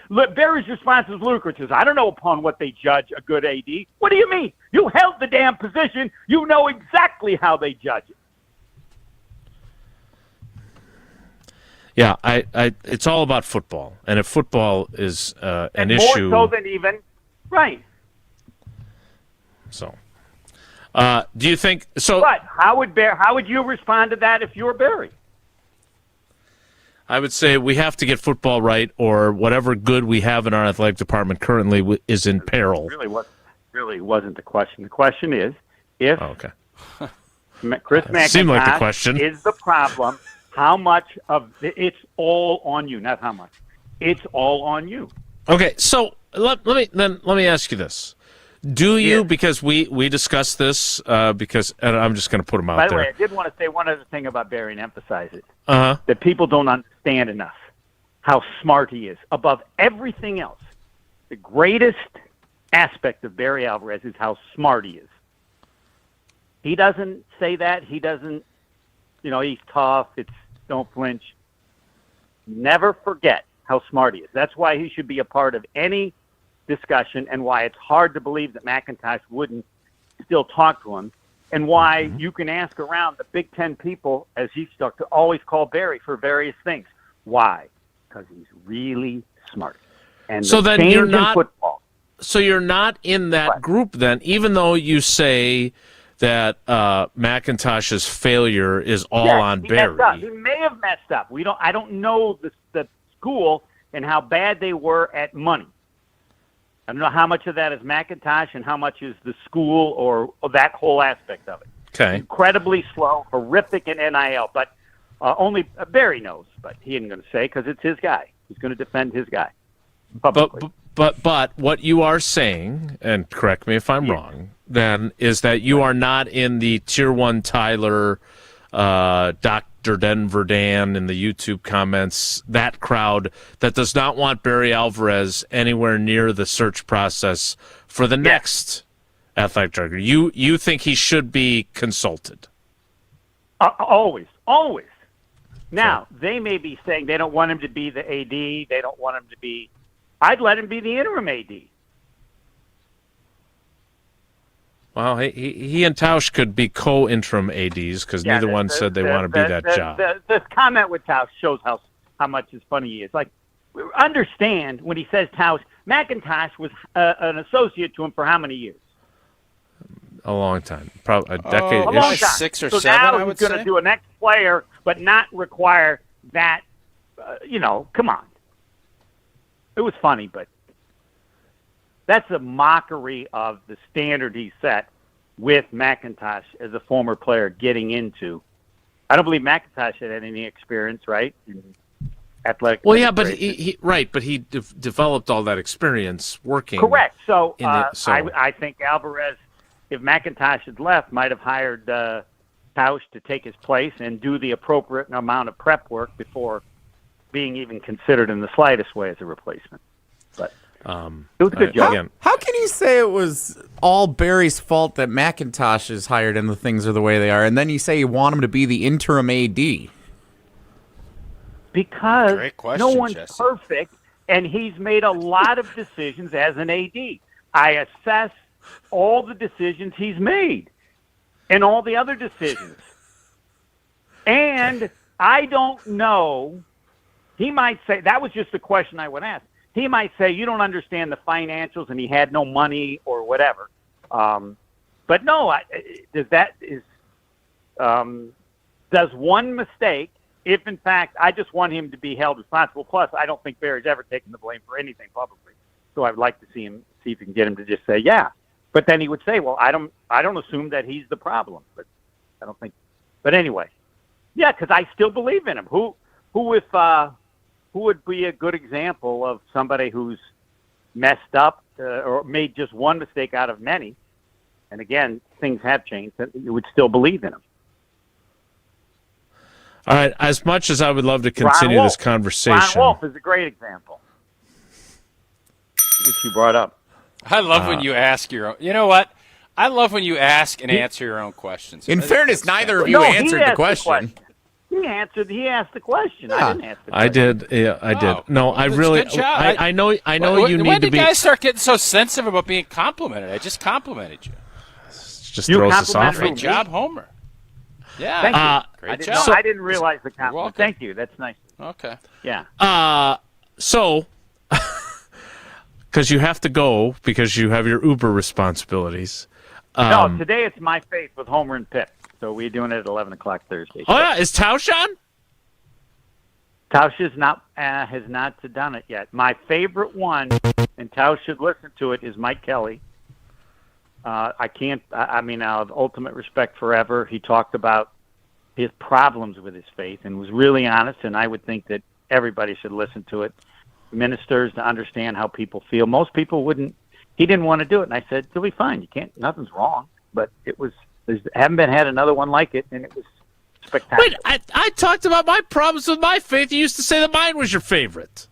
Speaker 26: Barry's response is ludicrous. I don't know upon what they judge a good AD. What do you mean? You held the damn position. You know exactly how they judge it.
Speaker 4: Yeah, it's all about football, and if football is an issue,
Speaker 26: more so than even right.
Speaker 4: So, do you think so?
Speaker 26: But how would you respond to that if you were Barry?
Speaker 4: I would say we have to get football right, or whatever good we have in our athletic department currently is in peril.
Speaker 26: Really wasn't the question. The question is if
Speaker 4: Chris
Speaker 26: McIntosh
Speaker 4: seemed like the question.
Speaker 26: is the problem. how much of it's all on you, not how much. It's all on you.
Speaker 4: Okay, so let me ask you this. Do you, because we discussed this, because, and I'm just going to put them out there.
Speaker 26: By the way, I did want to say one other thing about Barry and emphasize it.
Speaker 4: Uh-huh.
Speaker 26: That people don't understand enough how smart he is. Above everything else, the greatest aspect of Barry Alvarez is how smart he is. He doesn't say that. He doesn't, he's tough. It's don't flinch. Never forget how smart he is. That's why he should be a part of any discussion, and why it's hard to believe that McIntosh wouldn't still talk to him, and why you can ask around the Big Ten people, as he's stuck to, always call Barry for various things. Why? Because he's really smart. And
Speaker 4: so
Speaker 26: the
Speaker 4: then
Speaker 26: change
Speaker 4: you're
Speaker 26: in
Speaker 4: not.
Speaker 26: football,
Speaker 4: So you're not in that group then, even though you say that McIntosh's failure is all on Barry.
Speaker 26: Messed up. He may have messed up. I don't know the school and how bad they were at money. I don't know how much of that is McIntosh and how much is the school or that whole aspect of it.
Speaker 4: Okay.
Speaker 26: Incredibly slow, horrific in NIL, but only Barry knows, but he isn't going to say because it's his guy. He's going to defend his guy publicly.
Speaker 4: But what you are saying, and correct me if I'm wrong, then, is that you are not in the Tier 1 Tyler, Dr. Denver Dan in the YouTube comments, that crowd that does not want Barry Alvarez anywhere near the search process for the next athletic director. You think he should be consulted?
Speaker 26: Always. Now, they may be saying they don't want him to be the AD. They don't want him to be... I'd let him be the interim AD.
Speaker 4: Well, he and Tausch could be co-interim ADs because neither one said they want to be that job.
Speaker 26: This comment with Tausch shows how much is funny he is. Like, understand when he says Tausch, McIntosh was an associate to him for how many years?
Speaker 4: A long time, probably a decade.
Speaker 26: A long time.
Speaker 5: 6 or 7,
Speaker 26: now
Speaker 5: I would
Speaker 26: he's going to do an ex-player, but not require that. Come on. It was funny, but that's a mockery of the standard he set with McIntosh as a former player getting into. I don't believe McIntosh had any experience, right? In athletic.
Speaker 4: Well, yeah, but he developed all that experience working.
Speaker 26: Correct. So,
Speaker 4: so
Speaker 26: I think Alvarez, if McIntosh had left, might have hired Tausch to take his place and do the appropriate amount of prep work before being even considered in the slightest way as a replacement. But it was a good job.
Speaker 2: How can you say it was all Barry's fault that McIntosh is hired and the things are the way they are, and then you say you want him to be the interim AD?
Speaker 26: Because
Speaker 5: Great question,
Speaker 26: no one's
Speaker 5: Jesse.
Speaker 26: perfect, and he's made a lot of decisions as an AD. I assess all the decisions he's made and all the other decisions. And I don't know... He might say, that was just a question I would ask. He might say, you don't understand the financials and he had no money or whatever. But no, does one mistake, if in fact I just want him to be held responsible, plus I don't think Barry's ever taken the blame for anything publicly. So I'd like to see if we can get him to just say, yeah. But then he would say, well, I don't assume that he's the problem. But I don't think, but anyway. Yeah, because I still believe in him. Who would be a good example of somebody who's messed up or made just one mistake out of many? And again, things have changed. That you would still believe in him.
Speaker 4: All right. As much as I would love to continue this conversation,
Speaker 26: Ron Wolf is a great example, which you brought up.
Speaker 5: I love when you ask your own. You know what? I love when you ask and answer your own questions.
Speaker 2: In fairness, neither of you answered the question.
Speaker 26: He asked the question. I didn't ask the question.
Speaker 4: I did. Yeah, I did. No, I really.
Speaker 5: Good job.
Speaker 4: I know. You need
Speaker 5: when
Speaker 4: to be.
Speaker 5: When did guys start getting so sensitive about being complimented? I just complimented you.
Speaker 4: Just throws us off.
Speaker 5: Great job, Homer. Yeah.
Speaker 26: Thank you.
Speaker 5: Great job.
Speaker 26: I didn't realize the compliment. Thank you. That's nice.
Speaker 5: Okay.
Speaker 26: Yeah.
Speaker 4: So, because you have to go because you have your Uber responsibilities.
Speaker 26: No, today it's my faith with Homer and Pitt. So we're doing it at 11 o'clock Thursday.
Speaker 4: Oh, yeah. Is Tausch on?
Speaker 26: Tausch has not done it yet. My favorite one, and Tausch should listen to it, is Mike Kelly. I mean, out of ultimate respect forever, he talked about his problems with his faith and was really honest, and I would think that everybody should listen to it. Ministers to understand how people feel. Most people wouldn't. He didn't want to do it, and I said, "It'll be fine. You can't. Nothing's wrong." But haven't had another one like it, and it was spectacular.
Speaker 4: Wait, I talked about my problems with my faith. You used to say that mine was your favorite.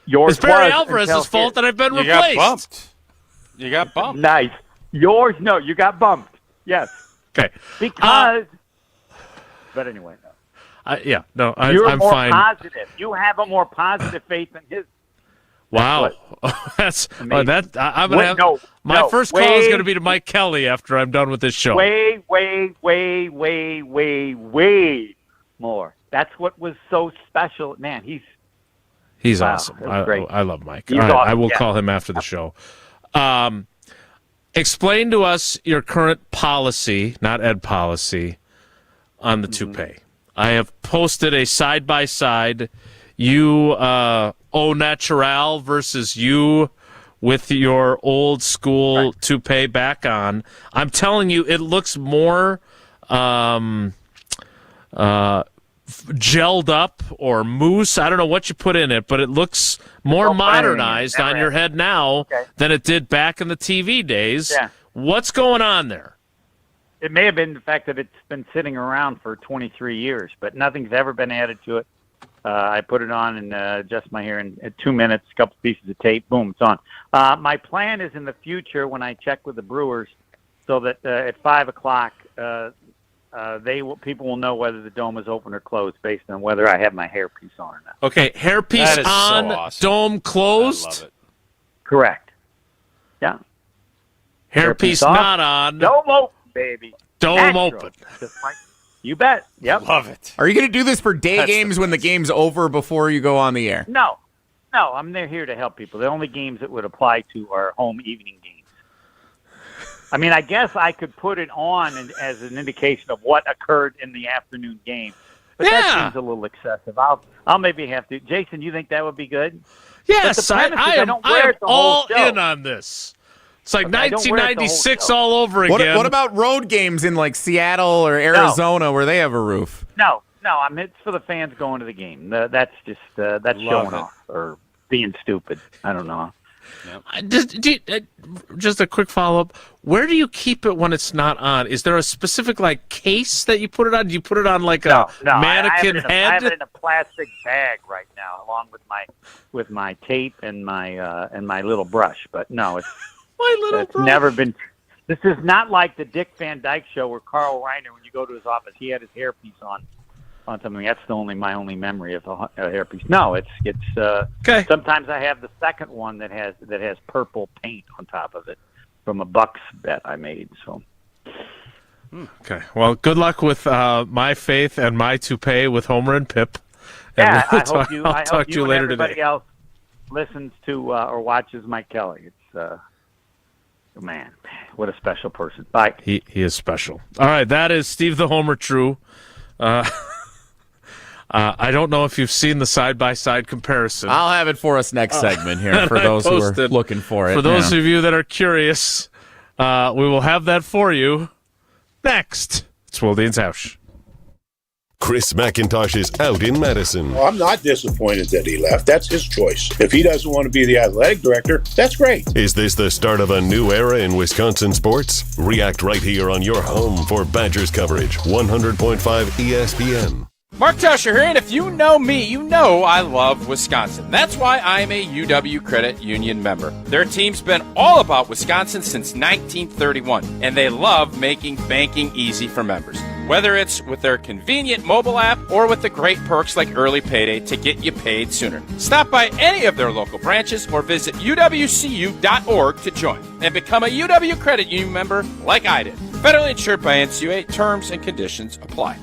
Speaker 26: Yours
Speaker 4: it's Barry
Speaker 26: was
Speaker 4: Alvarez's fault that I've been replaced.
Speaker 5: Got bumped. You got bumped.
Speaker 26: Nice. Yours, no, you got bumped. Yes.
Speaker 4: Okay.
Speaker 26: Because. But anyway, no.
Speaker 4: You're
Speaker 26: more
Speaker 4: fine.
Speaker 26: Positive. You have a more positive faith than his.
Speaker 4: Wow, that's I'm gonna have my first call is gonna be to Mike Kelly after I'm done with this show.
Speaker 26: Way more. That's what was so special, man.
Speaker 4: He's
Speaker 26: wow,
Speaker 4: awesome.
Speaker 26: Great.
Speaker 4: I love Mike.
Speaker 26: He's
Speaker 4: All right,
Speaker 26: awesome.
Speaker 4: I will call him after the show. Explain to us your current policy, not ed policy, on the toupee. I have posted a side-by-side, you au natural versus you with your old school toupee back on. I'm telling you, it looks more gelled up or mousse. I don't know what you put in it, but it looks more modernized on your head now than it did back in the TV days.
Speaker 26: Yeah.
Speaker 4: What's going on there?
Speaker 26: It may have been the fact that it's been sitting around for 23 years, but nothing's ever been added to it. I put it on and adjust my hair in 2 minutes, a couple pieces of tape, boom, it's on. My plan is in the future when I check with the Brewers so that at 5 o'clock people will know whether the dome is open or closed based on whether I have my hairpiece on or not.
Speaker 4: Okay, hairpiece on, so awesome. Dome closed?
Speaker 5: I love it.
Speaker 26: Correct. Yeah.
Speaker 4: Hairpiece not on.
Speaker 26: Dome open, baby.
Speaker 4: Dome
Speaker 26: Natural.
Speaker 4: open.
Speaker 26: You bet. Yep.
Speaker 5: Love it.
Speaker 2: Are you going to do this for day games when the game's over before you go on the air?
Speaker 26: No, I'm here to help people. The only games that would apply to are home evening games. I mean, I guess I could put it on as an indication of what occurred in the afternoon game, but that seems a little excessive. I'll maybe have to. Jason, you think that would be good?
Speaker 4: Yes, I am all in on this. It's like 1996 all over again.
Speaker 2: What about road games in like Seattle or Arizona where they have a roof?
Speaker 26: No. It's for the fans going to the game. That's just showing off or being stupid. I don't know.
Speaker 4: Just a quick follow-up. Where do you keep it when it's not on? Is there a specific like case that you put it on? Do you put it on like a mannequin head?
Speaker 26: I have it in a plastic bag right now, along with my tape and my little brush. But no, it's never been. This is not like the Dick Van Dyke Show where Carl Reiner, when you go to his office, he had his hairpiece on something. That's my only memory of a hairpiece. No, it's okay. Sometimes I have the second one that has purple paint on top of it from a Bucks bet I made. So.
Speaker 4: Okay. Well, good luck with my faith and my toupee with Homer and Pip.
Speaker 26: Yeah,
Speaker 4: I'll
Speaker 26: talk to you
Speaker 4: later
Speaker 26: everybody
Speaker 4: today.
Speaker 26: else listens to or watches Mike Kelly. It's man, what a special person. Bye.
Speaker 4: He is special. All right, that is Steve the Homer True. I don't know if you've seen the side-by-side comparison.
Speaker 2: I'll have it for us next segment here for those who are looking for it.
Speaker 4: For those of you that are curious, we will have that for you next. It's Wilde and Tausch.
Speaker 1: Chris McIntosh is out in Madison.
Speaker 3: Well, I'm not disappointed that he left. That's his choice. If he doesn't want to be the athletic director, that's great.
Speaker 1: Is this the start of a new era in Wisconsin sports? React right here on your home for Badgers coverage, 100.5 ESPN.
Speaker 5: Mark Tauscher here, and if you know me, you know I love Wisconsin. That's why I'm a UW Credit Union member. Their team's been all about Wisconsin since 1931, and they love making banking easy for members. Whether it's with their convenient mobile app or with the great perks like early payday to get you paid sooner. Stop by any of their local branches or visit uwcu.org to join and become a UW Credit Union member like I did. Federally insured by NCUA. Terms and conditions apply.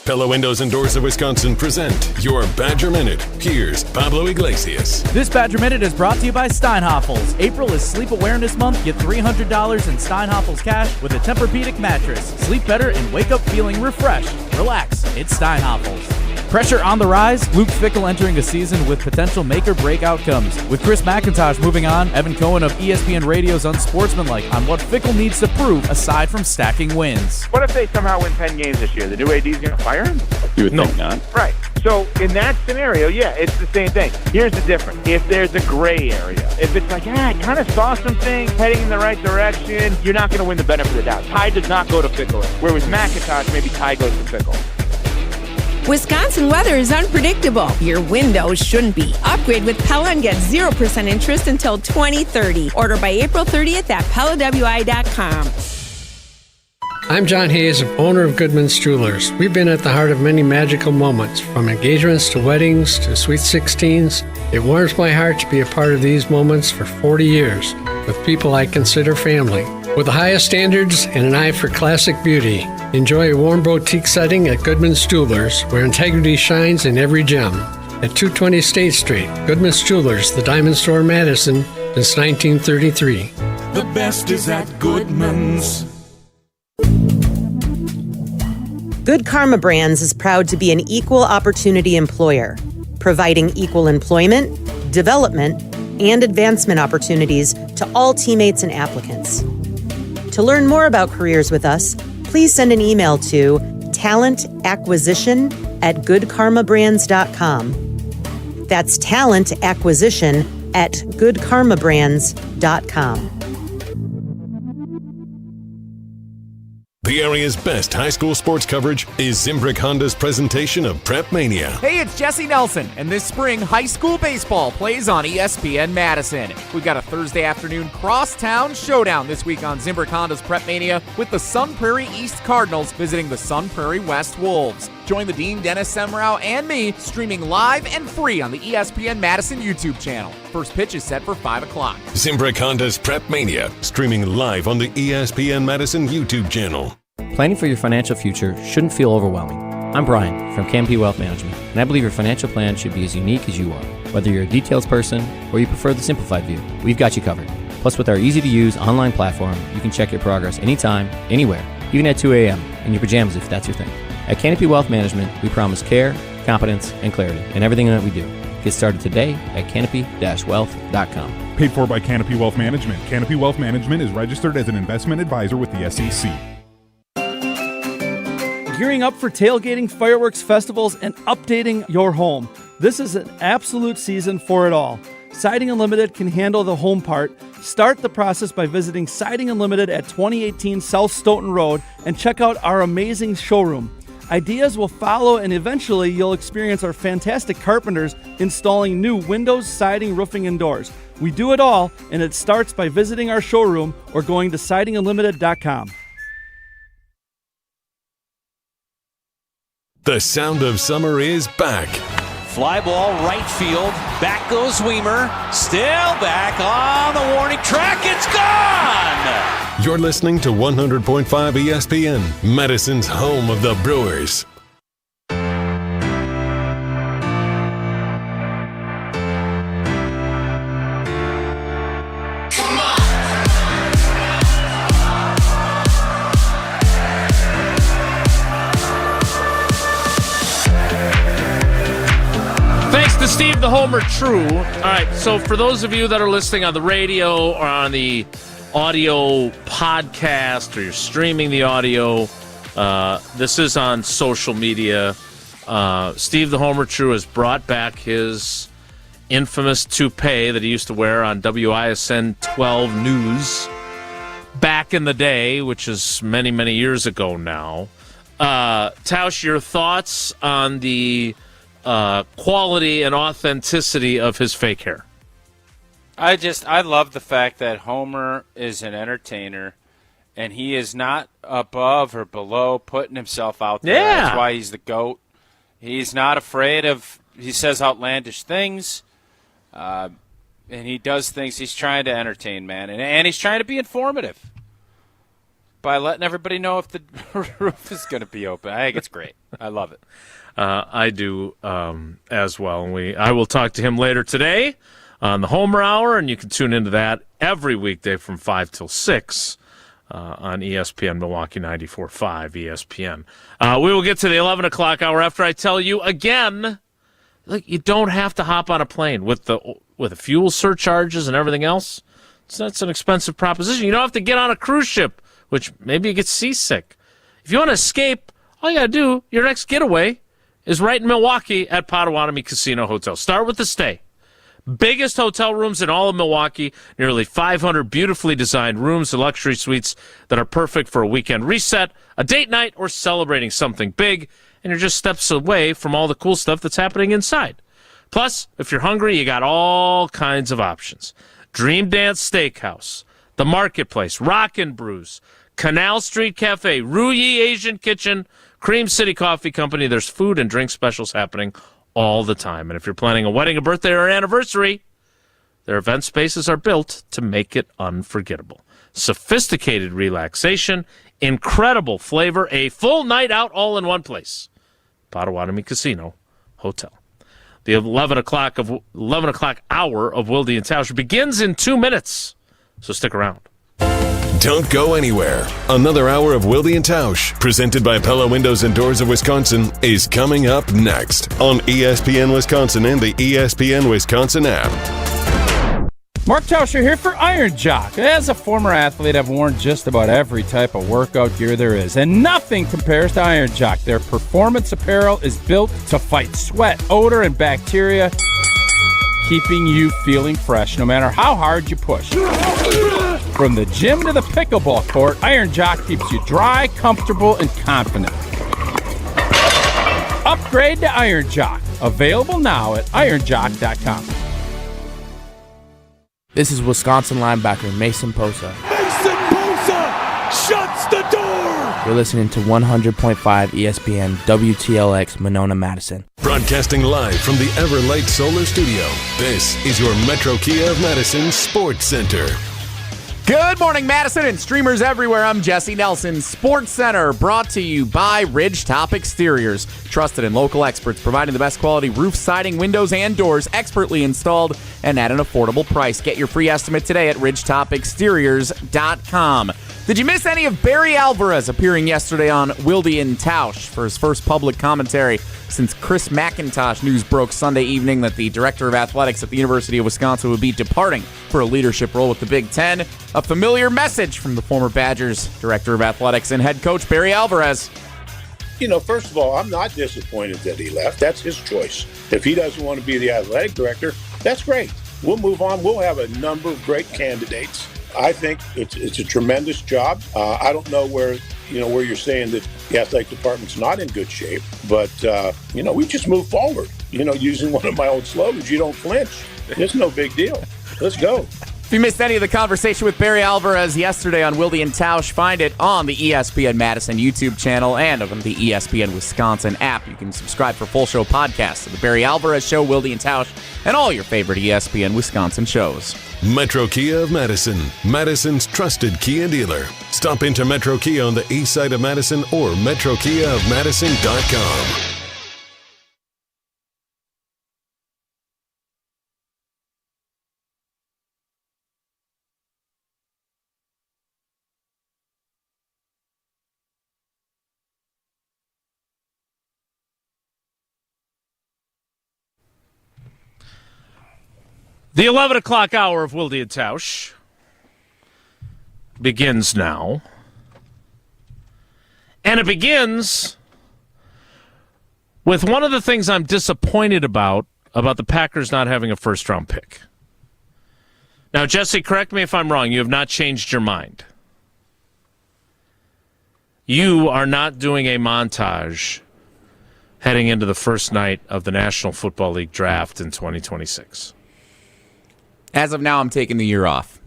Speaker 1: Pella Windows and Doors of Wisconsin present your Badger Minute. Here's Pablo Iglesias.
Speaker 6: This Badger Minute is brought to you by Steinhoffels. April is Sleep Awareness Month. Get $300 in Steinhoffels cash with a Tempur-Pedic mattress. Sleep better and wake up feeling refreshed. Relax, it's Steinhoffels. Pressure on the rise, Luke Fickell entering a season with potential make-or-break outcomes. With Chris McIntosh moving on, Evan Cohen of ESPN Radio's Unsportsmanlike on what Fickell needs to prove aside from stacking wins.
Speaker 7: What if they somehow win 10 games this year? The new AD's going to fire him?
Speaker 8: You would think not.
Speaker 7: Right. So in that scenario, yeah, it's the same thing. Here's the difference. If there's a gray area, if it's like, I kind of saw some things heading in the right direction, you're not going to win the benefit of the doubt. Ty does not go to Fickell. Whereas McIntosh, maybe Ty goes to Fickell.
Speaker 23: Wisconsin weather is unpredictable. Your windows shouldn't be. Upgrade with Pella and get 0% interest until 2030. Order by April 30th at PellaWI.com.
Speaker 11: I'm John Hayes, owner of Goodman's Jewelers. We've been at the heart of many magical moments, from engagements to weddings to sweet 16s. It warms my heart to be a part of these moments for 40 years with people I consider family. With the highest standards and an eye for classic beauty, enjoy a warm boutique setting at Goodman's Jewelers, where integrity shines in every gem. At 220 State Street, Goodman's Jewelers, the Diamond Store, Madison, since 1933.
Speaker 9: The best is at Goodman's.
Speaker 10: Good Karma Brands is proud to be an equal opportunity employer, providing equal employment, development, and advancement opportunities to all teammates and applicants. To learn more about careers with us, please send an email to talentacquisition@goodkarmabrands.com. That's talentacquisition@goodkarmabrands.com.
Speaker 1: The area's best high school sports coverage is Zimbrick Honda's presentation of Prep Mania.
Speaker 2: Hey, it's Jesse Nelson, and this spring, high school baseball plays on ESPN Madison. We've got a Thursday afternoon crosstown showdown this week on Zimbrick Honda's Prep Mania with the Sun Prairie East Cardinals visiting the Sun Prairie West Wolves. Join the Dean, Dennis Semrau, and me streaming live and free on the ESPN Madison YouTube channel. First pitch is set for 5 o'clock.
Speaker 1: Zimbrick Honda's Prep Mania, streaming live on the ESPN Madison YouTube channel.
Speaker 12: Planning for your financial future shouldn't feel overwhelming. I'm Brian from Canopy Wealth Management, and I believe your financial plan should be as unique as you are. Whether you're a details person or you prefer the simplified view, we've got you covered. Plus, with our easy-to-use online platform, you can check your progress anytime, anywhere, even at 2 a.m. in your pajamas if that's your thing. At Canopy Wealth Management, we promise care, competence, and clarity in everything that we do. Get started today at canopy-wealth.com.
Speaker 14: Paid for by Canopy Wealth Management. Canopy Wealth Management is registered as an investment advisor with the SEC.
Speaker 15: Gearing up for tailgating, fireworks, festivals, and updating your home. This is an absolute season for it all. Siding Unlimited can handle the home part. Start the process by visiting Siding Unlimited at 2018 South Stoughton Road and check out our amazing showroom. Ideas will follow, and eventually you'll experience our fantastic carpenters installing new windows, siding, roofing, and doors. We do it all, and it starts by visiting our showroom or going to sidingunlimited.com.
Speaker 1: The sound of summer is back.
Speaker 27: Fly ball right field. Back goes Weimer. Still back on the warning track. It's gone!
Speaker 1: You're listening to 100.5 ESPN, Madison's home of the Brewers.
Speaker 4: Steve the Homer True. All right, so for those of you that are listening on the radio or on the audio podcast, or you're streaming the audio, this is on social media. Steve the Homer True has brought back his infamous toupee that he used to wear on WISN 12 News back in the day, which is many, many years ago now. Tausch, your thoughts on the quality and authenticity of his fake hair?
Speaker 5: I love the fact that Homer is an entertainer, and he is not above or below putting himself out there.
Speaker 4: Yeah.
Speaker 5: That's why he's the GOAT. He's not afraid of, he says outlandish things, and he does things. He's trying to entertain, man, and he's trying to be informative by letting everybody know if the roof is going to be open. I think it's great. I love it.
Speaker 4: I do as well. And I will talk to him later today on the Homer Hour, and you can tune into that every weekday from 5 till 6 on ESPN, Milwaukee 94.5 ESPN. We will get to the 11 o'clock hour after I tell you again, look, you don't have to hop on a plane with the fuel surcharges and everything else. That's an expensive proposition. You don't have to get on a cruise ship, which maybe you get seasick. If you want to escape, all you got to do, your next getaway, is right in Milwaukee at Potawatomi Casino Hotel. Start with the stay. Biggest hotel rooms in all of Milwaukee, nearly 500 beautifully designed rooms and luxury suites that are perfect for a weekend reset, a date night, or celebrating something big, and you're just steps away from all the cool stuff that's happening inside. Plus, if you're hungry, you got all kinds of options. Dream Dance Steakhouse, The Marketplace, Rockin' Brews, Canal Street Cafe, Ruyi Asian Kitchen, Cream City Coffee Company. There's food and drink specials happening all the time. And if you're planning a wedding, a birthday, or an anniversary, their event spaces are built to make it unforgettable. Sophisticated relaxation, incredible flavor, a full night out all in one place. Potawatomi Casino Hotel. The 11 o'clock hour of Wilde and Tausch begins in 2 minutes, so stick around.
Speaker 1: Don't go anywhere. Another hour of Wilde and Tausch, presented by Pella Windows and Doors of Wisconsin, is coming up next on ESPN Wisconsin and the ESPN Wisconsin app.
Speaker 8: Mark Tauscher here for Iron Jock. As a former athlete, I've worn just about every type of workout gear there is, and nothing compares to Iron Jock. Their performance apparel is built to fight sweat, odor, and bacteria, keeping you feeling fresh no matter how hard you push. From the gym to the pickleball court, Iron Jock keeps you dry, comfortable, and confident. Upgrade to Iron Jock. Available now at ironjock.com.
Speaker 13: This is Wisconsin linebacker Mason Posa.
Speaker 9: Mason Posa shuts the door.
Speaker 13: You're listening to 100.5 ESPN WTLX Monona, Madison.
Speaker 1: Broadcasting live from the Everlight Solar Studio, this is your Metro Kia of Madison Sports Center.
Speaker 2: Good morning, Madison and streamers everywhere. I'm Jesse Nelson. Sports Center brought to you by Ridgetop Exteriors. Trusted and local experts providing the best quality roof, siding, windows, and doors expertly installed and at an affordable price. Get your free estimate today at ridgetopexteriors.com. Did you miss any of Barry Alvarez appearing yesterday on Wilde and Tausch for his first public commentary since Chris McIntosh news broke Sunday evening that the director of athletics at the University of Wisconsin would be departing for a leadership role with the Big Ten? A familiar message from the former Badgers director of athletics and head coach Barry Alvarez.
Speaker 3: You know, first of all, I'm not disappointed that he left. That's his choice. If he doesn't want to be the athletic director, that's great. We'll move on. We'll have a number of great candidates. I think it's a tremendous job. I don't know where you're saying that the athletic department's not in good shape, but we just move forward. Using one of my old slogans, you don't flinch. It's no big deal. Let's go.
Speaker 2: If you missed any of the conversation with Barry Alvarez yesterday on Wilde and Tausch, find it on the ESPN Madison YouTube channel and on the ESPN Wisconsin app. You can subscribe for full show podcasts of the Barry Alvarez Show, Wilde and Tausch, and all your favorite ESPN Wisconsin shows.
Speaker 1: Metro Kia of Madison, Madison's trusted Kia dealer. Stop into Metro Kia on the east side of Madison or metrokiaofmadison.com.
Speaker 4: The 11 o'clock hour of Wilde and Tausch begins now. And it begins with one of the things I'm disappointed about the Packers not having a first-round pick. Now, Jesse, correct me if I'm wrong. You have not changed your mind. You are not doing a montage heading into the first night of the National Football League draft in 2026.
Speaker 2: As of now, I'm taking the year off.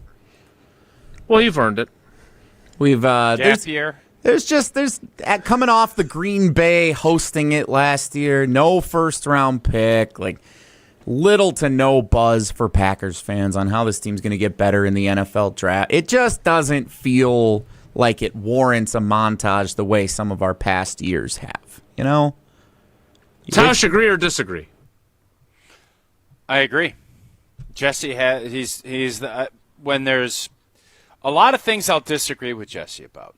Speaker 4: Well, you've earned it.
Speaker 2: There's coming off the Green Bay hosting it last year, no first round pick, little to no buzz for Packers fans on how this team's going to get better in the NFL draft. It just doesn't feel like it warrants a montage the way some of our past years have.
Speaker 4: Tausch, agree or disagree?
Speaker 5: I agree. Jesse has when there's A lot of things I'll disagree with Jesse about.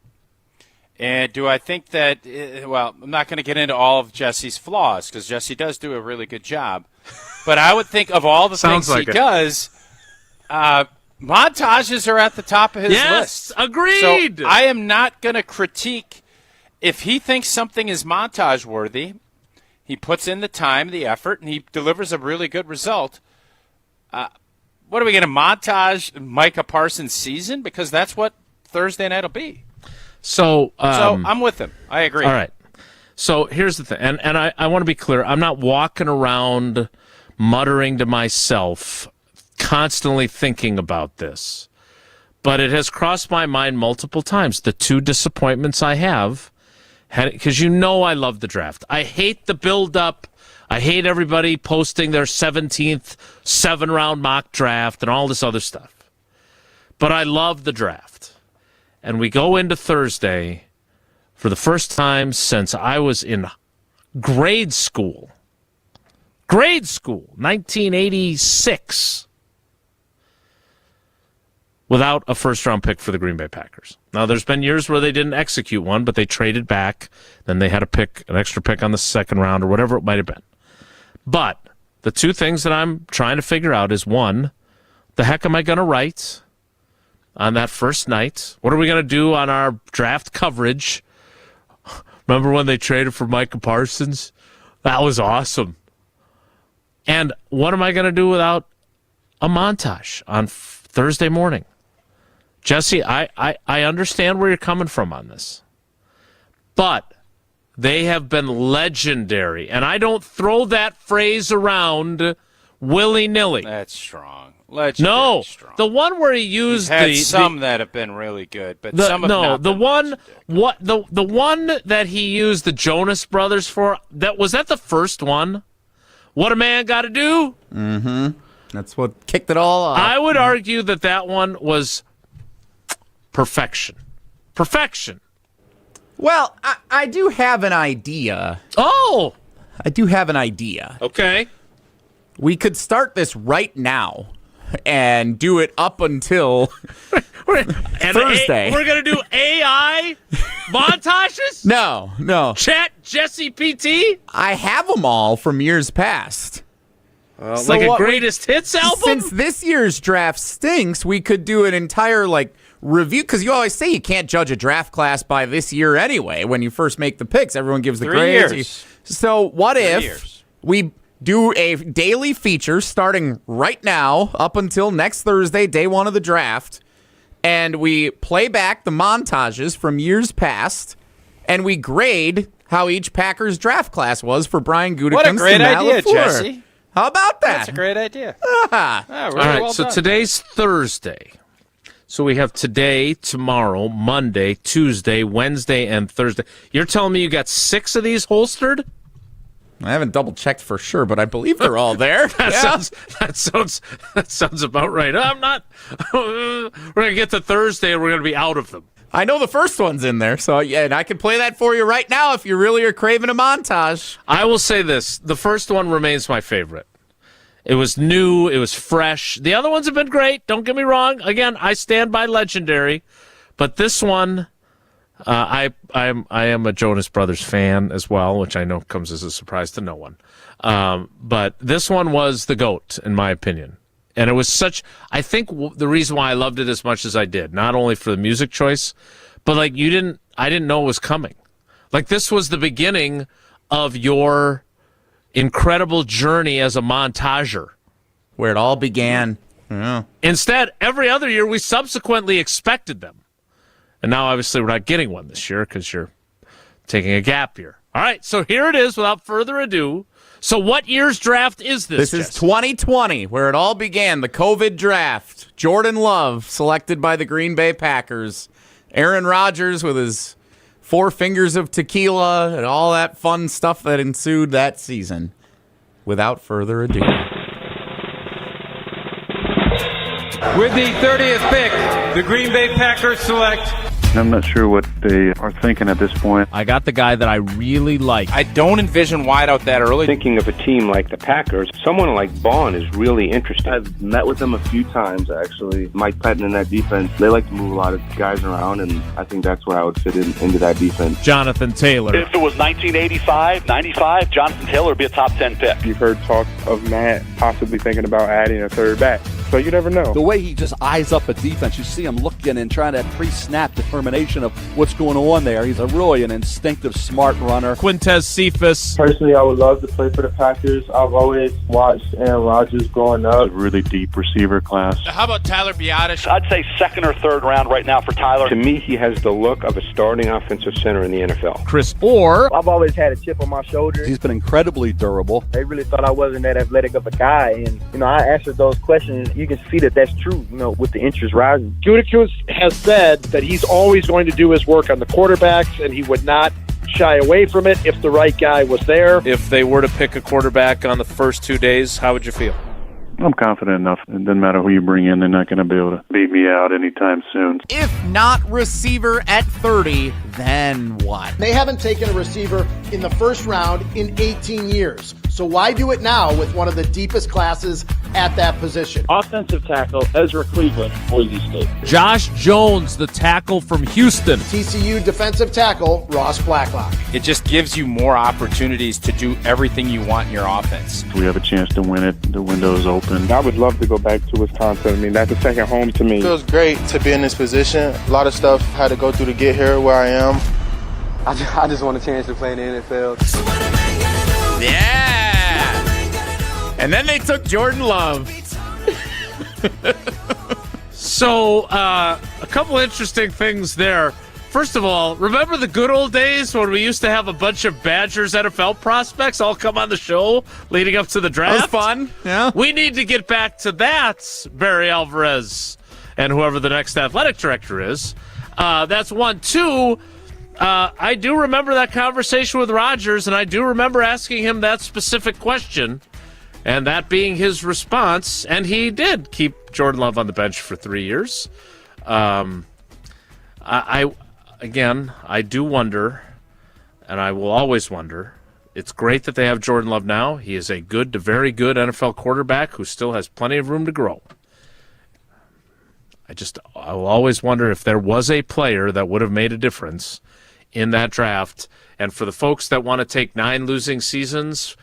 Speaker 5: And do I think that, well, I'm not going to get into all of Jesse's flaws because Jesse does do a really good job. But I would think of all the things he does, montages are at the top of his list.
Speaker 4: Yes, agreed.
Speaker 5: So I am not going to critique. If he thinks something is montage worthy, he puts in the time, the effort, and he delivers a really good result. What are we going to montage Micah Parsons' season? Because that's what Thursday night will be.
Speaker 4: So
Speaker 5: I'm with him. I agree.
Speaker 4: All right. So here's the thing, and I want to be clear. I'm not walking around muttering to myself, constantly thinking about this. But it has crossed my mind multiple times, the two disappointments I have, because I love the draft. I hate the build-up. I hate everybody posting their 17th 7-round mock draft and all this other stuff. But I love the draft. And we go into Thursday for the first time since I was in grade school, 1986, without a first-round pick for the Green Bay Packers. Now, there's been years where they didn't execute one, but they traded back. Then they had an extra pick on the second round or whatever it might have been. But the two things that I'm trying to figure out is, one, the heck am I going to write on that first night? What are we going to do on our draft coverage? Remember when they traded for Micah Parsons? That was awesome. And what am I going to do without a montage on Thursday morning? Jesse, I understand where you're coming from on this. But they have been legendary. And I don't throw that phrase around willy-nilly.
Speaker 5: That's strong. Legendary strong.
Speaker 4: The one where he used
Speaker 5: some that have been really good, but some have not
Speaker 4: the
Speaker 5: been
Speaker 4: one the one that he used the Jonas Brothers for, was that the first one? What a man got to do?
Speaker 2: Mm-hmm. That's what kicked it all off.
Speaker 4: I would argue that one was perfection. Perfection.
Speaker 2: Well, I do have an idea.
Speaker 4: Oh!
Speaker 2: I do have an idea.
Speaker 4: Okay.
Speaker 2: We could start this right now and do it up until Thursday.
Speaker 4: We're going to do AI montages?
Speaker 2: No.
Speaker 4: Chat Jesse PT?
Speaker 2: I have them all from years past.
Speaker 4: Like a greatest hits album?
Speaker 2: Since this year's draft stinks, we could do an entire review, because you always say you can't judge a draft class by this year anyway. When you first make the picks, everyone gives the
Speaker 5: 3
Speaker 2: grades.
Speaker 5: years.
Speaker 2: So what if we do a daily feature starting right now up until next Thursday, day one of the draft, and we play back the montages from years past, and we grade how each Packers draft class was for Brian Gutekunst.
Speaker 5: What a great
Speaker 2: and Matt
Speaker 5: idea,
Speaker 2: LaFleur.
Speaker 5: Jesse.
Speaker 2: How about that?
Speaker 5: That's a great idea.
Speaker 2: Ah.
Speaker 5: Really
Speaker 4: all right,
Speaker 5: well
Speaker 4: so
Speaker 5: done.
Speaker 4: today's Thursday. So we have today, tomorrow, Monday, Tuesday, Wednesday, and Thursday. You're telling me you got 6 of these holstered?
Speaker 2: I haven't double-checked for sure, but I believe they're all there.
Speaker 4: That sounds about right. I'm not. We're going to get to Thursday, and we're going to be out of them.
Speaker 2: I know the first one's in there, so yeah, and I can play that for you right now if you really are craving a montage.
Speaker 4: I will say this. The first one remains my favorite. It was new. It was fresh. The other ones have been great. Don't get me wrong. Again, I stand by legendary. But this one, I am a Jonas Brothers fan as well, which I know comes as a surprise to no one. But this one was the GOAT, in my opinion. And it was I think the reason why I loved it as much as I did, not only for the music choice, but I didn't know it was coming. This was the beginning of your incredible journey as a montager.
Speaker 2: Where it all began. Yeah.
Speaker 4: Instead, every other year, we subsequently expected them. And now, obviously, we're not getting one this year because you're taking a gap year. All right, so here it is without further ado. So what year's draft is this?
Speaker 2: This is 2020, where it all began, the COVID draft. Jordan Love, selected by the Green Bay Packers. Aaron Rodgers with his 4 fingers of tequila and all that fun stuff that ensued that season. Without further ado.
Speaker 16: With the 30th pick, the Green Bay Packers select I'm not sure what they are thinking at this point.
Speaker 4: I got the guy that I really like.
Speaker 5: I don't envision White out that early.
Speaker 17: Thinking of a team like the Packers, someone like Vaughn is really interesting.
Speaker 18: I've met with him a few times, actually. Mike Pettin and that defense, they like to move a lot of guys around, and I think that's where I would fit into that defense.
Speaker 4: Jonathan Taylor.
Speaker 19: If it was 1985, 95, Jonathan Taylor would be a top 10 pick.
Speaker 20: You've heard talk of Matt possibly thinking about adding a third back. So you never know.
Speaker 21: The way he just eyes up a defense, you see him looking and trying to pre-snap determination of what's going on there. He's really an instinctive, smart runner.
Speaker 4: Quintez Cephas.
Speaker 22: Personally, I would love to play for the Packers. I've always watched Aaron Rodgers growing up.
Speaker 16: A really deep receiver class.
Speaker 5: How about Tyler Biadasz?
Speaker 19: I'd say second or third round right now for Tyler.
Speaker 17: To me, he has the look of a starting offensive center in the NFL.
Speaker 4: Chris Orr.
Speaker 22: I've always had a chip on my shoulder.
Speaker 21: He's been incredibly durable.
Speaker 22: They really thought I wasn't that athletic of a guy, and I answered those questions. You can see that that's true, with the interest rising.
Speaker 28: Gutekunst has said that he's always going to do his work on the quarterbacks, and he would not shy away from it if the right guy was there.
Speaker 4: If they were to pick a quarterback on the first 2 days, how would you feel?
Speaker 16: I'm confident enough. It doesn't matter who you bring in, they're not going to be able to beat me out anytime soon.
Speaker 2: If not receiver at 30, then what?
Speaker 29: They haven't taken a receiver in the first round in 18 years. So why do it now with one of the deepest classes at that position?
Speaker 28: Offensive tackle, Ezra Cleveland, Boise State.
Speaker 4: Josh Jones, the tackle from Houston.
Speaker 29: TCU defensive tackle, Ross Blacklock.
Speaker 5: It just gives you more opportunities to do everything you want in your offense.
Speaker 16: We have a chance to win it. The window is open.
Speaker 20: I would love to go back to Wisconsin. I mean, that's a second home to me.
Speaker 22: It feels great to be in this position. A lot of stuff had to go through to get here where I am. I just want a chance to play in the NFL.
Speaker 2: Yeah! And then they took Jordan Love.
Speaker 4: So, a couple interesting things there. First of all, remember the good old days when we used to have a bunch of Badgers NFL prospects all come on the show leading up to the draft?
Speaker 2: That was fun. Yeah.
Speaker 4: We need to get back to that, Barry Alvarez and whoever the next athletic director is. That's one. Two, I do remember that conversation with Rodgers, and I do remember asking him that specific question, and that being his response, and he did keep Jordan Love on the bench for 3 years. I do wonder, and I will always wonder, it's great that they have Jordan Love now. He is a good to very good NFL quarterback who still has plenty of room to grow. I will always wonder if there was a player that would have made a difference in that draft. And for the folks that want to take 9 losing seasons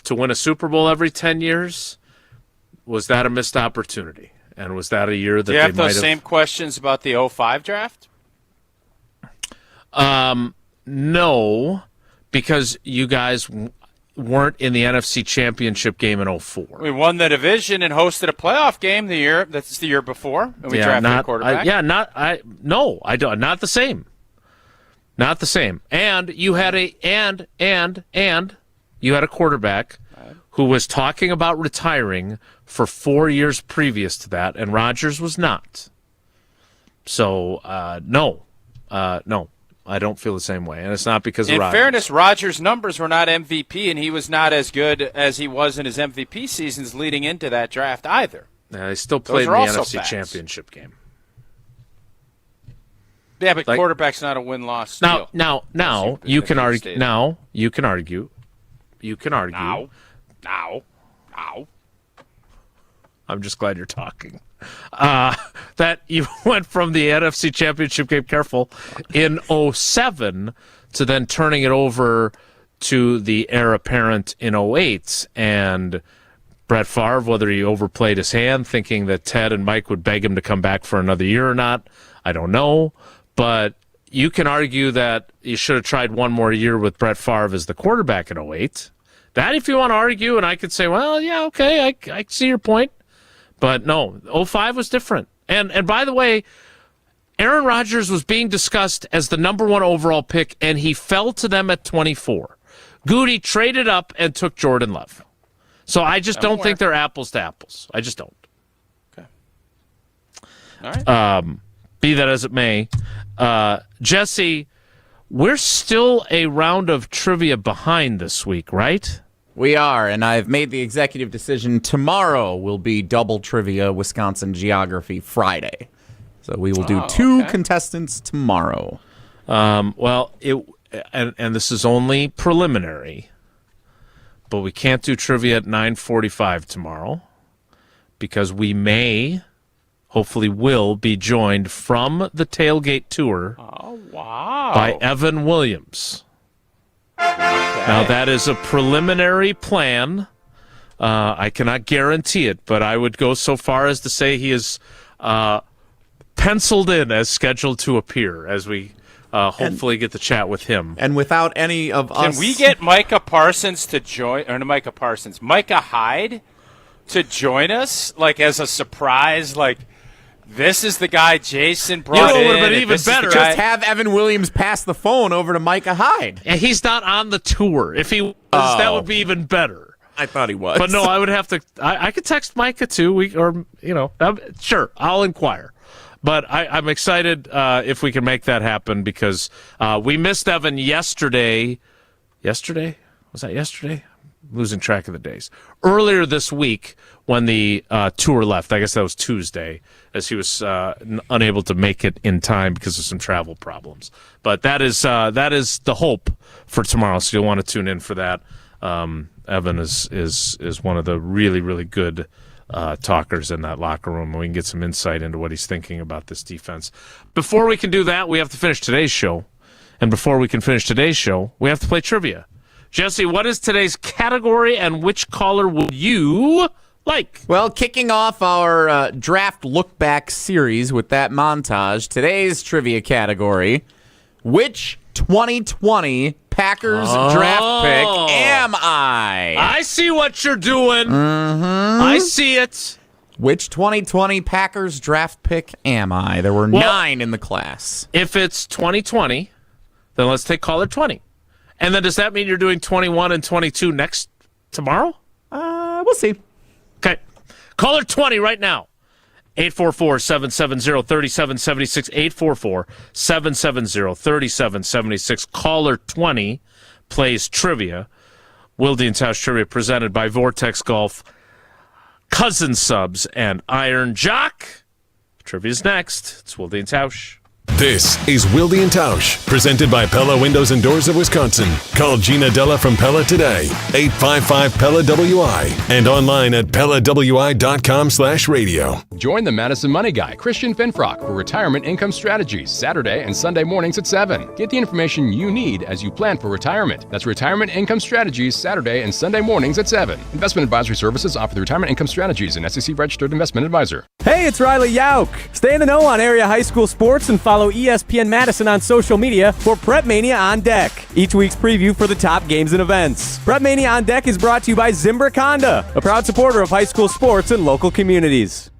Speaker 4: to win a Super Bowl every 10 years, was that a missed opportunity? And was that a year that
Speaker 5: Do you
Speaker 4: they
Speaker 5: have
Speaker 4: might
Speaker 5: those same questions about the 05 draft?
Speaker 4: No, because you guys weren't in the NFC Championship game in 04.
Speaker 5: We won the division and hosted a playoff game that's the year before, and we drafted a quarterback.
Speaker 4: Not the same. Not the same. And you had you had a quarterback who was talking about retiring for 4 years previous to that, and Rodgers was not. So, no, I don't feel the same way, and it's not because of Rodgers.
Speaker 5: In fairness, Rodgers' numbers were not MVP, and he was not as good as he was in his MVP seasons leading into that draft either.
Speaker 4: Yeah, they still played in the NFC Championship game.
Speaker 5: Yeah, but quarterback's not a win-loss.
Speaker 4: Now you can argue. Now you can argue.
Speaker 5: Now.
Speaker 4: I'm just glad you're talking. That you went from the NFC Championship game, careful, in 07 to then turning it over to the heir apparent in 08. And Brett Favre, whether he overplayed his hand, thinking that Ted and Mike would beg him to come back for another year or not, I don't know. But you can argue that you should have tried one more year with Brett Favre as the quarterback in 08. That if you want to argue, and I could say, well, yeah, okay, I see your point. But no, 05 was different. And by the way, Aaron Rodgers was being discussed as the number 1 overall pick, and he fell to them at 24. Goody traded up and took Jordan Love. So I just don't think they're apples to apples. I just don't.
Speaker 5: Okay. All right.
Speaker 4: Be that as it may, Jesse, we're still a round of trivia behind this week, right?
Speaker 2: We are, and I've made the executive decision tomorrow will be double trivia Wisconsin geography Friday. So we will do two contestants tomorrow.
Speaker 4: Well, and this is only preliminary, but we can't do trivia at 9:45 tomorrow because we may, hopefully will, be joined from the tailgate tour by Evan Williams. Now, that is a preliminary plan. I cannot guarantee it, but I would go so far as to say he is penciled in as scheduled to appear as we hopefully get to chat with him.
Speaker 2: And without any of us...
Speaker 5: Can we get Micah Parsons to join, or Micah Hyde to join us, like, as a surprise, like... This is the guy Jason brought in.
Speaker 4: But even better,
Speaker 2: just have Evan Williams pass the phone over to Micah Hyde.
Speaker 4: And he's not on the tour. If he was, that would be even better.
Speaker 2: I thought he was.
Speaker 4: But no, I would have to. I could text Micah too. Sure, I'll inquire. But I'm excited if we can make that happen because we missed Evan yesterday. Yesterday? Was that yesterday? I'm losing track of the days. Earlier this week when the tour left, I guess that was Tuesday, as he was unable to make it in time because of some travel problems. But that is the hope for tomorrow, so you'll want to tune in for that. Evan is one of the really, really good talkers in that locker room, and we can get some insight into what he's thinking about this defense. Before we can do that, we have to finish today's show. And before we can finish today's show, we have to play trivia. Jesse, what is today's category, and which caller will you like?
Speaker 2: Well, kicking off our draft look-back series with that montage, today's trivia category, which 2020 Packers draft pick am I?
Speaker 4: I see what you're doing.
Speaker 2: Mm-hmm.
Speaker 4: I see it.
Speaker 2: Which 2020 Packers draft pick am I? There were 9 in the class.
Speaker 4: If it's 2020, then let's take caller 20. And then does that mean you're doing 21 and 22 tomorrow?
Speaker 2: We'll see.
Speaker 4: Okay. Caller 20 right now. 844-770-3776. 844-770-3776. Caller 20 plays trivia. Wilde and Tausch trivia presented by Vortex Golf, Cousin Subs, and Iron Jock. Trivia's next. It's Wilde and Tausch.
Speaker 1: This is Wilde and Tausch, presented by Pella Windows and Doors of Wisconsin. Call Gina Della from Pella today, 855-PELLA-WI, and online at PellaWI.com/radio.
Speaker 6: Join the Madison Money Guy, Christian Finfrock, for Retirement Income Strategies, Saturday and Sunday mornings at 7. Get the information you need as you plan for retirement. That's Retirement Income Strategies, Saturday and Sunday mornings at 7. Investment advisory services offered through Retirement Income Strategies, an SEC-registered investment advisor.
Speaker 7: Hey, it's Riley Yauk. Stay in the know on area high school sports and follow ESPN Madison on social media for Prep Mania on Deck, each week's preview for the top games and events. Prep Mania on Deck is brought to you by Zimbrick Honda, a proud supporter of high school sports and local communities.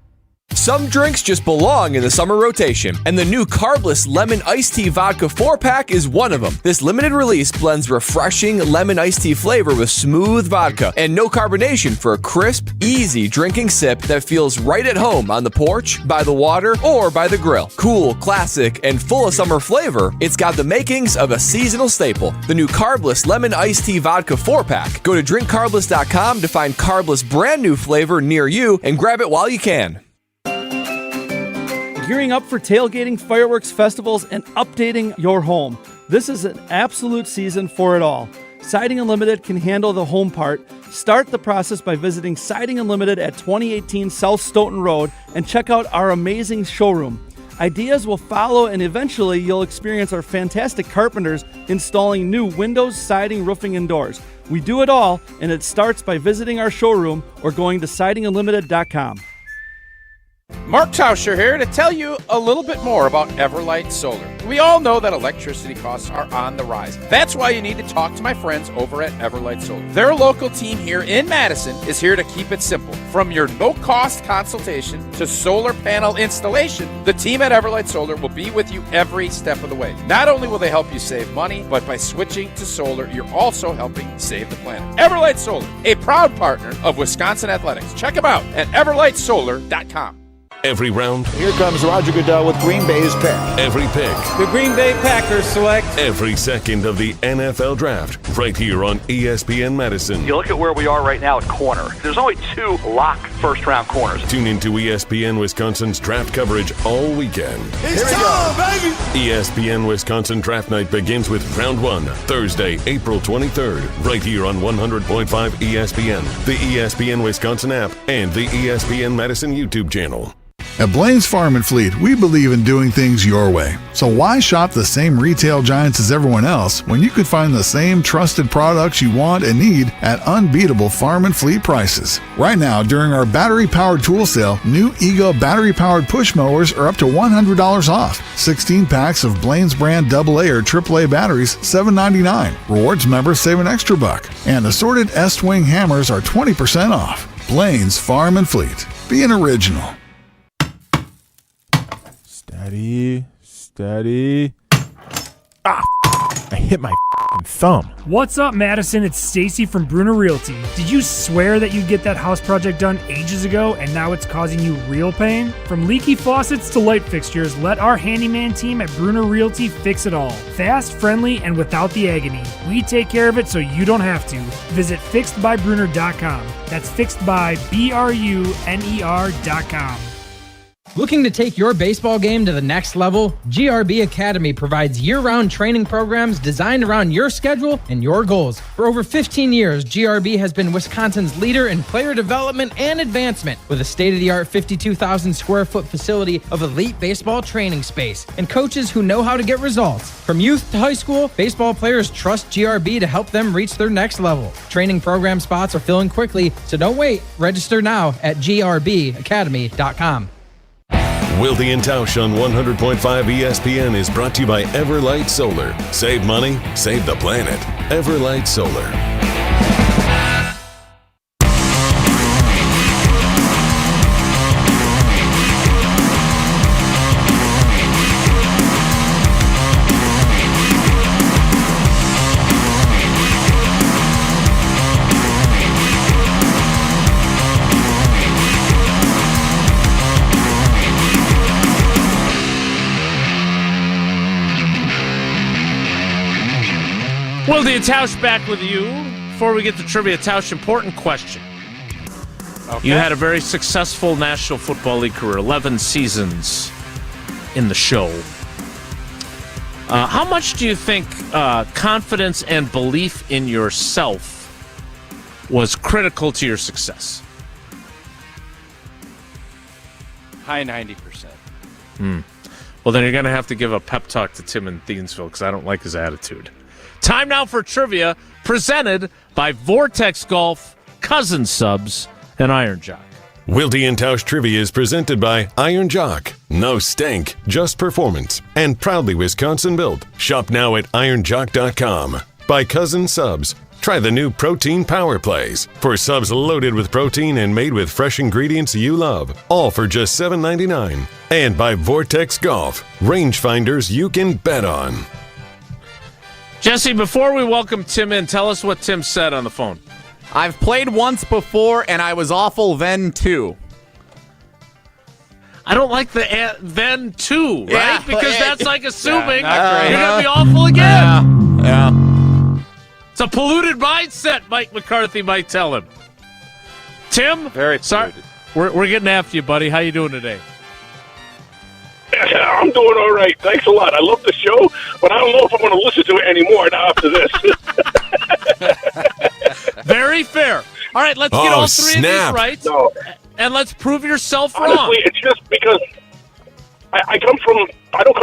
Speaker 10: Some drinks just belong in the summer rotation, and the new carbless lemon iced tea vodka 4-pack is one of them. This limited release blends refreshing lemon iced tea flavor with smooth vodka and no carbonation for a crisp, easy drinking sip that feels right at home on the porch, by the water, or by the grill. Cool, classic, and full of summer flavor, it's got the makings of a seasonal staple. The new carbless lemon iced tea vodka 4-pack. Go to drinkcarbless.com to find carbless brand new flavor near you and grab it while you can.
Speaker 15: Gearing up for tailgating, fireworks, festivals, and updating your home. This is an absolute season for it all. Siding Unlimited can handle the home part. Start the process by visiting Siding Unlimited at 2018 South Stoughton Road and check out our amazing showroom. Ideas will follow, and eventually you'll experience our fantastic carpenters installing new windows, siding, roofing, and doors. We do it all, and it starts by visiting our showroom or going to sidingunlimited.com.
Speaker 5: Mark Tauscher here to tell you a little bit more about Everlight Solar. We all know that electricity costs are on the rise. That's why you need to talk to my friends over at Everlight Solar. Their local team here in Madison is here to keep it simple. From your no-cost consultation to solar panel installation, the team at Everlight Solar will be with you every step of the way. Not only will they help you save money, but by switching to solar, you're also helping save the planet. Everlight Solar, a proud partner of Wisconsin Athletics. Check them out at everlightsolar.com.
Speaker 1: Every round.
Speaker 8: Here comes Roger Goodell with Green Bay's pick.
Speaker 1: Every pick.
Speaker 7: The Green Bay Packers select.
Speaker 1: Every second of the NFL Draft. Right here on ESPN Madison.
Speaker 19: You look at where we are right now at corner. There's only 2 lock first-round corners.
Speaker 1: Tune into ESPN Wisconsin's draft coverage all weekend.
Speaker 9: It's time, baby!
Speaker 1: ESPN Wisconsin Draft Night begins with Round 1, Thursday, April 23rd, right here on 100.5 ESPN, the ESPN Wisconsin app, and the ESPN Madison YouTube channel.
Speaker 11: At Blaine's Farm and Fleet, we believe in doing things your way. So why shop the same retail giants as everyone else when you could find the same trusted products you want and need at unbeatable farm and fleet prices? Right now, during our battery-powered tool sale, new Ego battery-powered push mowers are up to $100 off. 16 packs of Blaine's brand AA or AAA batteries, $7.99. Rewards members save an extra $1. And assorted S-Wing hammers are 20% off. Blaine's Farm and Fleet. Be an original.
Speaker 12: Steady. Ah, I hit my thumb.
Speaker 14: What's up, Madison? It's Stacy from Bruner Realty. Did you swear that you'd get that house project done ages ago and now it's causing you real pain? From leaky faucets to light fixtures, let our handyman team at Bruner Realty fix it all. Fast, friendly, and without the agony. We take care of it so you don't have to. Visit fixedbybruner.com. That's fixedbybruner.com.
Speaker 23: Looking to take your baseball game to the next level? GRB Academy provides year-round training programs designed around your schedule and your goals. For over 15 years, GRB has been Wisconsin's leader in player development and advancement with a state-of-the-art 52,000 square foot facility of elite baseball training space and coaches who know how to get results. From youth to high school, baseball players trust GRB to help them reach their next level. Training program spots are filling quickly, so don't wait. Register now at grbacademy.com.
Speaker 1: Wilde and Tausch on 100.5 ESPN is brought to you by Everlight Solar. Save money, save the planet. Everlight Solar.
Speaker 4: Wilde and Tausch back with you. Before we get to trivia, Tausch, important question. Okay. You had a very successful National Football League career, 11 seasons in the show. How much do you think confidence and belief in yourself was critical to your success?
Speaker 5: High 90%.
Speaker 4: Well, then you're going to have to give a pep talk to Tim in Thiensville because I don't like his attitude. Time now for trivia, presented by Vortex Golf, Cousin Subs, and Iron Jock.
Speaker 1: Wilde and Tausch Trivia is presented by Iron Jock. No stank, just performance. And proudly Wisconsin built. Shop now at ironjock.com. By Cousin Subs. Try the new Protein Power Plays. For subs loaded with protein and made with fresh ingredients you love. All for just $7.99. And by Vortex Golf. Rangefinders you can bet on.
Speaker 4: Jesse, before we welcome Tim in, tell us what Tim said on the phone.
Speaker 2: I've played once before, and I was awful then, too.
Speaker 4: I don't like the then, too, right?
Speaker 2: Yeah,
Speaker 4: because that's like assuming
Speaker 2: you're
Speaker 4: going to be awful again.
Speaker 2: Yeah.
Speaker 4: It's a polluted mindset, Mike McCarthy might tell him. Tim?
Speaker 5: Very
Speaker 4: sorry. We're getting after you, buddy. How you doing today?
Speaker 24: I'm doing all right. Thanks a lot. I love the show, but I don't know if I'm going to listen to it anymore now after this.
Speaker 4: Very fair. All right, let's get all three of these right, and let's prove yourself wrong.
Speaker 24: Honestly, it's just because I don't come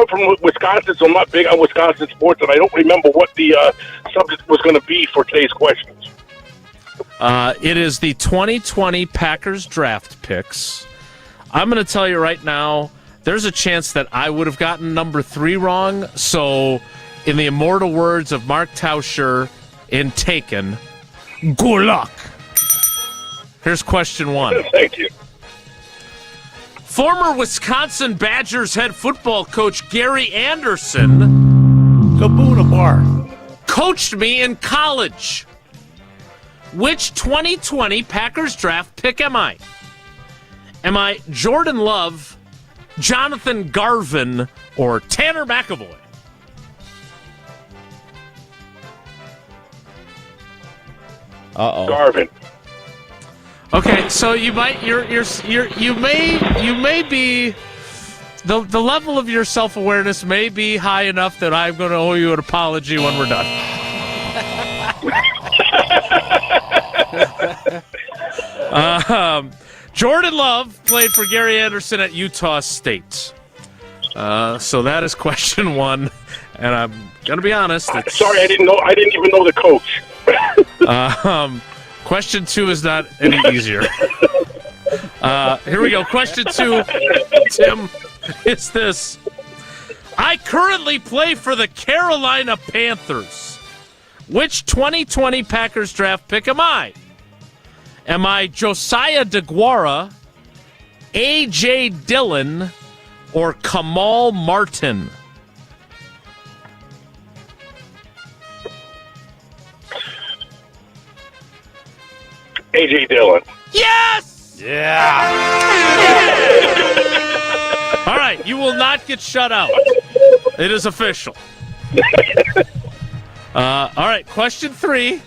Speaker 24: from Wisconsin, so I'm not big on Wisconsin sports, and I don't remember what the subject was going to be for today's questions.
Speaker 4: It is the 2020 Packers draft picks. I'm going to tell you right now, there's a chance that I would have gotten number 3 wrong. So, in the immortal words of Mark Tauscher in Taken, good luck. Here's question 1.
Speaker 24: Thank you.
Speaker 4: Former Wisconsin Badgers head football coach Gary Anderson coached me in college. Which 2020 Packers draft pick am I? Am I Jordan Love, Jonathan Garvin, or Tanner McAvoy?
Speaker 24: Garvin.
Speaker 4: Okay, so you may be the level of your self-awareness may be high enough that I'm going to owe you an apology when we're done. Jordan Love played for Gary Anderson at Utah State. So that is question one, and I'm going to be honest.
Speaker 24: Sorry, I didn't even know the coach.
Speaker 4: Question two is not any easier. Here we go. Question two, Tim, is this. I currently play for the Carolina Panthers. Which 2020 Packers draft pick am I? Am I Josiah DeGuara, A.J. Dillon, or Kamal Martin?
Speaker 24: A.J. Dillon.
Speaker 4: Yes!
Speaker 5: Yeah.
Speaker 4: All right, you will not get shut out. It is official. All right, question three.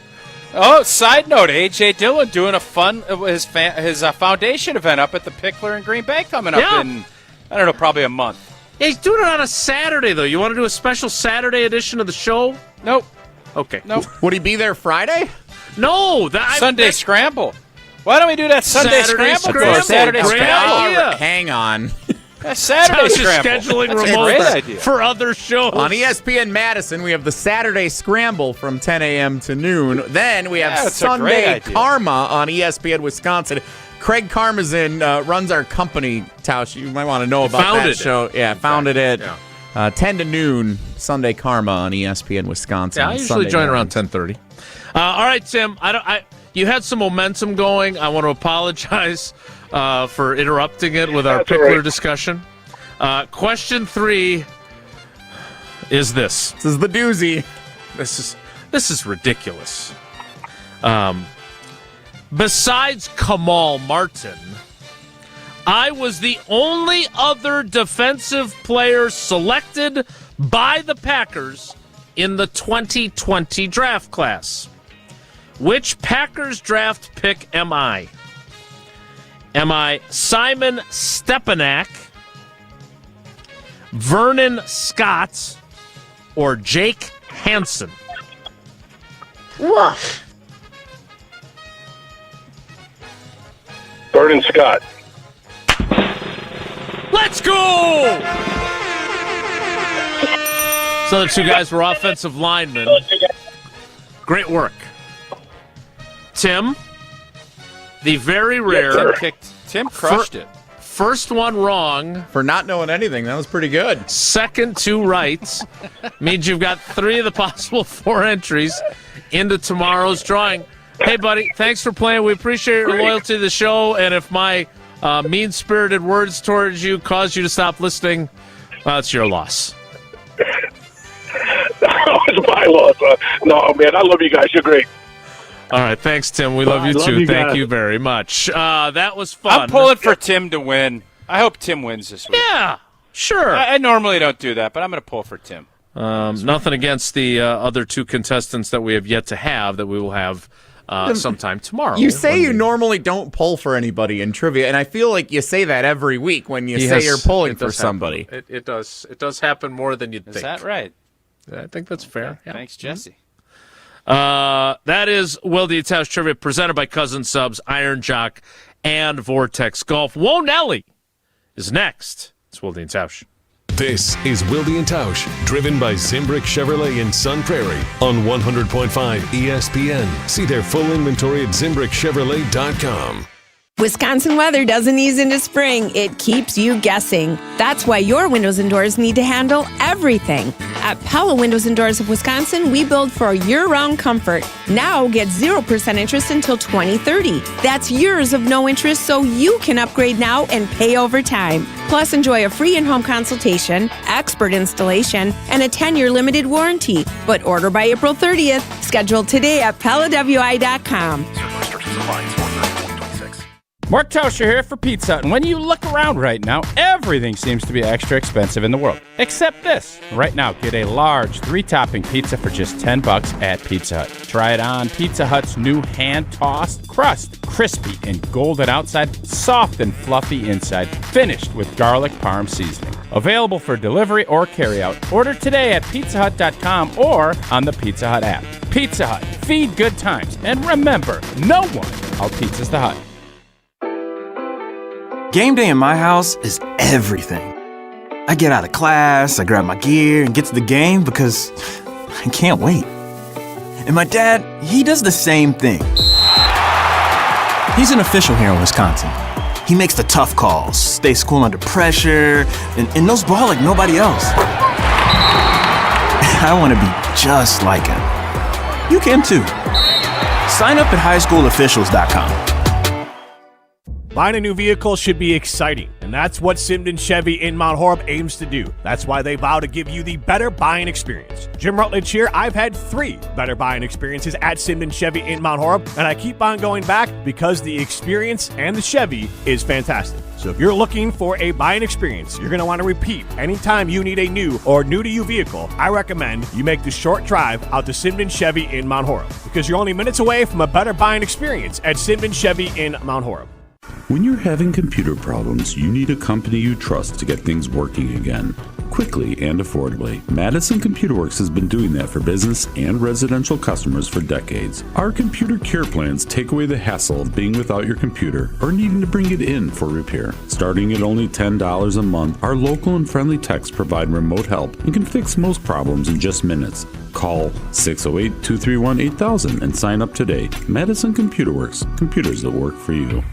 Speaker 5: Oh, side note, A.J. Dillon doing a fun his foundation event up at the Pickler in Green Bay coming up in, I don't know, probably a month.
Speaker 4: Yeah, he's doing it on a Saturday, though. You want to do a special Saturday edition of the show?
Speaker 5: Nope.
Speaker 4: Okay.
Speaker 5: Nope.
Speaker 2: Would he be there Friday?
Speaker 4: No.
Speaker 5: Sunday Scramble. Why don't we do that Sunday Scramble? Saturday Scramble.
Speaker 2: Hang on.
Speaker 5: Saturday Scramble.
Speaker 4: Scheduling
Speaker 5: That's
Speaker 4: remote
Speaker 5: a great idea.
Speaker 4: for other shows.
Speaker 2: On ESPN Madison, we have the Saturday Scramble from 10 a.m. to noon. Then we have Sunday Karma on ESPN Wisconsin. Craig Karmazin runs our company, Tausch. You might want to know about that show. Yeah, founded it. 10 to noon, Sunday Karma on ESPN Wisconsin.
Speaker 4: Yeah, I usually join around 10:30. All right, Tim. You had some momentum going. I want to apologize for interrupting it with our Pickler discussion. Question three is this.
Speaker 2: This is the doozy.
Speaker 4: This is ridiculous. Besides Kamal Martin, I was the only other defensive player selected by the Packers in the 2020 draft class. Which Packers draft pick am I? Am I Simon Stepanak, Vernon Scott, or Jake Hansen?
Speaker 24: Woof. Vernon Scott.
Speaker 4: Let's go! So the two guys were offensive linemen. Great work. Tim, the very rare...
Speaker 5: Tim crushed it.
Speaker 4: First one wrong.
Speaker 2: For not knowing anything. That was pretty good.
Speaker 4: Second two right. Means you've got three of the possible four entries into tomorrow's drawing. Hey, buddy, thanks for playing. We appreciate your loyalty to the show, and if my mean-spirited words towards you cause you to stop listening, it's your loss.
Speaker 24: It's my loss. No, man, I love you guys. You're great.
Speaker 4: All right, thanks, Tim. We love you, too. Thank you very much. That was fun.
Speaker 5: I'm pulling for Tim to win. I hope Tim wins this week.
Speaker 4: Yeah, sure.
Speaker 5: I normally don't do that, but I'm going to pull for Tim.
Speaker 4: Nothing against the other two contestants that we have yet to have that we will have sometime tomorrow.
Speaker 2: You say you normally don't pull for anybody in trivia, and I feel like you say that every week when you say you're pulling for somebody.
Speaker 4: It does happen more than you'd think.
Speaker 5: Is that right?
Speaker 4: I think that's fair. Yeah.
Speaker 5: Thanks, Jesse.
Speaker 4: That is Wilde and Tausch Trivia presented by Cousin Subs, Iron Jock, and Vortex Golf. Whoa, Nelly is next. It's Wilde and Tausch.
Speaker 1: This is Wilde and Tausch, driven by Zimbrick Chevrolet in Sun Prairie on 100.5 ESPN. See their full inventory at ZimbrickChevrolet.com.
Speaker 3: Wisconsin weather doesn't ease into spring. It keeps you guessing. That's why your windows and doors need to handle everything. At Pella Windows and Doors of Wisconsin, we build for year-round comfort. Now get 0% interest until 2030. That's years of no interest, so you can upgrade now and pay over time. Plus, enjoy a free in-home consultation, expert installation, and a 10-year limited warranty. But order by April 30th. Schedule today at PellaWI.com.
Speaker 13: Mark Tauscher here for Pizza Hut, and when you look around right now, everything seems to be extra expensive in the world. Except this. Right now, get a large 3-topping pizza for just $10 at Pizza Hut. Try it on Pizza Hut's new hand-tossed crust. Crispy and golden outside, soft and fluffy inside, finished with garlic parm seasoning. Available for delivery or carryout. Order today at pizzahut.com or on the Pizza Hut app. Pizza Hut. Feed good times. And remember, no one out-pizzas the Hut.
Speaker 17: Game day in my house is everything. I get out of class, I grab my gear, and get to the game because I can't wait. And my dad, he does the same thing. He's an official here in Wisconsin. He makes the tough calls, stays cool under pressure, and knows ball like nobody else. I want to be just like him. You can too. Sign up at highschoolofficials.com.
Speaker 12: Buying a new vehicle should be exciting, and that's what Simden Chevy in Mount Horeb aims to do. That's why they vow to give you the better buying experience. Jim Rutledge here. I've had 3 better buying experiences at Simden Chevy in Mount Horeb, and I keep on going back because the experience and the Chevy is fantastic. So if you're looking for a buying experience you're going to want to repeat anytime you need a new or new-to-you vehicle, I recommend you make the short drive out to Simden Chevy in Mount Horeb, because you're only minutes away from a better buying experience at Simden Chevy in Mount Horeb.
Speaker 18: When you're having computer problems, you need a company you trust to get things working again, quickly and affordably. Madison Computer Works has been doing that for business and residential customers for decades. Our computer care plans take away the hassle of being without your computer or needing to bring it in for repair. Starting at only $10 a month, our local and friendly techs provide remote help and can fix most problems in just minutes. Call 608-231-8000 and sign up today. Madison Computer Works, computers that work for you.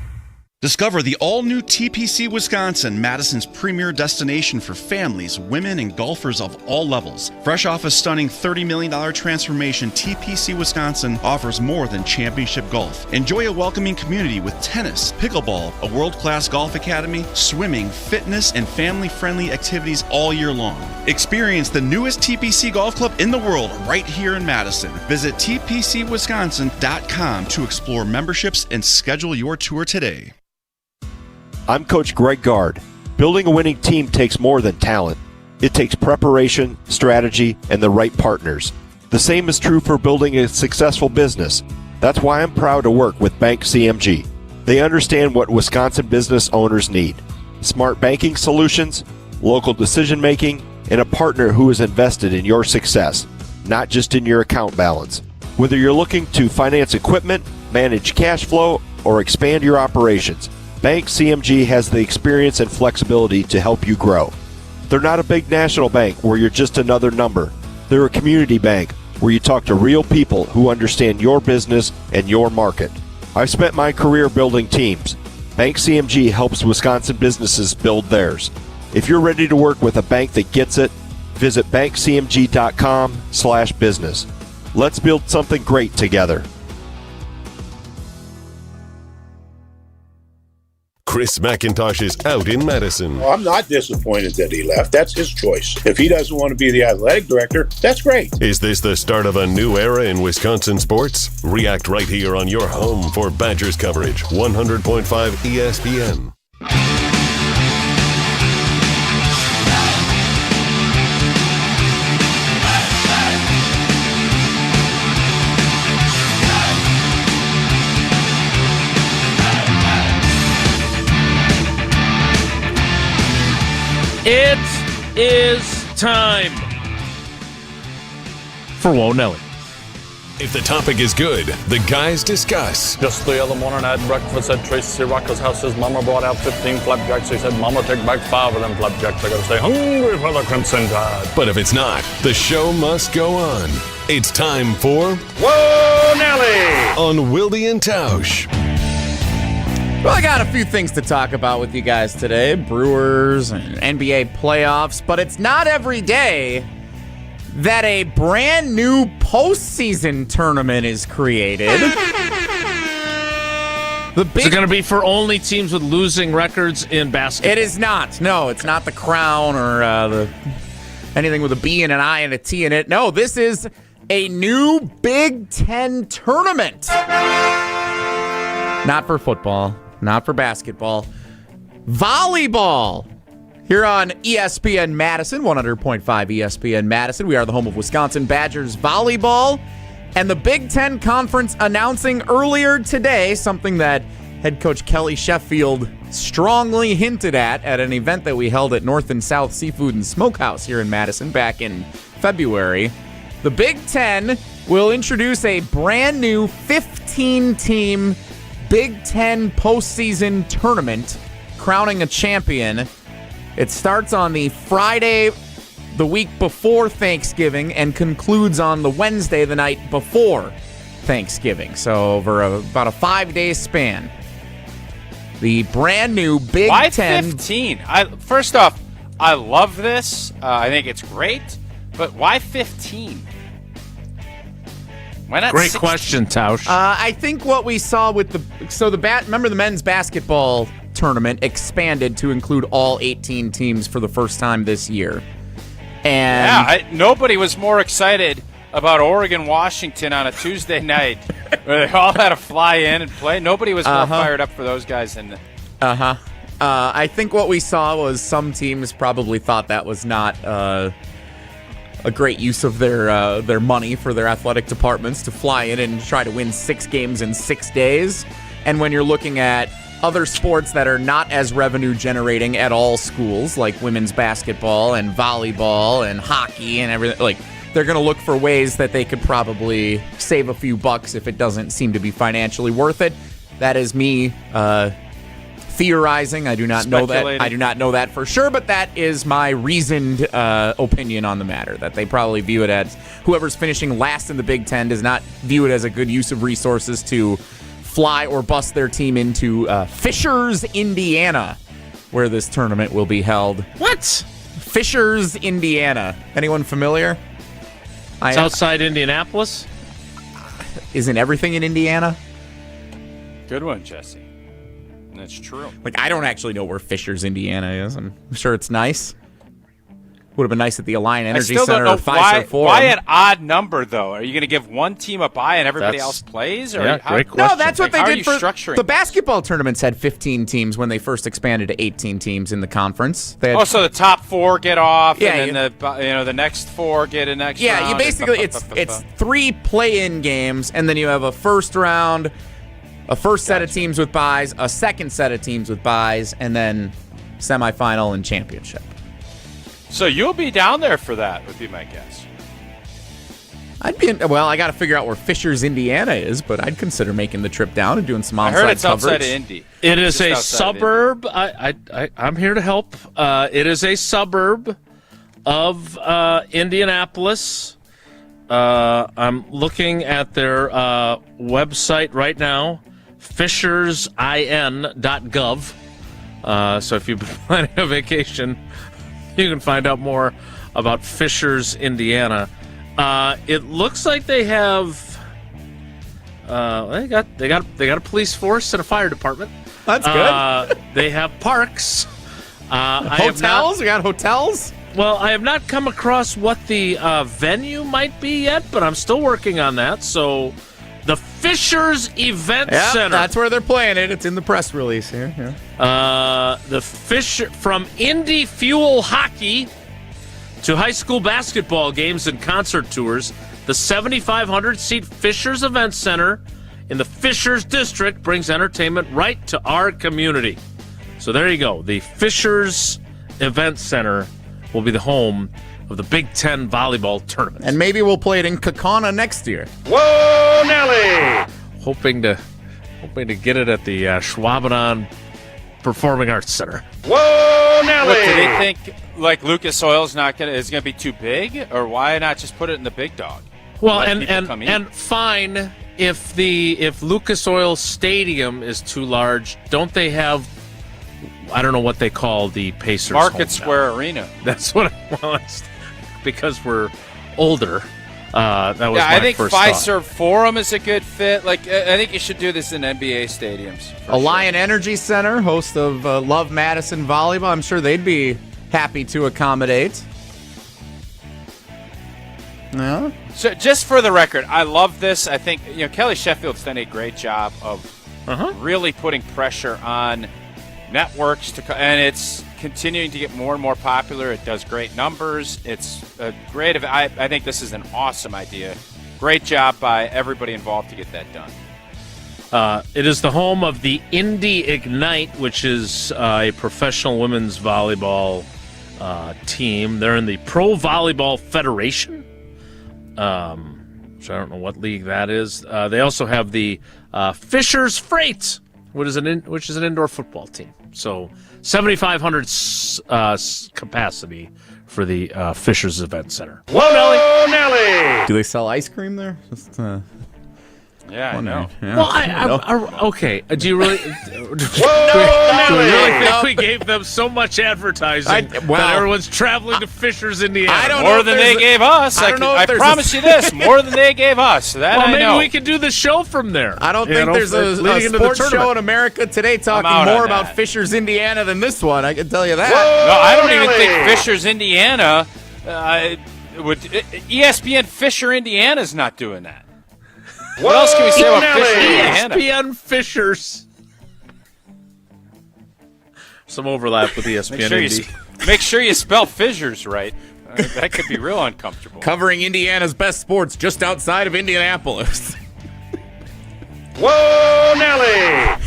Speaker 21: Discover the all-new TPC Wisconsin, Madison's premier destination for families, women, and golfers of all levels. Fresh off a stunning $30 million transformation, TPC Wisconsin offers more than championship golf. Enjoy a welcoming community with tennis, pickleball, a world-class golf academy, swimming, fitness, and family-friendly activities all year long. Experience the newest TPC golf club in the world right here in Madison. Visit tpcwisconsin.com to explore memberships and schedule your tour today.
Speaker 25: I'm Coach Greg Gard. Building a winning team takes more than talent. It takes preparation, strategy, and the right partners. The same is true for building a successful business. That's why I'm proud to work with Bank CMG. They understand what Wisconsin business owners need: smart banking solutions, local decision making, and a partner who is invested in your success, not just in your account balance. Whether you're looking to finance equipment, manage cash flow, or expand your operations, Bank CMG has the experience and flexibility to help you grow. They're not a big national bank where you're just another number. They're a community bank where you talk to real people who understand your business and your market. I've spent my career building teams. Bank CMG helps Wisconsin businesses build theirs. If you're ready to work with a bank that gets it, visit bankcmg.com/business. Let's build something great together.
Speaker 1: Chris McIntosh is out in Madison.
Speaker 24: Well, I'm not disappointed that he left. That's his choice. If he doesn't want to be the athletic director, that's great.
Speaker 1: Is this the start of a new era in Wisconsin sports? React right here on your home for Badgers coverage. 100.5 ESPN.
Speaker 4: It is time for Whoa Nelly.
Speaker 1: If the topic is good, the guys discuss.
Speaker 26: Just the other morning I had breakfast at Tracy Rocker's house. His mama brought out 15 flapjacks. He said, Mama, take back 5 of them flapjacks. I gotta stay hungry for the Crimson Tide.
Speaker 1: But if it's not, the show must go on. It's time for
Speaker 26: Whoa Nelly
Speaker 1: on Wilde and Tausch.
Speaker 2: Well, I got a few things to talk about with you guys today. Brewers and NBA playoffs, but it's not every day that a brand new postseason tournament is created.
Speaker 4: Is it going to be for only teams with losing records in basketball?
Speaker 2: It is not. No, it's not the Crown or anything with a B and an I and a T in it. No, this is a new Big Ten tournament. Not for football. Not for basketball. Volleyball. Here on ESPN Madison, 100.5 ESPN Madison. We are the home of Wisconsin Badgers volleyball. And the Big Ten Conference announcing earlier today something that head coach Kelly Sheffield strongly hinted at an event that we held at North and South Seafood and Smokehouse here in Madison back in February. The Big Ten will introduce a brand new 15-team Big Ten postseason tournament, crowning a champion. It starts on the Friday the week before Thanksgiving and concludes on the Wednesday the night before Thanksgiving. So over about a 5-day span. The brand new Big
Speaker 5: Why
Speaker 2: Ten.
Speaker 5: 15? First off, I love this. I think it's great. But why 15? Why not
Speaker 4: Great
Speaker 5: 16?
Speaker 4: question, Tausch.
Speaker 2: I think what we saw with remember the men's basketball tournament expanded to include all 18 teams for the first time this year. And
Speaker 5: nobody was more excited about Oregon-Washington on a Tuesday night where they all had to fly in and play. Nobody was more fired up for those guys than
Speaker 2: I think what we saw was some teams probably thought that was not a great use of their money for their athletic departments to fly in and try to win 6 games in 6 days. And when you're looking at other sports that are not as revenue generating at all schools, like women's basketball and volleyball and hockey and everything, like they're going to look for ways that they could probably save a few bucks if it doesn't seem to be financially worth it. That is me theorizing. I do not know that. I do not know that for sure, but that is my reasoned opinion on the matter. That they probably view it as whoever's finishing last in the Big Ten does not view it as a good use of resources to fly or bus their team into Fishers, Indiana, where this tournament will be held.
Speaker 4: What?
Speaker 2: Fishers, Indiana. Anyone familiar?
Speaker 4: It's outside Indianapolis.
Speaker 2: Isn't everything in Indiana?
Speaker 5: Good one, Jesse. That's true.
Speaker 2: Like, I don't actually know where Fishers, Indiana is. I'm sure it's nice. Would have been nice at the Alliant Energy Center or Pfizer Forum.
Speaker 5: Why an odd number, though? Are you going to give one team a bye and everybody else plays? Or
Speaker 4: great question.
Speaker 2: No, that's what they did for
Speaker 5: structuring
Speaker 2: the basketball tournaments. Had 15 teams when they first expanded to 18 teams in the conference. They had,
Speaker 5: so the top 4 get off, and then the next 4 get a next round.
Speaker 2: Yeah, you basically it's 3 play-in games, and then you have a first round, a first set of teams with byes, a second set of teams with byes, and then semifinal and championship.
Speaker 5: So you'll be down there for that, would be my guess.
Speaker 2: I got to figure out where Fishers, Indiana is, but I'd consider making the trip down and doing some on-site
Speaker 5: coverage. I heard it's
Speaker 2: coverage.
Speaker 5: outside of Indy.
Speaker 4: It is a suburb. I'm here to help. It is a suburb of Indianapolis. I'm looking at their website right now, fishersin.gov. So if you've been planning a vacation, you can find out more about Fishers, Indiana. It looks like they have they got a police force and a fire department.
Speaker 2: That's good.
Speaker 4: They have parks.
Speaker 2: Hotels? We got hotels?
Speaker 4: Well, I have not come across what the venue might be yet, but I'm still working on that. So the Fishers Event Center.
Speaker 2: That's where they're playing it. It's in the press release here. Yeah.
Speaker 4: The Fisher from Indy Fuel Hockey to high school basketball games and concert tours, the 7,500-seat Fishers Event Center in the Fishers District brings entertainment right to our community. So there you go. The Fishers Event Center will be the home of the Big Ten volleyball tournament.
Speaker 2: And maybe we'll play it in Kaukauna next year.
Speaker 4: Whoa, Nelly! Hoping to get it at the Schwabenon Performing Arts Center.
Speaker 5: Whoa, Nelly! What, do they think like Lucas Oil's is gonna be too big, or why not just put it in the Big Dog?
Speaker 4: Well, and fine if Lucas Oil Stadium is too large, don't they have? I don't know what they call the Pacers
Speaker 5: Market Square Arena.
Speaker 4: That's what. Well, it's because we're older. That was my
Speaker 5: I think
Speaker 4: first
Speaker 5: Pfizer Forum is a good fit. Like, I think you should do this in NBA stadiums.
Speaker 2: Alliant Energy Center, host of Love Madison Volleyball. I'm sure they'd be happy to accommodate. Yeah.
Speaker 5: So, just for the record, I love this. I think Kelly Sheffield's done a great job of really putting pressure on networks and it's continuing to get more and more popular. It does great numbers. It's a great. I think this is an awesome idea. Great job by everybody involved to get that done.
Speaker 4: It is the home of the Indy Ignite, which is a professional women's volleyball team. They're in the Pro Volleyball Federation, which I don't know what league that is. They also have the Fishers Freight, which is an indoor football team. So 7,500 capacity for the Fishers Event Center.
Speaker 2: Whoa, Nelly! Do they sell ice cream there? Just,
Speaker 5: yeah, I know.
Speaker 2: Yeah.
Speaker 4: Well, okay. Do you really? Do we really think we gave them so much advertising that everyone's traveling to Fishers, Indiana?
Speaker 5: I don't know more than they gave us. I promise you this: more than they gave us. That
Speaker 4: well,
Speaker 5: I
Speaker 4: maybe
Speaker 5: know.
Speaker 4: we could do the show from there.
Speaker 2: I don't think there's a sports show in America today talking more about Fishers, Indiana than this one. I can tell you that.
Speaker 5: No, I don't even think Fishers, Indiana. ESPN Fisher, Indiana's not doing that. What else can we say about Fisher, Indiana?
Speaker 4: ESPN Fishers. Some overlap with ESPN.
Speaker 5: Make sure you spell Fishers right. That could be real uncomfortable.
Speaker 2: Covering Indiana's best sports just outside of Indianapolis.
Speaker 5: Whoa, Nelly!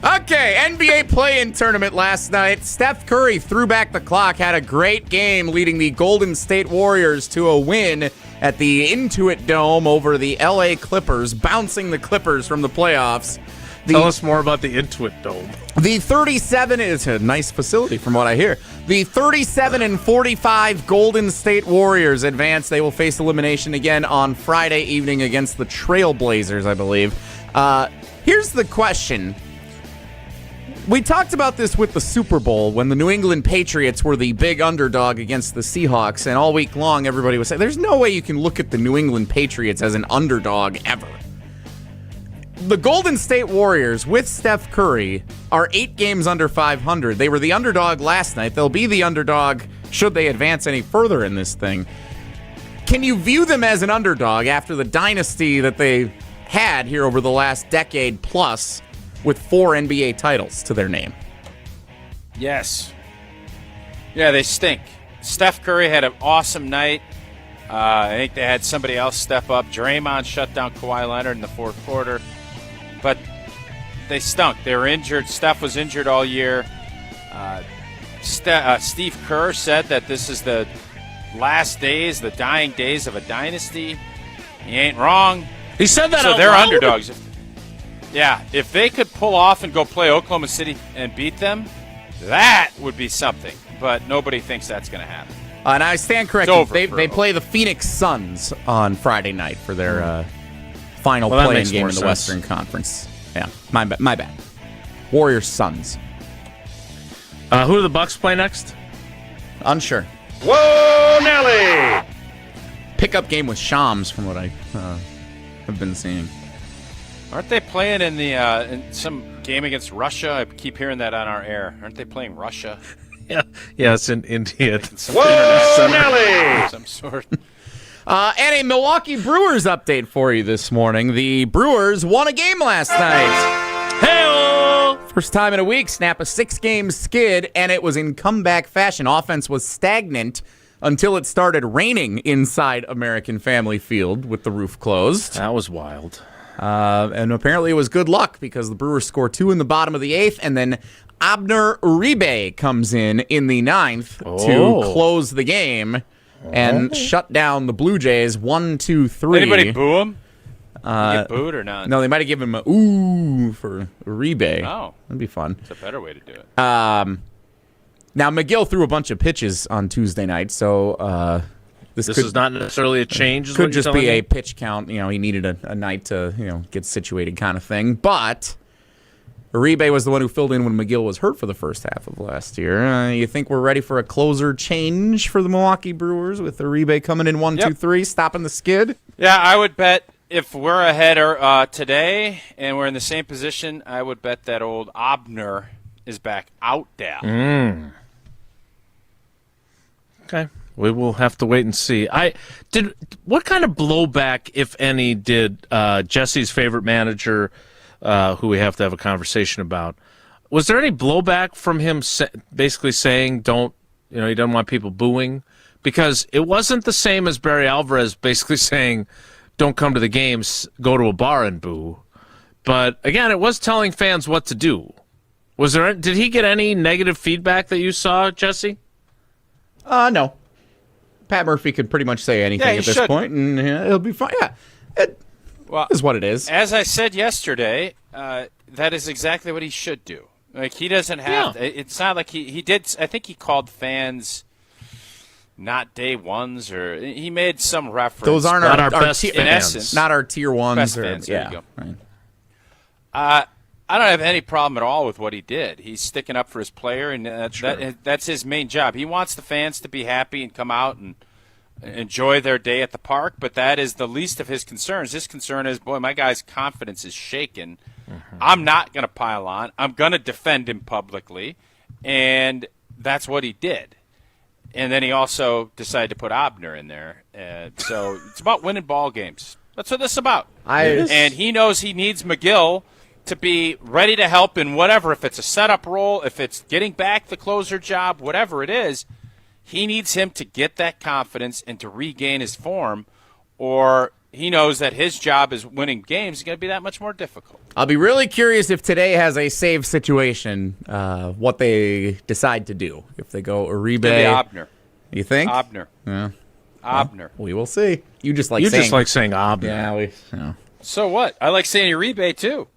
Speaker 2: Okay, NBA play-in tournament last night. Steph Curry threw back the clock, had a great game leading the Golden State Warriors to a win at the Intuit Dome over the LA Clippers, bouncing the Clippers from the playoffs.
Speaker 4: Tell us more about the Intuit Dome.
Speaker 2: The 37 is a nice facility from what I hear. The 37-45 Golden State Warriors advance. They will face elimination again on Friday evening against the Trailblazers, I believe. Here's the question. We talked about this with the Super Bowl when the New England Patriots were the big underdog against the Seahawks, and all week long everybody was saying, there's no way you can look at the New England Patriots as an underdog ever. The Golden State Warriors, with Steph Curry, are 8 games under 500. They were the underdog last night. They'll be the underdog should they advance any further in this thing. Can you view them as an underdog after the dynasty that they had here over the last decade plus, with 4 NBA titles to their name?
Speaker 5: Yes. Yeah, they stink. Steph Curry had an awesome night. I think they had somebody else step up. Draymond shut down Kawhi Leonard in the fourth quarter. But they stunk. They were injured. Steph was injured all year. Steve Kerr said that this is the last days, the dying days of a dynasty. He ain't wrong.
Speaker 4: He said that
Speaker 5: so they're underdogs. Yeah, if they could pull off and go play Oklahoma City and beat them, that would be something. But nobody thinks that's going to happen.
Speaker 2: And I stand corrected. They play the Phoenix Suns on Friday night for their final play-in game in the Western Conference. Yeah, my bad. Warriors Suns.
Speaker 4: Who do the Bucks play next?
Speaker 2: Unsure.
Speaker 5: Whoa, Nelly!
Speaker 2: Pickup game with Shams, from what I have been seeing.
Speaker 5: Aren't they playing in the in some game against Russia? I keep hearing that on our air. Aren't they playing Russia?
Speaker 4: Yeah, it's in India.
Speaker 5: Whoa, Nelly! Some sort.
Speaker 2: And a Milwaukee Brewers update for you this morning. The Brewers won a game last night.
Speaker 4: Hey-o!
Speaker 2: First time in a week, snap a 6-game skid, and it was in comeback fashion. Offense was stagnant until it started raining inside American Family Field with the roof closed.
Speaker 4: That was wild.
Speaker 2: And apparently it was good luck because the Brewers score 2 in the bottom of the 8th, and then Abner Uribe comes in the 9th to close the game and shut down the Blue Jays 1-2-3.
Speaker 5: Anybody boo him? Get booed or not?
Speaker 2: No, they might have given him a ooh for Uribe.
Speaker 5: Oh.
Speaker 2: That'd be fun.
Speaker 5: It's a better way to do it.
Speaker 2: Now, McGill threw a bunch of pitches on Tuesday night, so this
Speaker 4: is not necessarily a change.
Speaker 2: Could just be a pitch count. You know, he needed a night to get situated kind of thing. But Uribe was the one who filled in when McGill was hurt for the first half of last year. You think we're ready for a closer change for the Milwaukee Brewers with Uribe coming in 1-2-3, stopping the skid?
Speaker 5: Yeah, I would bet if we're ahead today and we're in the same position, I would bet that old Abner is back out there.
Speaker 4: Okay. We will have to wait and see. What kind of blowback, if any, did Jesse's favorite manager who we have to have a conversation about. Was there any blowback from him basically saying he doesn't want people booing? Because it wasn't the same as Barry Alvarez basically saying, don't come to the games, go to a bar and boo. But again, it was telling fans what to do. Did he get any negative feedback that you saw, Jesse?
Speaker 2: No. Pat Murphy could pretty much say anything at this point, and it'll be fine. Yeah, it is what it is.
Speaker 5: As I said yesterday, that is exactly what he should do. Like, he doesn't have. Yeah. It's not like he did. I think he called fans not day ones, or he made some reference.
Speaker 2: Those aren't our best
Speaker 5: fans. In essence,
Speaker 2: not our tier ones.
Speaker 5: Best fans. There you go. Right. I don't have any problem at all with what he did. He's sticking up for his player, and that's his main job. He wants the fans to be happy and come out and enjoy their day at the park, but that is the least of his concerns. His concern is, boy, my guy's confidence is shaken. Mm-hmm. I'm not going to pile on. I'm going to defend him publicly, and that's what he did. And then he also decided to put Obner in there. So it's about winning ball games. That's what this is about. And he knows he needs McGill to be ready to help in whatever, if it's a setup role, if it's getting back the closer job, whatever it is, he needs him to get that confidence and to regain his form, or he knows that his job is winning games is going to be that much more difficult.
Speaker 2: I'll be really curious if today has a save situation, what they decide to do. If they go Uribe.
Speaker 5: Obner.
Speaker 2: You think?
Speaker 5: Obner.
Speaker 2: Yeah.
Speaker 5: Obner.
Speaker 2: Well, we will see. You just like
Speaker 4: saying Obner.
Speaker 2: Yeah.
Speaker 5: So what? I like saying Uribe too.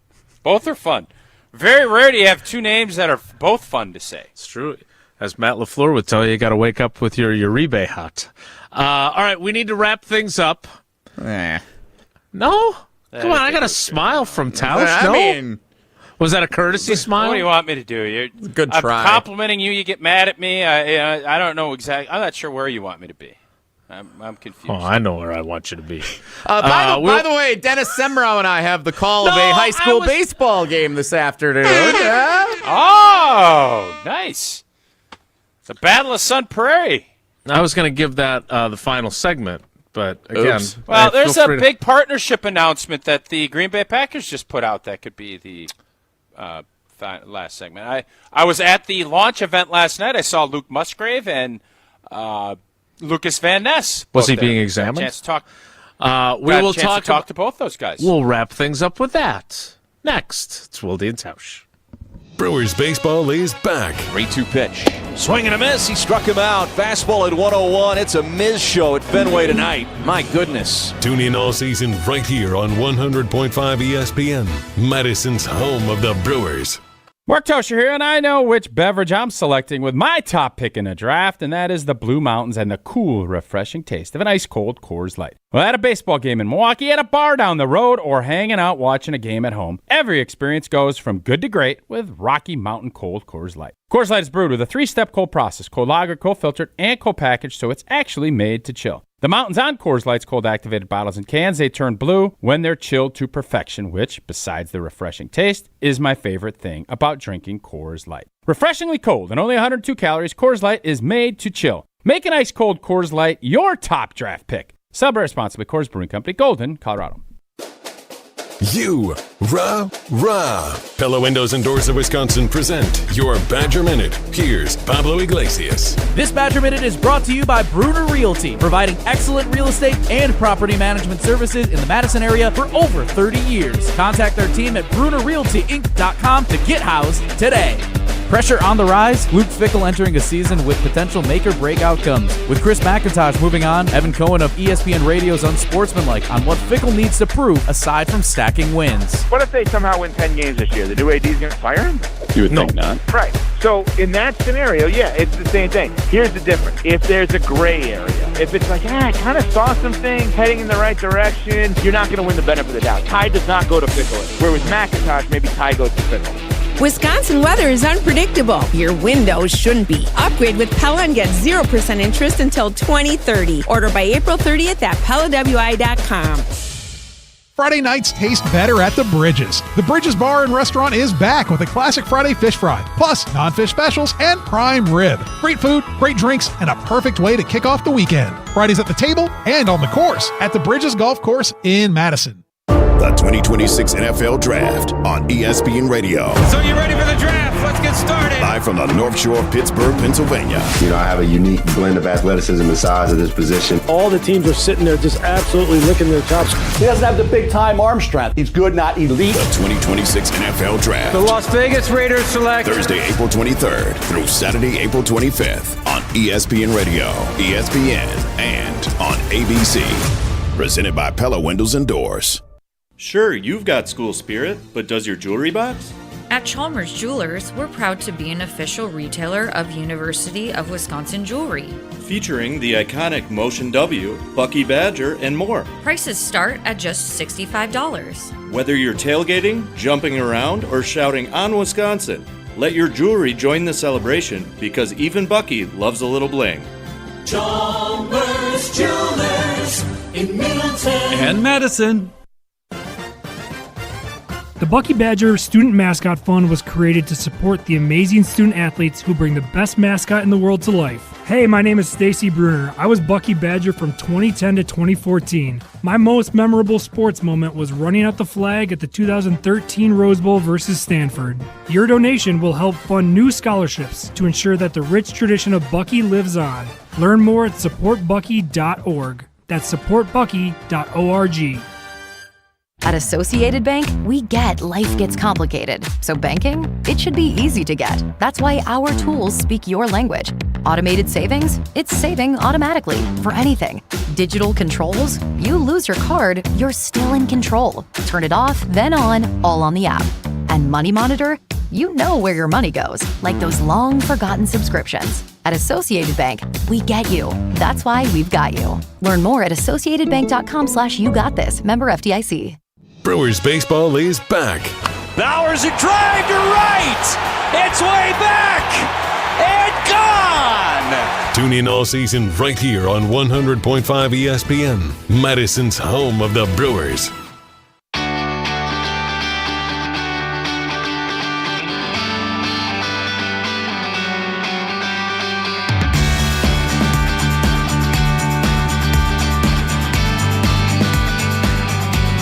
Speaker 5: Both are fun. Very rare do you have two names that are both fun to say.
Speaker 4: It's true. As Matt LaFleur would tell you got to wake up with your Uribe hat. All right, we need to wrap things up. No? Come on, I got a smile from Tausch. No?
Speaker 2: I mean,
Speaker 4: was that a courtesy smile?
Speaker 5: What do you want me to do?
Speaker 2: Good try.
Speaker 5: I'm complimenting you. You get mad at me. I don't know exactly. I'm not sure where you want me to be. I'm confused.
Speaker 4: Oh, I know where I want you to be.
Speaker 2: By the way, Dennis Semrau and I have the call of a high school baseball game this afternoon.
Speaker 5: Oh, nice. It's a battle of Sun Prairie.
Speaker 4: I was going to give that the final segment, but again.
Speaker 5: Well, there's a big partnership announcement that the Green Bay Packers just put out that could be the last segment. I was at the launch event last night. I saw Luke Musgrave and Lucas Van Ness.
Speaker 4: Was he being examined?
Speaker 5: Got a chance to talk.
Speaker 4: We will
Speaker 5: talk to both those guys.
Speaker 4: We'll wrap things up with that. Next, it's Wilde and Tausch.
Speaker 1: Brewers baseball is back.
Speaker 8: 3-2 pitch. Swing and a miss. He struck him out. Fastball at 101. It's a Miz show at Fenway tonight. My goodness.
Speaker 1: Tune in all season right here on 100.5 ESPN, Madison's home of the Brewers.
Speaker 13: Mark Tauscher here, and I know which beverage I'm selecting with my top pick in a draft, and that is the Blue Mountains and the cool, refreshing taste of an ice-cold Coors Light. Well, at a baseball game in Milwaukee, at a bar down the road, or hanging out watching a game at home, every experience goes from good to great with Rocky Mountain Cold Coors Light. Coors Light is brewed with a 3-step cold process, cold lagered, cold filtered, and cold packaged, so it's actually made to chill. The mountains on Coors Light's cold-activated bottles and cans, they turn blue when they're chilled to perfection, which, besides the refreshing taste, is my favorite thing about drinking Coors Light. Refreshingly cold and only 102 calories, Coors Light is made to chill. Make an ice-cold Coors Light your top draft pick. Celebrate responsibly. Coors Brewing Company, Golden, Colorado.
Speaker 1: Pella Windows and Doors of Wisconsin present your Badger Minute. Here's Pablo Iglesias.
Speaker 6: This Badger Minute is brought to you by Bruner Realty, providing excellent real estate and property management services in the Madison area for over 30 years. Contact their team at BrunerRealtyInc.com to get housed today. Pressure on the rise, Luke Fickell entering a season with potential make-or-break outcomes. With Chris McIntosh moving on, Evan Cohen of ESPN Radio's Unsportsmanlike on what Fickell needs to prove aside from stacking wins.
Speaker 10: What if they somehow win 10 games this year? The new AD's going to fire him?
Speaker 25: You would think not.
Speaker 10: Right. So in that scenario, yeah, it's the same thing. Here's the difference. If there's a gray area, if it's like, I kind of saw some things heading in the right direction, you're not going to win the benefit of the doubt. Ty does not go to Fickell. Where with McIntosh, maybe Ty goes to Fickell.
Speaker 3: Wisconsin weather is unpredictable. Your windows shouldn't be. Upgrade with Pella and get 0% interest until 2030. Order by April 30th at PellaWI.com.
Speaker 15: Friday nights taste better at The Bridges. The Bridges Bar and Restaurant is back with a classic Friday fish fry, plus non-fish specials and prime rib. Great food, great drinks, and a perfect way to kick off the weekend. Fridays at the table and on the course at the Bridges Golf Course in Madison.
Speaker 7: The 2026 NFL Draft on ESPN Radio.
Speaker 9: So you ready for the draft? Let's get started.
Speaker 7: Live from the North Shore of Pittsburgh, Pennsylvania.
Speaker 16: You know, I have a unique blend of athleticism and size at this position.
Speaker 19: All the teams are sitting there just absolutely licking their chops.
Speaker 20: He doesn't have the big-time arm strength. He's good, not elite.
Speaker 7: The 2026 NFL Draft.
Speaker 9: The Las Vegas Raiders select
Speaker 7: Thursday, April 23rd through Saturday, April 25th on ESPN Radio, ESPN, and on ABC. Presented by Pella Windows and Doors.
Speaker 22: Sure, you've got school spirit, but does your jewelry box?
Speaker 27: At Chalmers Jewelers, we're proud to be an official retailer of University of Wisconsin jewelry.
Speaker 22: Featuring the iconic Motion W, Bucky Badger, and more.
Speaker 27: Prices start at just $65.
Speaker 22: Whether you're tailgating, jumping around, or shouting on Wisconsin, let your jewelry join the celebration because even Bucky loves a little bling.
Speaker 9: Chalmers Jewelers in Middleton
Speaker 6: And Madison.
Speaker 14: The Bucky Badger Student Mascot Fund was created to support the amazing student athletes who bring the best mascot in the world to life. Hey, my name is Stacy Bruner. I was Bucky Badger from 2010 to 2014. My most memorable sports moment was running out the flag at the 2013 Rose Bowl versus Stanford. Your donation will help fund new scholarships to ensure that the rich tradition of Bucky lives on. Learn more at supportbucky.org. That's supportbucky.org.
Speaker 28: At Associated Bank, we get life gets complicated. So banking, it should be easy to get. That's why our tools speak your language. Automated savings, it's saving automatically for anything. Digital controls, you lose your card, you're still in control. Turn it off, then on, all on the app. And Money Monitor, you know where your money goes, like those long forgotten subscriptions. At Associated Bank, we get you. That's why we've got you. Learn more at associatedbank.com/yougotthis. Member FDIC.
Speaker 1: Brewers baseball is back.
Speaker 8: Bowers a drive to right. It's way back and gone.
Speaker 1: Tune in all season right here on 100.5 ESPN, Madison's home of the Brewers.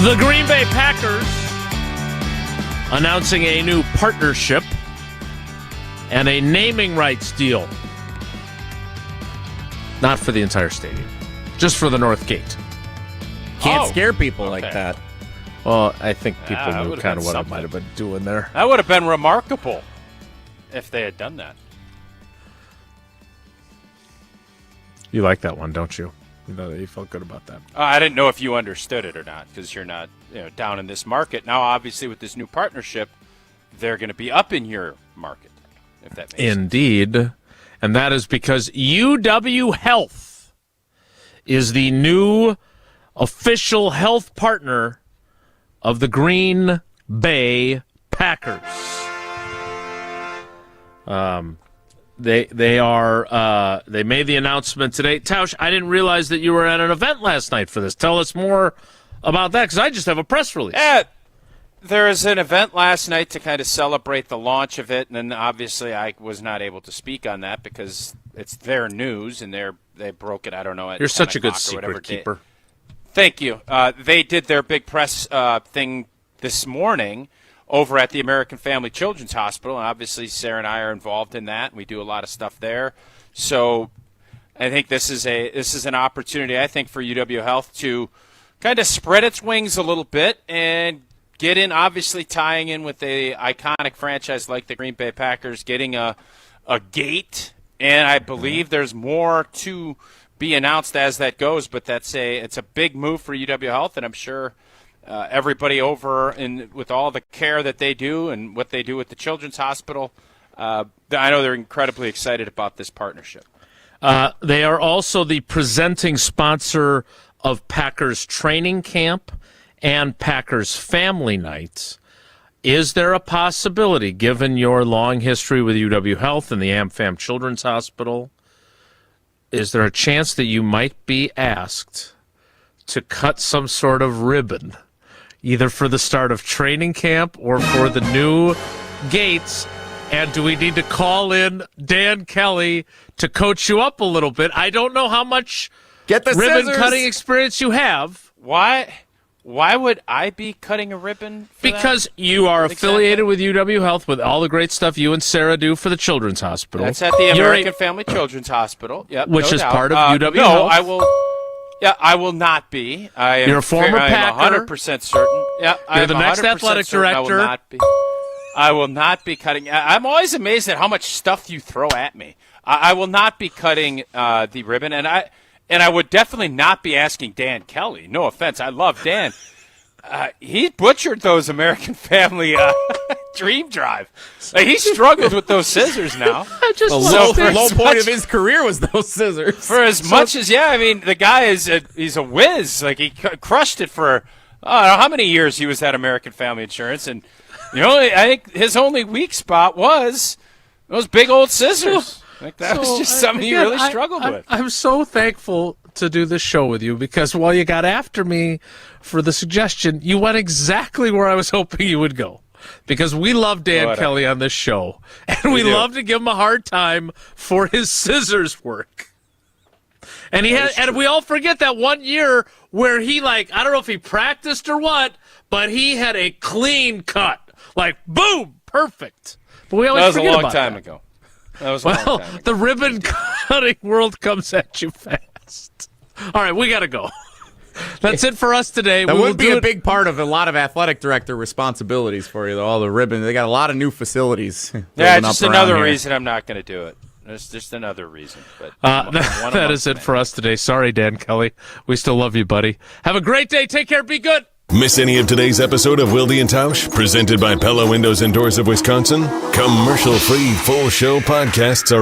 Speaker 4: The Green Bay Packers announcing a new partnership and a naming rights deal. Not for the entire stadium, just for the North Gate.
Speaker 2: Can't scare people like that.
Speaker 4: Well, I think people
Speaker 5: that
Speaker 4: knew
Speaker 5: would've
Speaker 4: kind of
Speaker 5: been
Speaker 4: what I
Speaker 5: something.
Speaker 4: might have been doing there.
Speaker 5: That would have been remarkable if they had done that.
Speaker 4: You like that one, don't you? You know that you felt good about that.
Speaker 5: I didn't know if you understood it or not because you're not down in this market. Now, obviously, with this new partnership, they're going to be up in your market, if that makes sense.
Speaker 4: Indeed. And that is because UW Health is the new official health partner of the Green Bay Packers. They made the announcement today. Tausch, I didn't realize that you were at an event last night for this. Tell us more about that, because I just have a press release.
Speaker 5: Yeah, there was an event last night to kind of celebrate the launch of it, and then obviously I was not able to speak on that because it's their news, and they broke it, I don't know, at
Speaker 4: You're
Speaker 5: 10
Speaker 4: such a good
Speaker 5: o'clock or whatever
Speaker 4: secret keeper.
Speaker 5: Thank you. They did their big press thing this morning over at the American Family Children's Hospital, and obviously Sarah and I are involved in that, and we do a lot of stuff there. So I think this is an opportunity, I think, for UW Health to kind of spread its wings a little bit and get in, obviously tying in with a iconic franchise like the Green Bay Packers, getting a gate, and I believe there's more to be announced as that goes, but it's a big move for UW Health, and I'm sure everybody over with all the care that they do and what they do with the Children's Hospital, I know they're incredibly excited about this partnership.
Speaker 4: They are also the presenting sponsor of Packers Training Camp and Packers Family Nights. Is there a possibility, given your long history with UW Health and the AmFam Children's Hospital, is there a chance that you might be asked to cut some sort of ribbon, either for the start of training camp or for the new gates? And do we need to call in Dan Kelly to coach you up a little bit? I don't know how much
Speaker 2: Get the
Speaker 4: ribbon
Speaker 2: scissors.
Speaker 4: cutting experience you have.
Speaker 5: Why Why would I be cutting a ribbon for
Speaker 4: because
Speaker 5: that?
Speaker 4: you are affiliated with UW Health with all the great stuff you and Sarah do for the Children's Hospital.
Speaker 5: That's at the American Family Children's Hospital. Yep,
Speaker 4: which is
Speaker 5: doubt.
Speaker 4: part of UW
Speaker 5: no,
Speaker 4: Health.
Speaker 5: I will. Yeah, I will not be.
Speaker 4: You're a former Packer.
Speaker 5: I am 100% certain. Yeah,
Speaker 4: You're the next athletic director.
Speaker 5: I will not be cutting. I'm always amazed at how much stuff you throw at me. I will not be cutting the ribbon, and I would definitely not be asking Dan Kelly. No offense, I love Dan. He butchered those American Family Dream Drive. He struggled with those scissors now.
Speaker 2: The low point of his career was those scissors.
Speaker 5: For as much as, the guy he's a whiz. Like, he crushed it for, I don't know how many years he was at American Family Insurance. And I think his only weak spot was those big old scissors. That was just something he really struggled with.
Speaker 4: I'm so thankful to do this show with you because while you got after me for the suggestion, you went exactly where I was hoping you would go. Because we love Dan Kelly on this show, and we love to give him a hard time for his scissors work. And we all forget that one year where he, I don't know if he practiced or what, but he had a clean cut. Boom, perfect. But we always forget about that.
Speaker 5: That was a long time ago. That was a long time ago.
Speaker 4: The ribbon cutting world comes at you fast. All right, we got to go. That's it for us today.
Speaker 2: That would be a big part of a lot of athletic director responsibilities for you, though. All the ribbon. They got a lot of new facilities.
Speaker 5: Yeah, just another reason I'm not going to do it. It's just another reason. But
Speaker 4: that is it for us today. Sorry, Dan Kelly. We still love you, buddy. Have a great day. Take care. Be good.
Speaker 1: Miss any of today's episode of Wilde and Tausch, presented by Pella Windows and Doors of Wisconsin? Commercial-free full show podcasts are